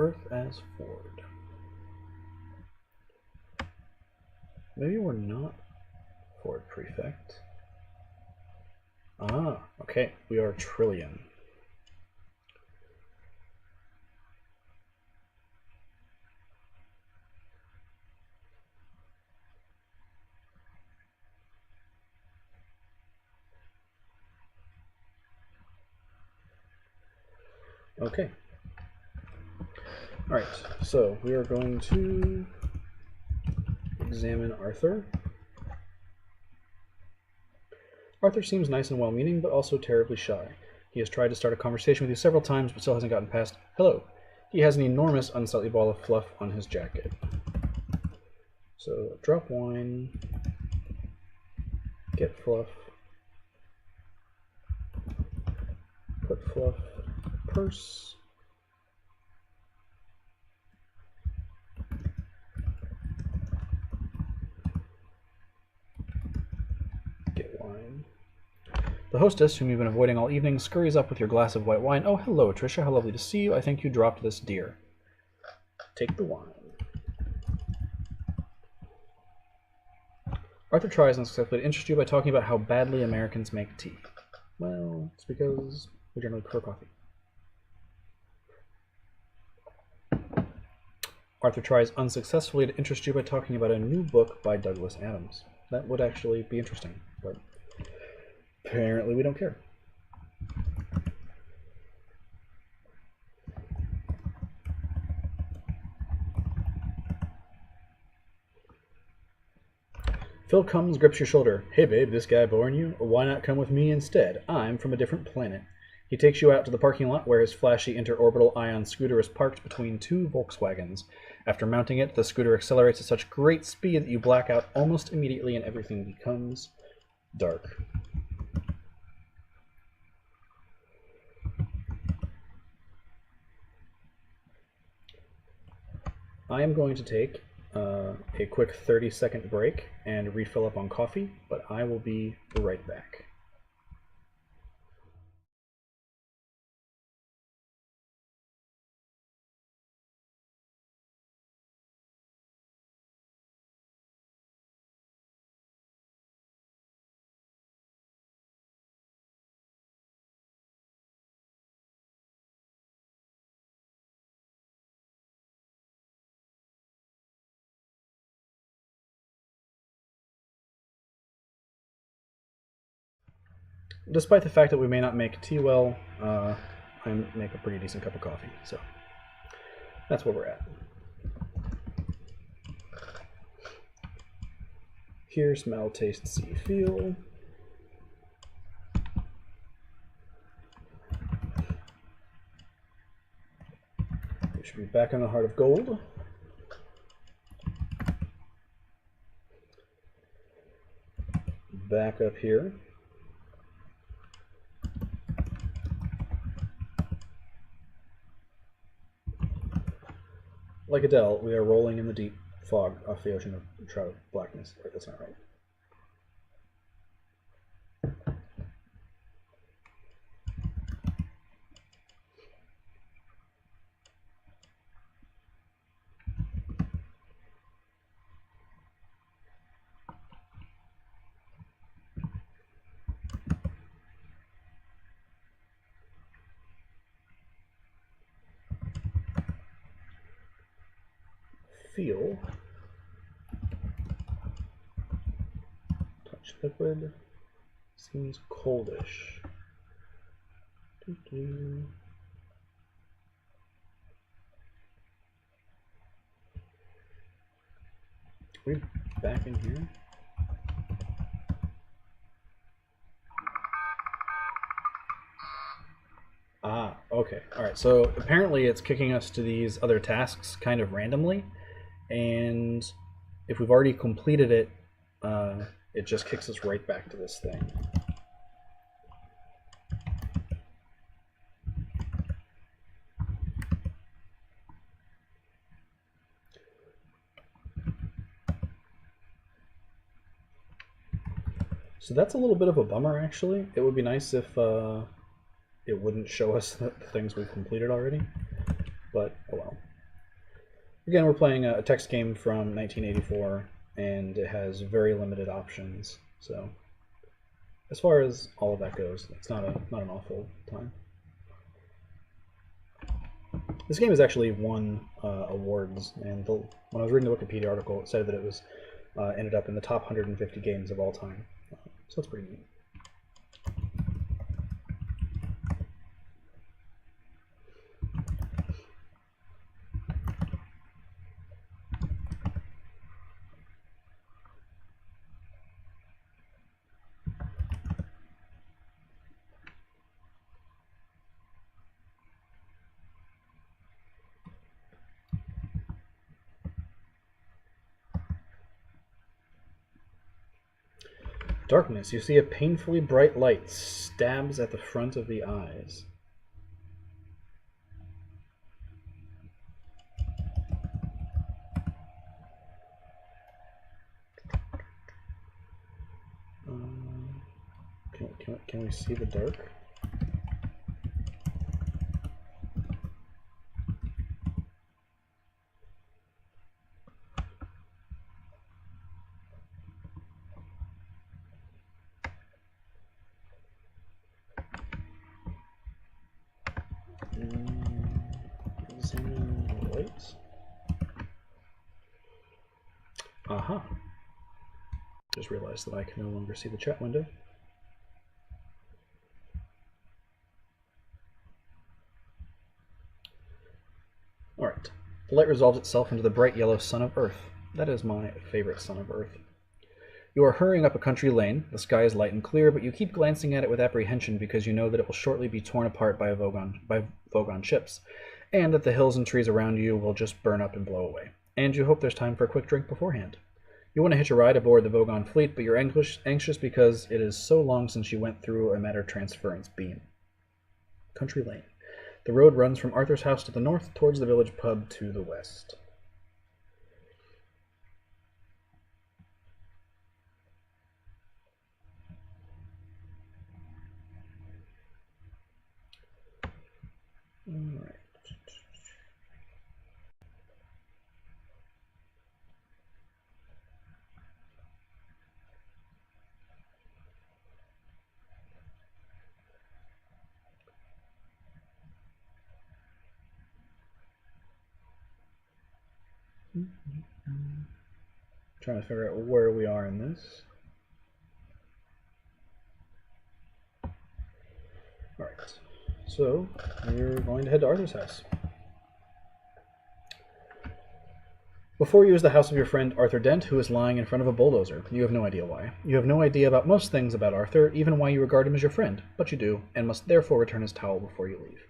Speaker 1: Earth as Ford. Maybe we're not Ford Prefect. Ah, okay. We are Trillion. Okay. Alright, so we are going to examine Arthur. Arthur seems nice and well-meaning, but also terribly shy. He has tried to start a conversation with you several times, but still hasn't gotten past hello. He has an enormous unsightly ball of fluff on his jacket. So, drop wine, get fluff, put fluff, purse, get wine. The hostess, whom you've been avoiding all evening, scurries up with your glass of white wine. Oh, hello, Tricia. How lovely to see you. I think you dropped this dear. Take the wine. Arthur tries unsuccessfully to interest you by talking about how badly Americans make tea. Well, it's because we generally prefer coffee. Arthur tries unsuccessfully to interest you by talking about a new book by Douglas Adams. That would actually be interesting, but apparently we don't care. Phil comes, grips your shoulder. Hey babe, this guy boring you? Why not come with me instead? I'm from a different planet. He takes you out to the parking lot where his flashy interorbital ion scooter is parked between two Volkswagens. After mounting it, the scooter accelerates at such great speed that you black out almost immediately and everything becomes dark. I am going to take a quick 30-second break and refill up on coffee, but I will be right back. Despite the fact that we may not make tea well, I make a pretty decent cup of coffee, so that's where we're at. Hear, smell, taste, see, feel. We should be back on the Heart of Gold. Back up here. Like Adele, we are rolling in the deep fog off the ocean of shroud blackness. Wait, that's not right. Feel. Touch liquid. Seems coldish. Are we back in here? Ah, okay. Alright, so apparently it's kicking us to these other tasks kind of randomly, and if we've already completed it, it just kicks us right back to this thing. So that's a little bit of a bummer, actually. It would be nice if it wouldn't show us the things we've completed already, but oh well. Again, we're playing a text game from 1984, and it has very limited options. So, as far as all of that goes, it's not an awful time. This game has actually won awards, and when I was reading the Wikipedia article, it said that it was ended up in the top 150 games of all time. So that's pretty neat. Darkness. You see a painfully bright light stabs at the front of the eyes. Can we see the dark? Examine the lights. Aha. Just realized that I can no longer see the chat window. Alright. The light resolves itself into the bright yellow sun of Earth. That is my favorite sun of Earth. You are hurrying up a country lane. The sky is light and clear, but you keep glancing at it with apprehension because you know that it will shortly be torn apart by Vogon ships, and that the hills and trees around you will just burn up and blow away. And you hope there's time for a quick drink beforehand. You want to hitch a ride aboard the Vogon fleet, but you're anxious because it is so long since you went through a matter transference beam. Country lane. The road runs from Arthur's house to the north towards the village pub to the west. All right. Trying to figure out where we are in this. Alright, so we're going to head to Arthur's house. Before you is the house of your friend Arthur Dent, who is lying in front of a bulldozer. You have no idea why. You have no idea about most things about Arthur, even why you regard him as your friend, but you do, and must therefore return his towel before you leave.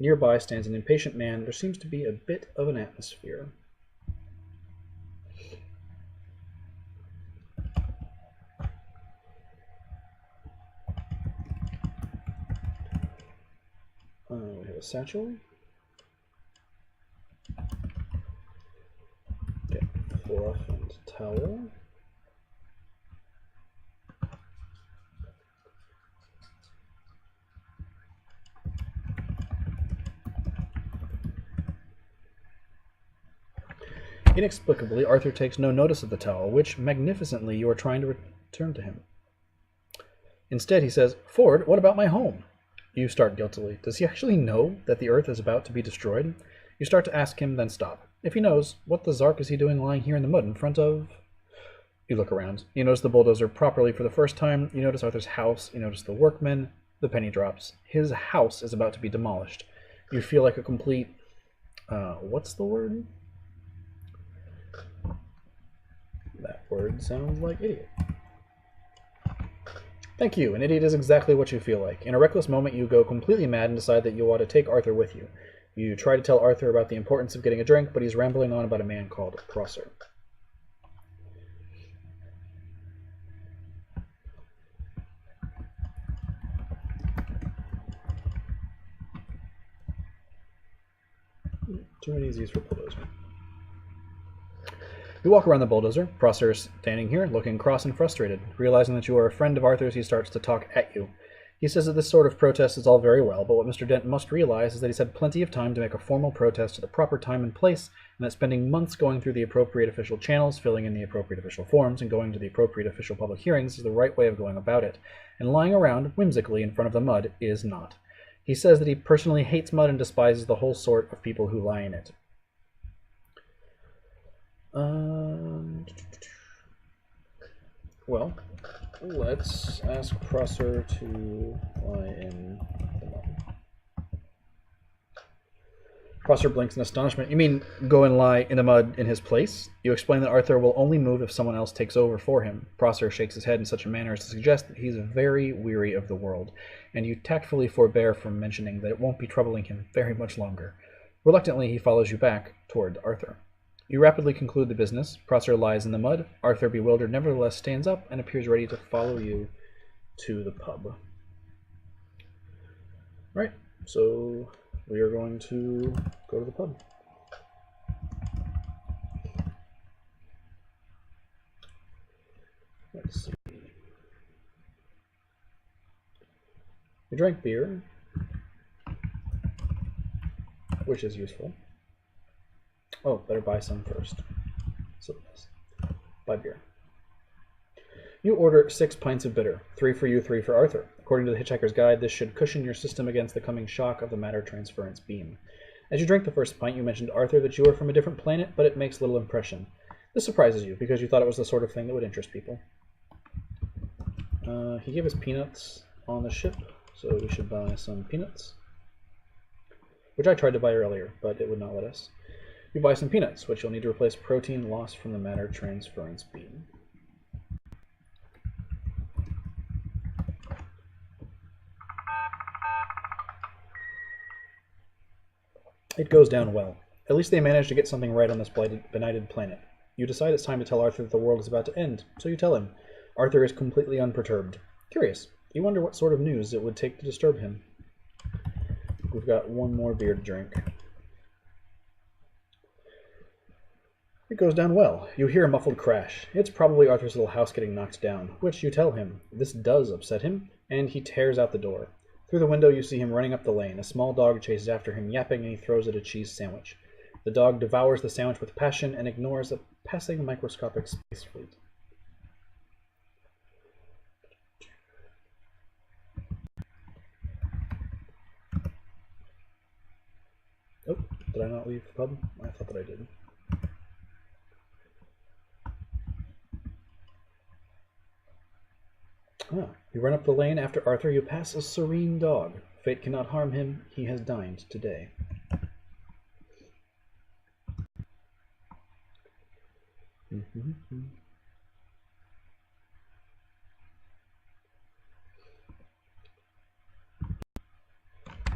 Speaker 1: Nearby stands an impatient man. There seems to be a bit of an atmosphere. We have a satchel. Get fluff and towel. Inexplicably, Arthur takes no notice of the towel, which, magnificently, you are trying to return to him. Instead, he says, "Ford, what about my home?" You start guiltily. Does he actually know that the Earth is about to be destroyed? You start to ask him, then stop. If he knows, what the Zark is he doing lying here in the mud in front of... You look around. You notice the bulldozer properly for the first time. You notice Arthur's house. You notice the workmen. The penny drops. His house is about to be demolished. You feel like a complete... what's the word? That word sounds like idiot. Thank you. An idiot is exactly what you feel like. In a reckless moment, you go completely mad and decide that you ought to take Arthur with you. You try to tell Arthur about the importance of getting a drink, but he's rambling on about a man called Prosser. Too many Z's for bulldozer. You walk around the bulldozer. Prosser is standing here, looking cross and frustrated. Realizing that you are a friend of Arthur's, he starts to talk at you.
Speaker 2: He says that this sort of protest is all very well, but what Mr. Dent must realize is that he's had plenty of time to make a formal protest at the proper time and place, and that spending months going through the appropriate official channels, filling in the appropriate official forms, and going to the appropriate official public hearings is the right way of going about it, and lying around whimsically in front of the mud is not. He says that he personally hates mud and despises the whole sort of people who lie in it. Well, let's ask Prosser to lie in the mud. Prosser blinks in astonishment. You mean go and lie in the mud in his place? You explain that Arthur will only move if someone else takes over for him. Prosser shakes his head in such a manner as to suggest that he's very weary of the world, and you tactfully forbear from mentioning that it won't be troubling him very much longer. Reluctantly, he follows you back toward Arthur. You rapidly conclude the business. Prosser lies in the mud. Arthur, bewildered, nevertheless stands up and appears ready to follow you to the pub. Right, so we are going to go to the pub. Let's see. We drank beer, which is useful. Oh, better buy some first. So yes, buy beer. You order 6 pints of bitter, 3 for you, 3 for Arthur. According to the Hitchhiker's Guide, this should cushion your system against the coming shock of the matter transference beam. As you drink the first pint, you mentioned to Arthur that you are from a different planet, but it makes little impression. This surprises you, because you thought it was the sort of thing that would interest people. He gave us peanuts on the ship, so we should buy some peanuts. Which I tried to buy earlier, but it would not let us. You buy some peanuts, which you'll need to replace protein lost from the matter transference beam. It goes down well. At least they managed to get something right on this benighted planet. You decide it's time to tell Arthur that the world is about to end, so you tell him. Arthur is completely unperturbed. Curious. You wonder what sort of news it would take to disturb him. We've got one more beer to drink. It goes down well. You hear a muffled crash. It's probably Arthur's little house getting knocked down, which you tell him. This does upset him, and he tears out the door. Through the window you see him running up the lane. A small dog chases after him, yapping, and he throws it a cheese sandwich. The dog devours the sandwich with passion and ignores a passing microscopic space fleet. Oh, did I not leave the pub? I thought that I did. Ah, you run up the lane after Arthur. You pass a serene dog. Fate cannot harm him. He has dined today.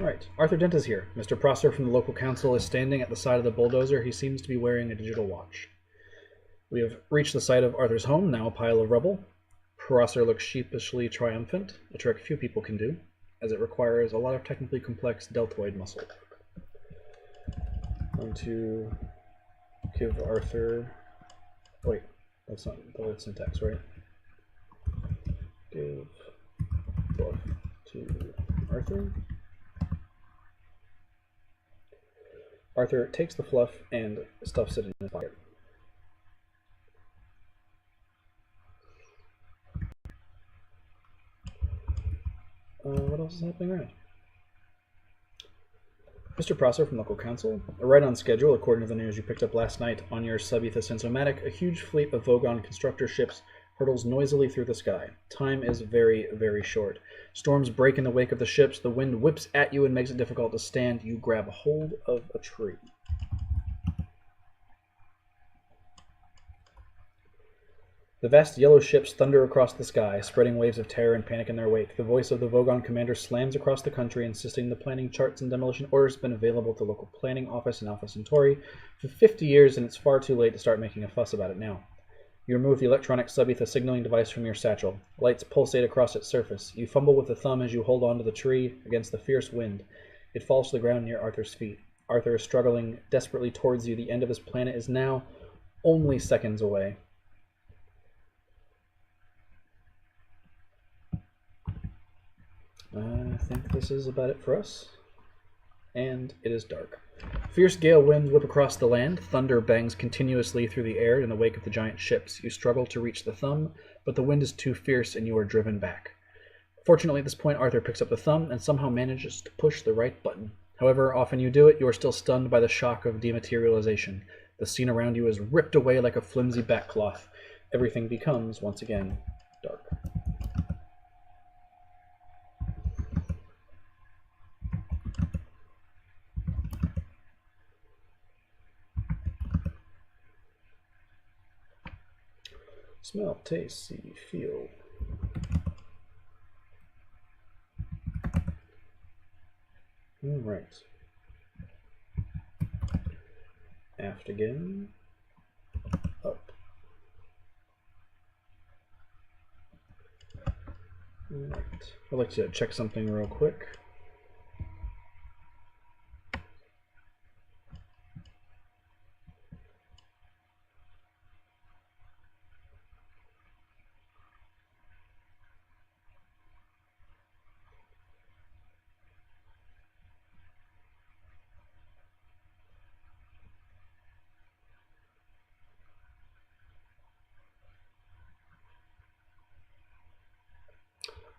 Speaker 2: Right, Arthur Dent is here. Mr. Prosser from the local council is standing at the side of the bulldozer. He seems to be wearing a digital watch. We have reached the site of Arthur's home, now a pile of rubble. Prosser looks sheepishly triumphant, a trick few people can do, as it requires a lot of technically complex deltoid muscle. I'm going to give Arthur... Wait, that's not the right syntax, right? Give fluff to Arthur. Arthur takes the fluff and stuffs it in his pocket. What else is happening around? Mr. Prosser from local council, right on schedule according to the news you picked up last night on your Subetha Sensomatic, a huge fleet of Vogon constructor ships hurtles noisily through the sky. Time is very, very short. Storms break in the wake of the ships, the wind whips at you and makes it difficult to stand. You grab hold of a tree. The vast yellow ships thunder across the sky, spreading waves of terror and panic in their wake. The voice of the Vogon commander slams across the country, insisting the planning charts and demolition orders have been available at the local planning office in Alpha Centauri for 50 years, and it's far too late to start making a fuss about it now. You remove the electronic Subetha signaling device from your satchel. Lights pulsate across its surface. You fumble with the thumb as you hold onto the tree against the fierce wind. It falls to the ground near Arthur's feet. Arthur is struggling desperately towards you. The end of his planet is now only seconds away. I think this is about it for us. And it is dark. Fierce gale winds whip across the land. Thunder bangs continuously through the air in the wake of the giant ships. You struggle to reach the thumb, but the wind is too fierce and you are driven back. Fortunately, at this point, Arthur picks up the thumb and somehow manages to push the right button. However often you do it, you are still stunned by the shock of dematerialization. The scene around you is ripped away like a flimsy backcloth. Everything becomes, once again, dark. Smell, taste, see, feel. All right. Aft again. Up. All right. I'd like to check something real quick.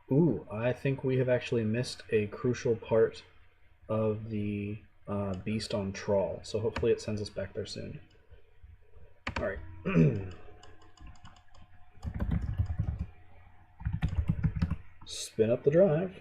Speaker 2: Ooh, I think we have actually missed a crucial part of the beast on trawl, so hopefully it sends us back there soon. Alright. Spin up the drive.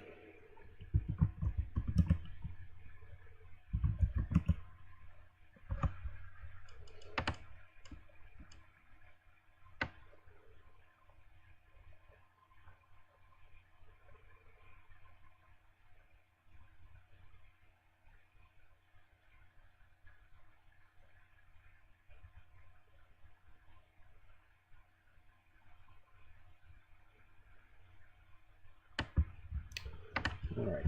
Speaker 2: Alright.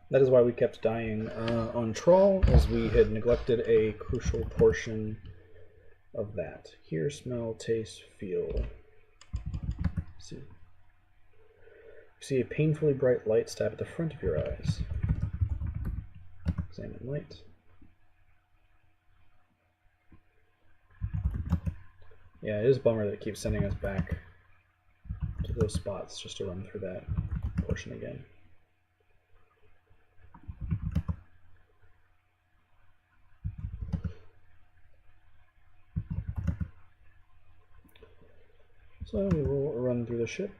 Speaker 2: That is why we kept dying on trawl, as we had neglected a crucial portion of that. Hear, smell, taste, feel. See. You see a painfully bright light stab at the front of your eyes. Examine light. Yeah, it is a bummer that it keeps sending us back to those spots just to run through that portion again. So we will run through the ship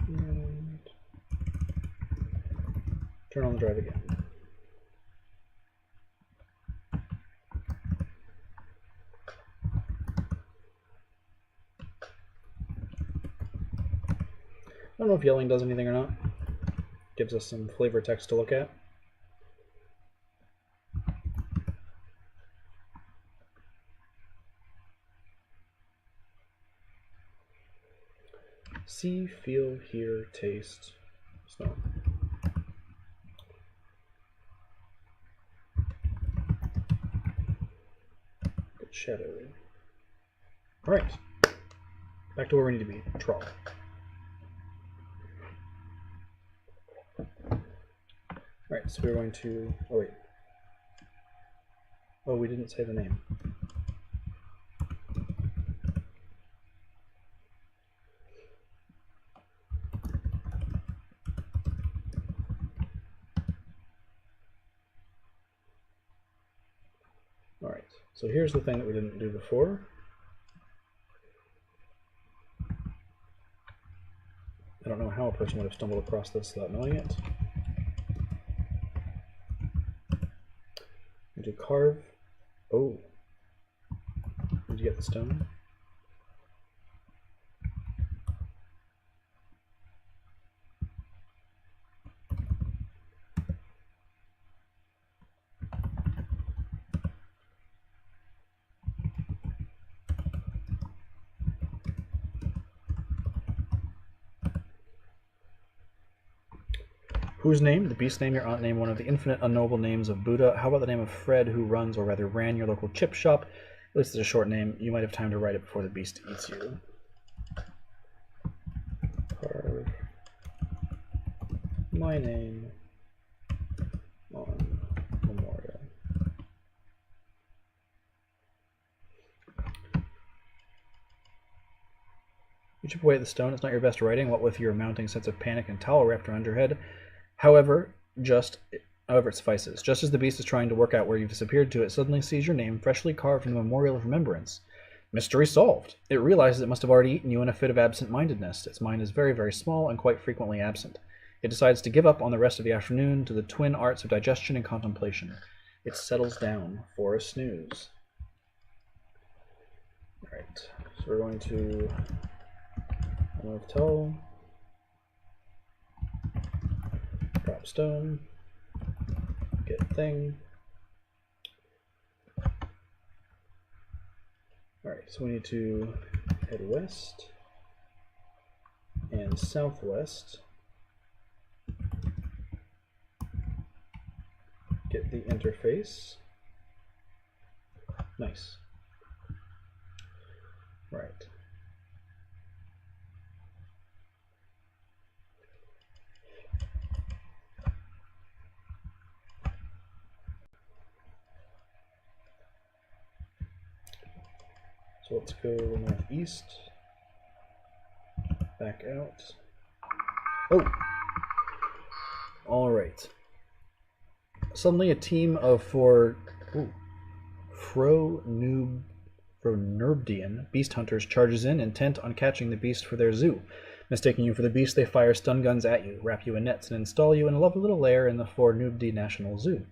Speaker 2: and turn on the drive again. I don't know if yelling does anything or not. Gives us some flavor text to look at. See, feel, hear, taste, smell. Good shadow. Alright. Back to where we need to be. Trawl. Alright, so we're going to... Oh, wait. Oh, we didn't say the name. Alright, so here's the thing that we didn't do before. I don't know how a person would have stumbled across this without knowing it. We do carve. Oh. Did you get the stone? Whose name? The beast name, your aunt name, one of the infinite unknowable names of Buddha. How about the name of Fred, who runs, or rather ran, your local chip shop? At least it's a short name. You might have time to write it before the beast eats you. Carve my name on memorial. You chip away at the stone. It's not your best writing, what with your mounting sense of panic and towel wrapped around your head. However, it suffices. Just as the beast is trying to work out where you've disappeared to, it suddenly sees your name freshly carved in the memorial of remembrance. Mystery solved. It realizes it must have already eaten you in a fit of absent-mindedness. Its mind is very, very small and quite frequently absent. It decides to give up on the rest of the afternoon to the twin arts of digestion and contemplation. It settles down for a snooze. Alright, so we're going to remove toe, drop stone, get thing. Alright, so we need to head west and southwest. Get the interface. Nice. Right. So let's go northeast, back out. Oh! Alright. Suddenly a team of Fronerbdian beast hunters charges in, intent on catching the beast for their zoo. Mistaking you for the beast, they fire stun guns at you, wrap you in nets, and install you in a lovely little lair in the Fornubdi National Zoo.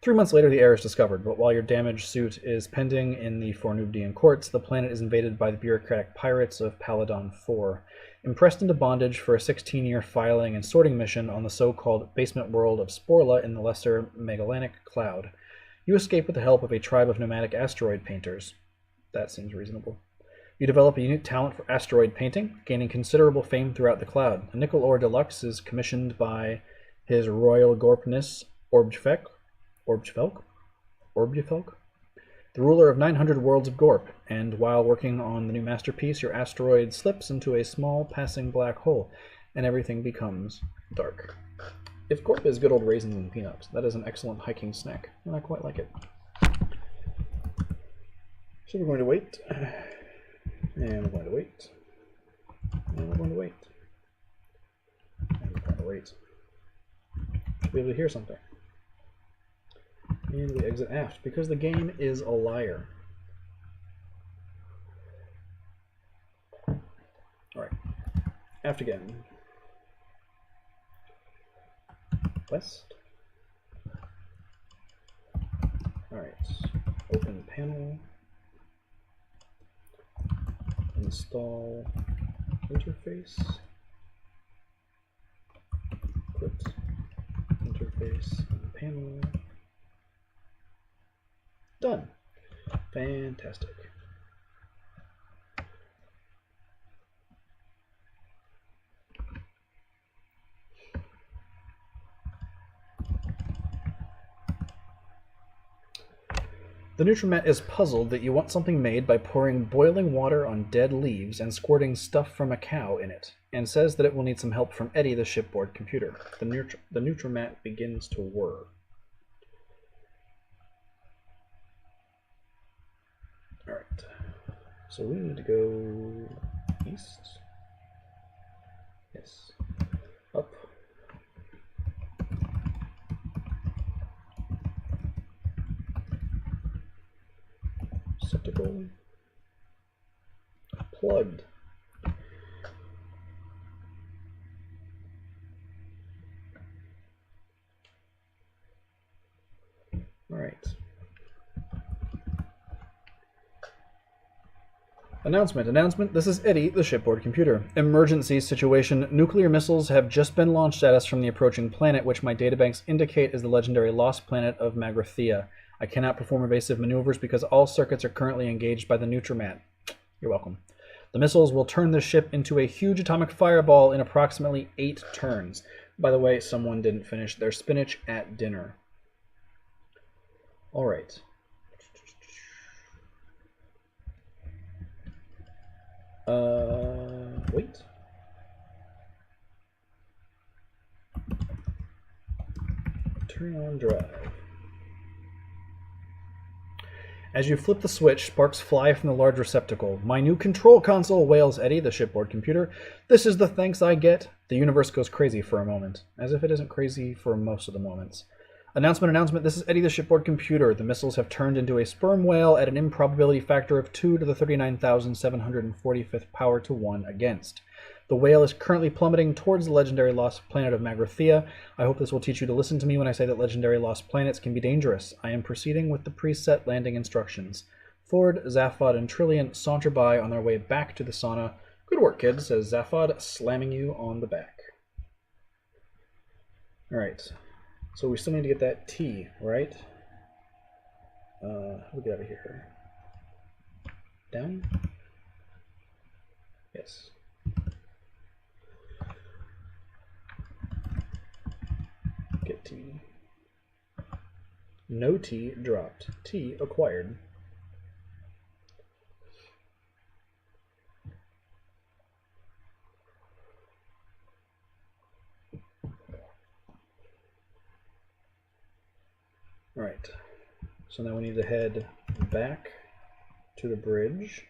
Speaker 2: 3 months later, the error is discovered, but while your damaged suit is pending in the Fornubdian courts, the planet is invaded by the bureaucratic pirates of Paladon 4. Impressed into bondage for a 16-year filing and sorting mission on the so-called basement world of Sporla in the Lesser Magellanic Cloud, you escape with the help of a tribe of nomadic asteroid painters. That seems reasonable. You develop a unique talent for asteroid painting, gaining considerable fame throughout the cloud. A nickel ore deluxe is commissioned by His Royal Gorpness Orbjfelk, the ruler of 900 worlds of Gorp, and while working on the new masterpiece, your asteroid slips into a small passing black hole, and everything becomes dark. If Gorp is good old raisins and peanuts, that is an excellent hiking snack, and I quite like it. So we're going to wait, and we're going to wait, and we're going to wait, and we're going to wait. Should be able to hear something. And we exit aft, because the game is a liar. Alright. Aft again. West. Alright. Open panel. Install interface. Quit interface and panel. Done. Fantastic. The Nutrimat is puzzled that you want something made by pouring boiling water on dead leaves and squirting stuff from a cow in it, and says that it will need some help from Eddie, the shipboard computer. The Nutrimat begins to whir. Alright, so we need to go east. Yes. Up. Receptacle. Plugged. Alright. Announcement. This is Eddie, the shipboard computer. Emergency situation. Nuclear missiles have just been launched at us from the approaching planet, which my databanks indicate is the legendary lost planet of Magrathea. I cannot perform evasive maneuvers because all circuits are currently engaged by the Nutrimat. You're welcome. The missiles will turn the ship into a huge atomic fireball in approximately 8 turns. By the way, someone didn't finish their spinach at dinner. Alright. Wait. turn on drive. As you flip the switch, sparks fly from the large receptacle. "My new control console," wails Eddie, the shipboard computer. "This is the thanks I get." The universe goes crazy for a moment, as if it isn't crazy for most of the moments. Announcement. This is Eddie, the shipboard computer. The missiles have turned into a sperm whale at an improbability factor of 2 to the 39,745th power to 1 against. The whale is currently plummeting towards the legendary lost planet of Magrathea. I hope this will teach you to listen to me when I say that legendary lost planets can be dangerous. I am proceeding with the preset landing instructions. Ford, Zaphod, and Trillian saunter by on their way back to the sauna. "Good work, kids," says Zaphod, slamming you on the back. Alright, so we still need to get that T, right? We'll get out of here. Down? Yes. Get T. No T dropped. T acquired. Alright, so now we need to head back to the bridge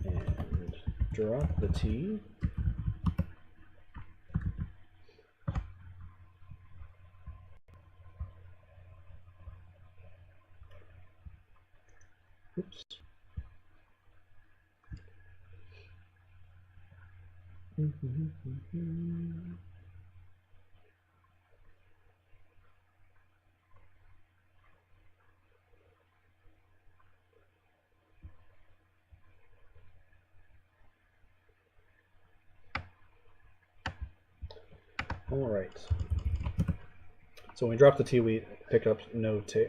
Speaker 2: and drop the T. Oops. All right. So when we dropped the T, we picked up no T,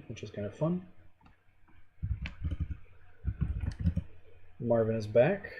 Speaker 2: which is kind of fun. Marvin is back.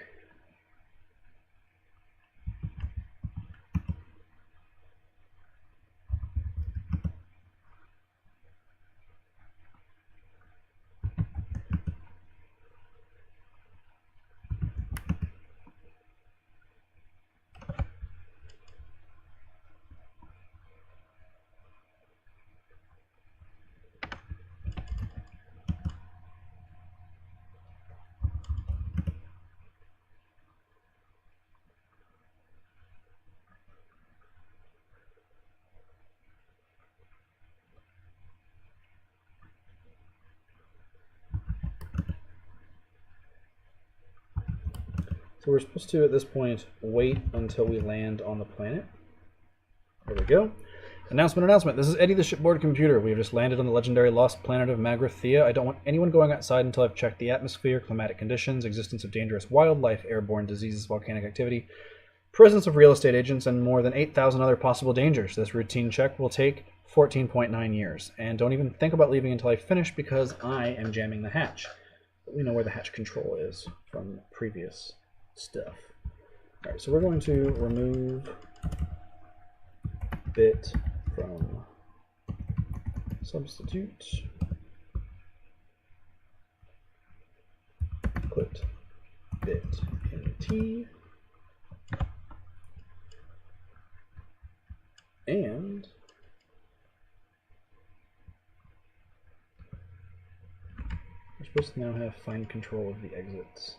Speaker 2: So we're supposed to, at this point, wait until we land on the planet. There we go. Announcement. This is Eddie, the shipboard computer. We have just landed on the legendary lost planet of Magrathea. I don't want anyone going outside until I've checked the atmosphere, climatic conditions, existence of dangerous wildlife, airborne diseases, volcanic activity, presence of real estate agents, and more than 8,000 other possible dangers. This routine check will take 14.9 years. And don't even think about leaving until I finish, because I am jamming the hatch. But we know where the hatch control is from previous stuff. Alright, so we're going to remove bit from substitute, put bit in T, and we're supposed to now have fine control of the exits.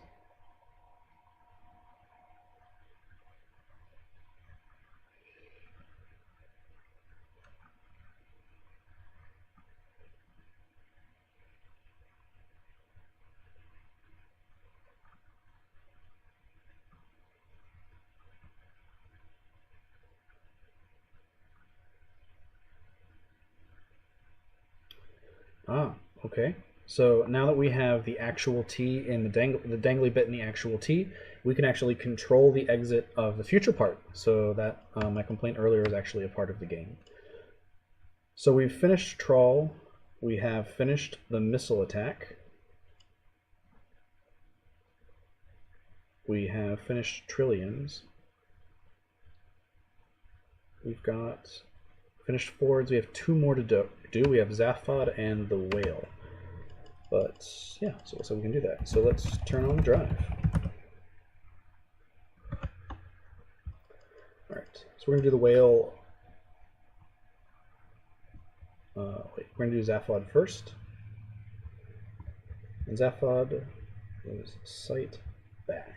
Speaker 2: Okay. So now that we have the actual T in the dangly bit in the actual T, we can actually control the exit of the future part. So that my complaint earlier is actually a part of the game. So we've finished Trawl. We have finished the missile attack. We have finished Trillions. We've got finished Fords. We have 2 more to do. We have Zaphod and the Whale. But yeah, so we can do that. So let's turn on the drive. Alright, so we're going to do the Whale We're going to do Zaphod first. And Zaphod is sight back.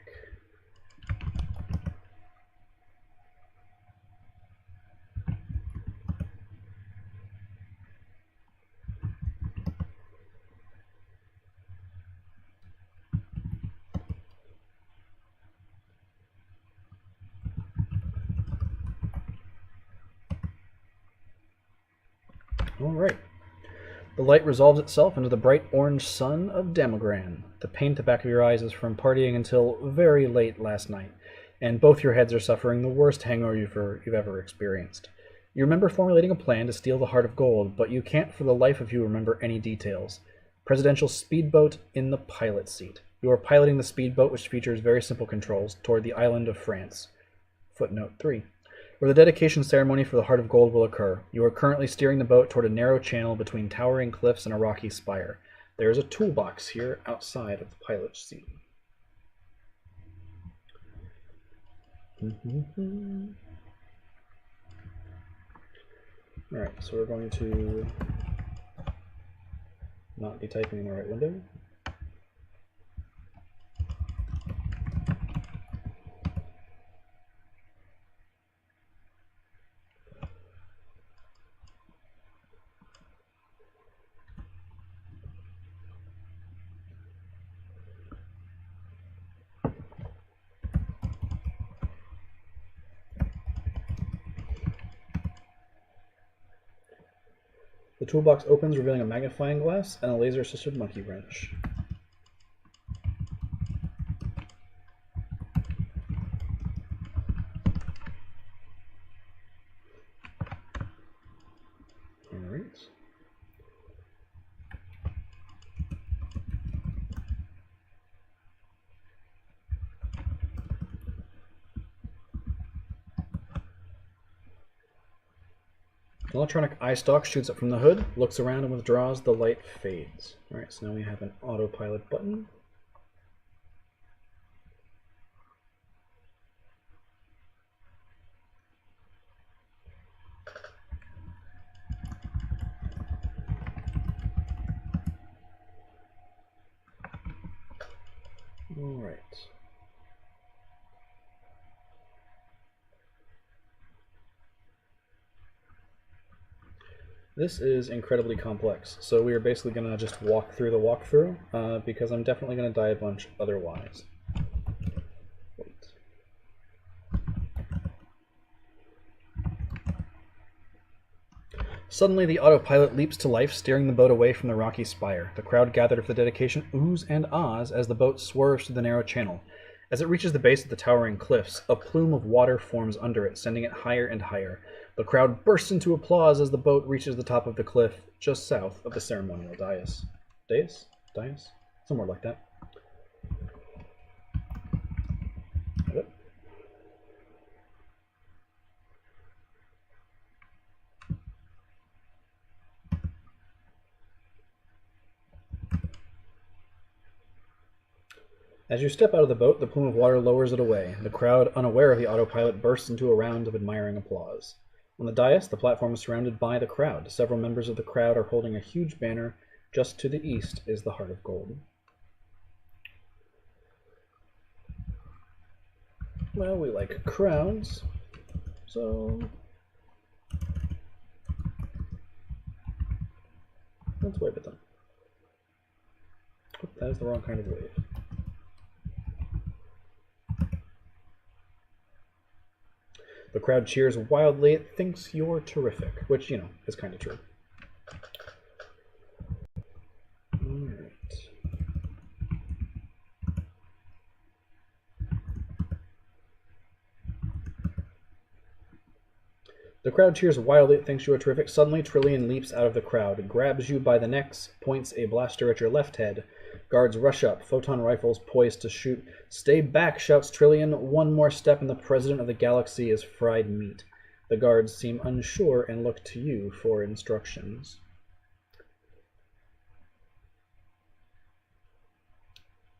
Speaker 2: Alright. The light resolves itself into the bright orange sun of Damogran. The pain at the back of your eyes is from partying until very late last night, and both your heads are suffering the worst hangover you've ever experienced. You remember formulating a plan to steal the Heart of Gold, but you can't for the life of you remember any details. Presidential speedboat in the pilot seat. You are piloting the speedboat, which features very simple controls, toward the island of France. Footnote 3. Where the dedication ceremony for the Heart of Gold will occur. You are currently steering the boat toward a narrow channel between towering cliffs and a rocky spire. There is a toolbox here outside of the pilot's seat. Alright, so we're going to not be typing in the right window. The toolbox opens, revealing a magnifying glass and a laser-assisted monkey wrench. Alright. The electronic eye stalk shoots up from the hood, looks around and withdraws. The light fades. Alright, so now we have an autopilot button. Alright. This is incredibly complex, so we are basically going to just walk through the walkthrough, because I'm definitely going to die a bunch otherwise. Wait. Suddenly, the autopilot leaps to life, steering the boat away from the rocky spire. The crowd gathered for the dedication oohs and ahs as the boat swerves through the narrow channel. As it reaches the base of the towering cliffs, a plume of water forms under it, sending it higher and higher. The crowd bursts into applause as the boat reaches the top of the cliff, just south of the ceremonial dais. Dais? Dais? Somewhere like that. Yep. As you step out of the boat, the plume of water lowers it away. The crowd, unaware of the autopilot, bursts into a round of admiring applause. On the dais, the platform is surrounded by the crowd. Several members of the crowd are holding a huge banner. Just to the east is the Heart of Gold. Well, we like crowds, so let's wave at them. Oh, that is the wrong kind of wave. The crowd cheers wildly. It thinks you're terrific, which, you know, is kind of true. Alright. The crowd cheers wildly. It thinks you are terrific. Suddenly, Trillian leaps out of the crowd, grabs you by the necks, points a blaster at your left head. Guards rush up, photon rifles poised to shoot. "Stay back," shouts Trillian. "One more step and the president of the galaxy is fried meat." The guards seem unsure and look to you for instructions.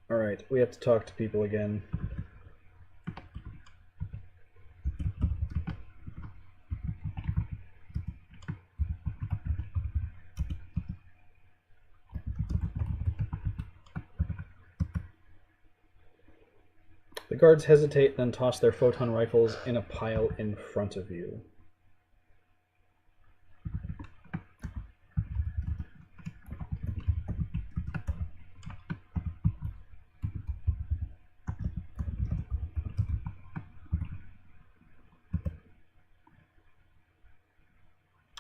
Speaker 2: Alright, we have to talk to people again. The guards hesitate, then toss their photon rifles in a pile in front of you.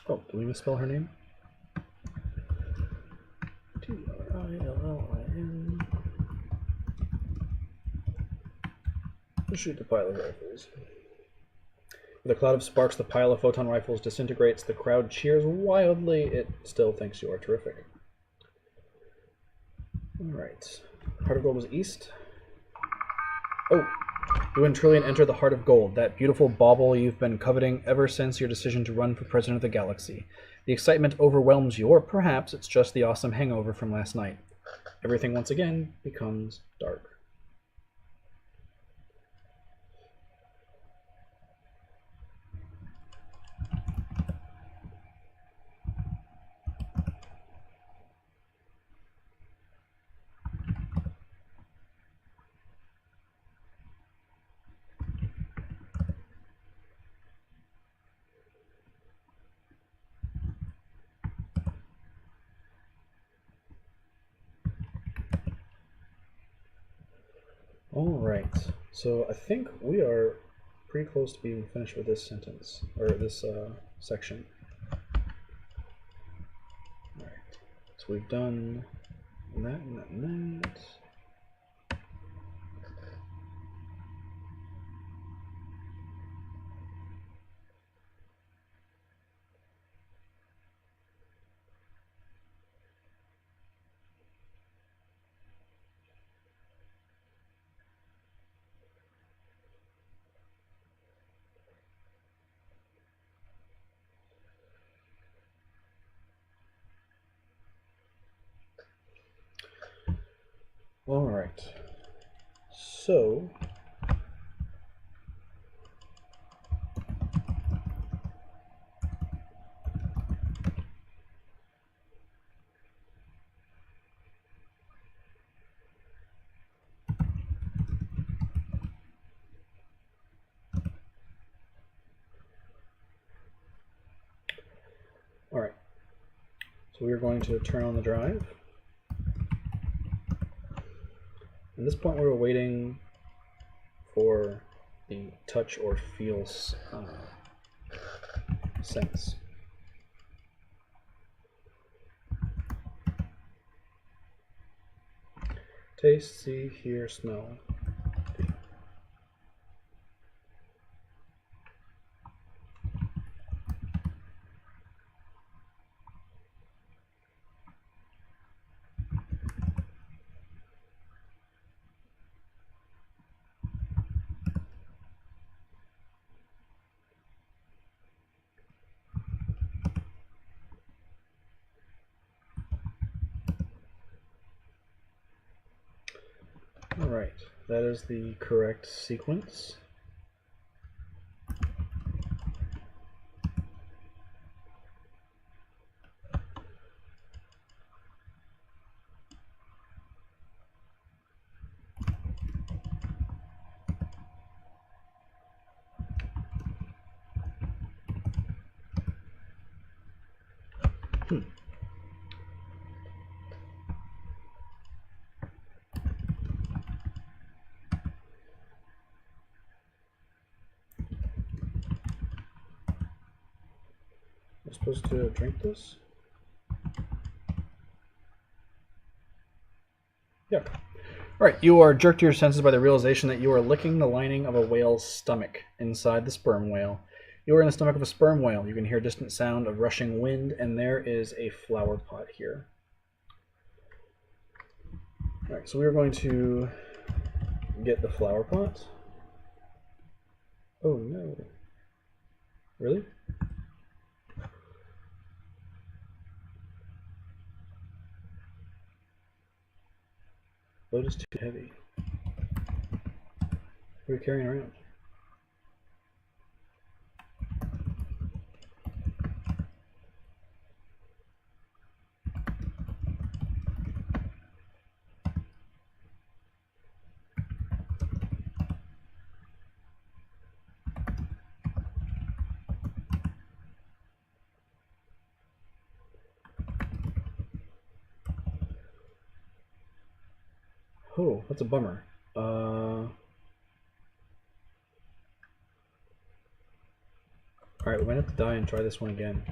Speaker 2: Oh, did we misspell her name? T-R-I-L-L-I-N. Shoot the pile of rifles. With a cloud of sparks, the pile of photon rifles disintegrates. The crowd cheers wildly. It still thinks you are terrific. Alright. Heart of Gold was east. Oh! You and Trillian enter the Heart of Gold, that beautiful bauble you've been coveting ever since your decision to run for President of the Galaxy. The excitement overwhelms you, or perhaps it's just the awesome hangover from last night. Everything once again becomes dark. Alright, so I think we are pretty close to being finished with this sentence, or this section. Alright, so we've done that and that and that. All right, so we are going to turn on the drive. At this point, we were waiting for the touch or feel sense. Taste, see, hear, smell. Alright, that is the correct sequence. I'm supposed to drink this? Yeah. Alright, you are jerked to your senses by the realization that you are licking the lining of a whale's stomach inside the sperm whale. You are in the stomach of a sperm whale. You can hear a distant sound of rushing wind, and there is a flower pot here. Alright, so we are going to get the flower pot. Oh no. Really? Load is too heavy. What are you carrying around? Oh, that's a bummer. Alright, we might have to die and try this one again.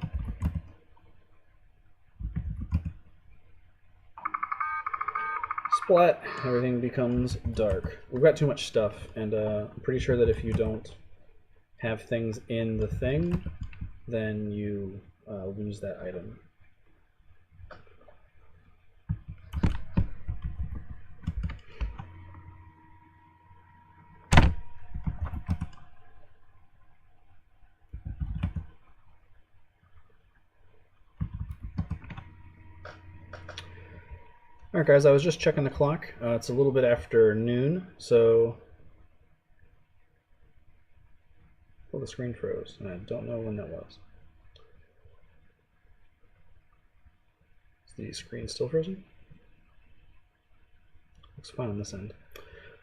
Speaker 2: Splat! Everything becomes dark. We've got too much stuff, and I'm pretty sure that if you don't have things in the thing, then you lose that item. Alright guys, I was just checking the clock. It's a little bit after noon, so... Well, the screen froze, and I don't know when that was. Is the screen still frozen? Looks fine on this end.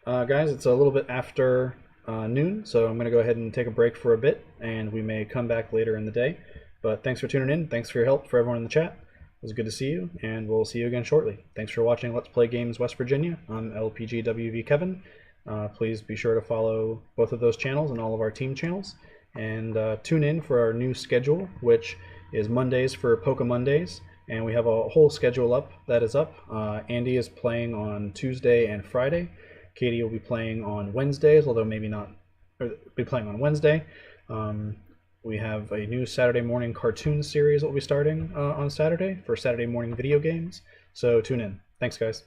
Speaker 2: Guys, it's a little bit after noon, so I'm going to go ahead and take a break for a bit, and we may come back later in the day. But thanks for tuning in. Thanks for your help for everyone in the chat. It was good to see you, and we'll see you again shortly. Thanks for watching Let's Play Games West Virginia. I'm LPGWV Kevin. Please be sure to follow both of those channels and all of our team channels. And tune in for our new schedule, which is Mondays for Poke Mondays. And we have a whole schedule up that is up. Andy is playing on Tuesday and Friday. Katie will be playing on Wednesdays, although maybe not, or be playing on Wednesday. We have a new Saturday morning cartoon series that will be starting on Saturday for Saturday morning video games. So tune in. Thanks, guys.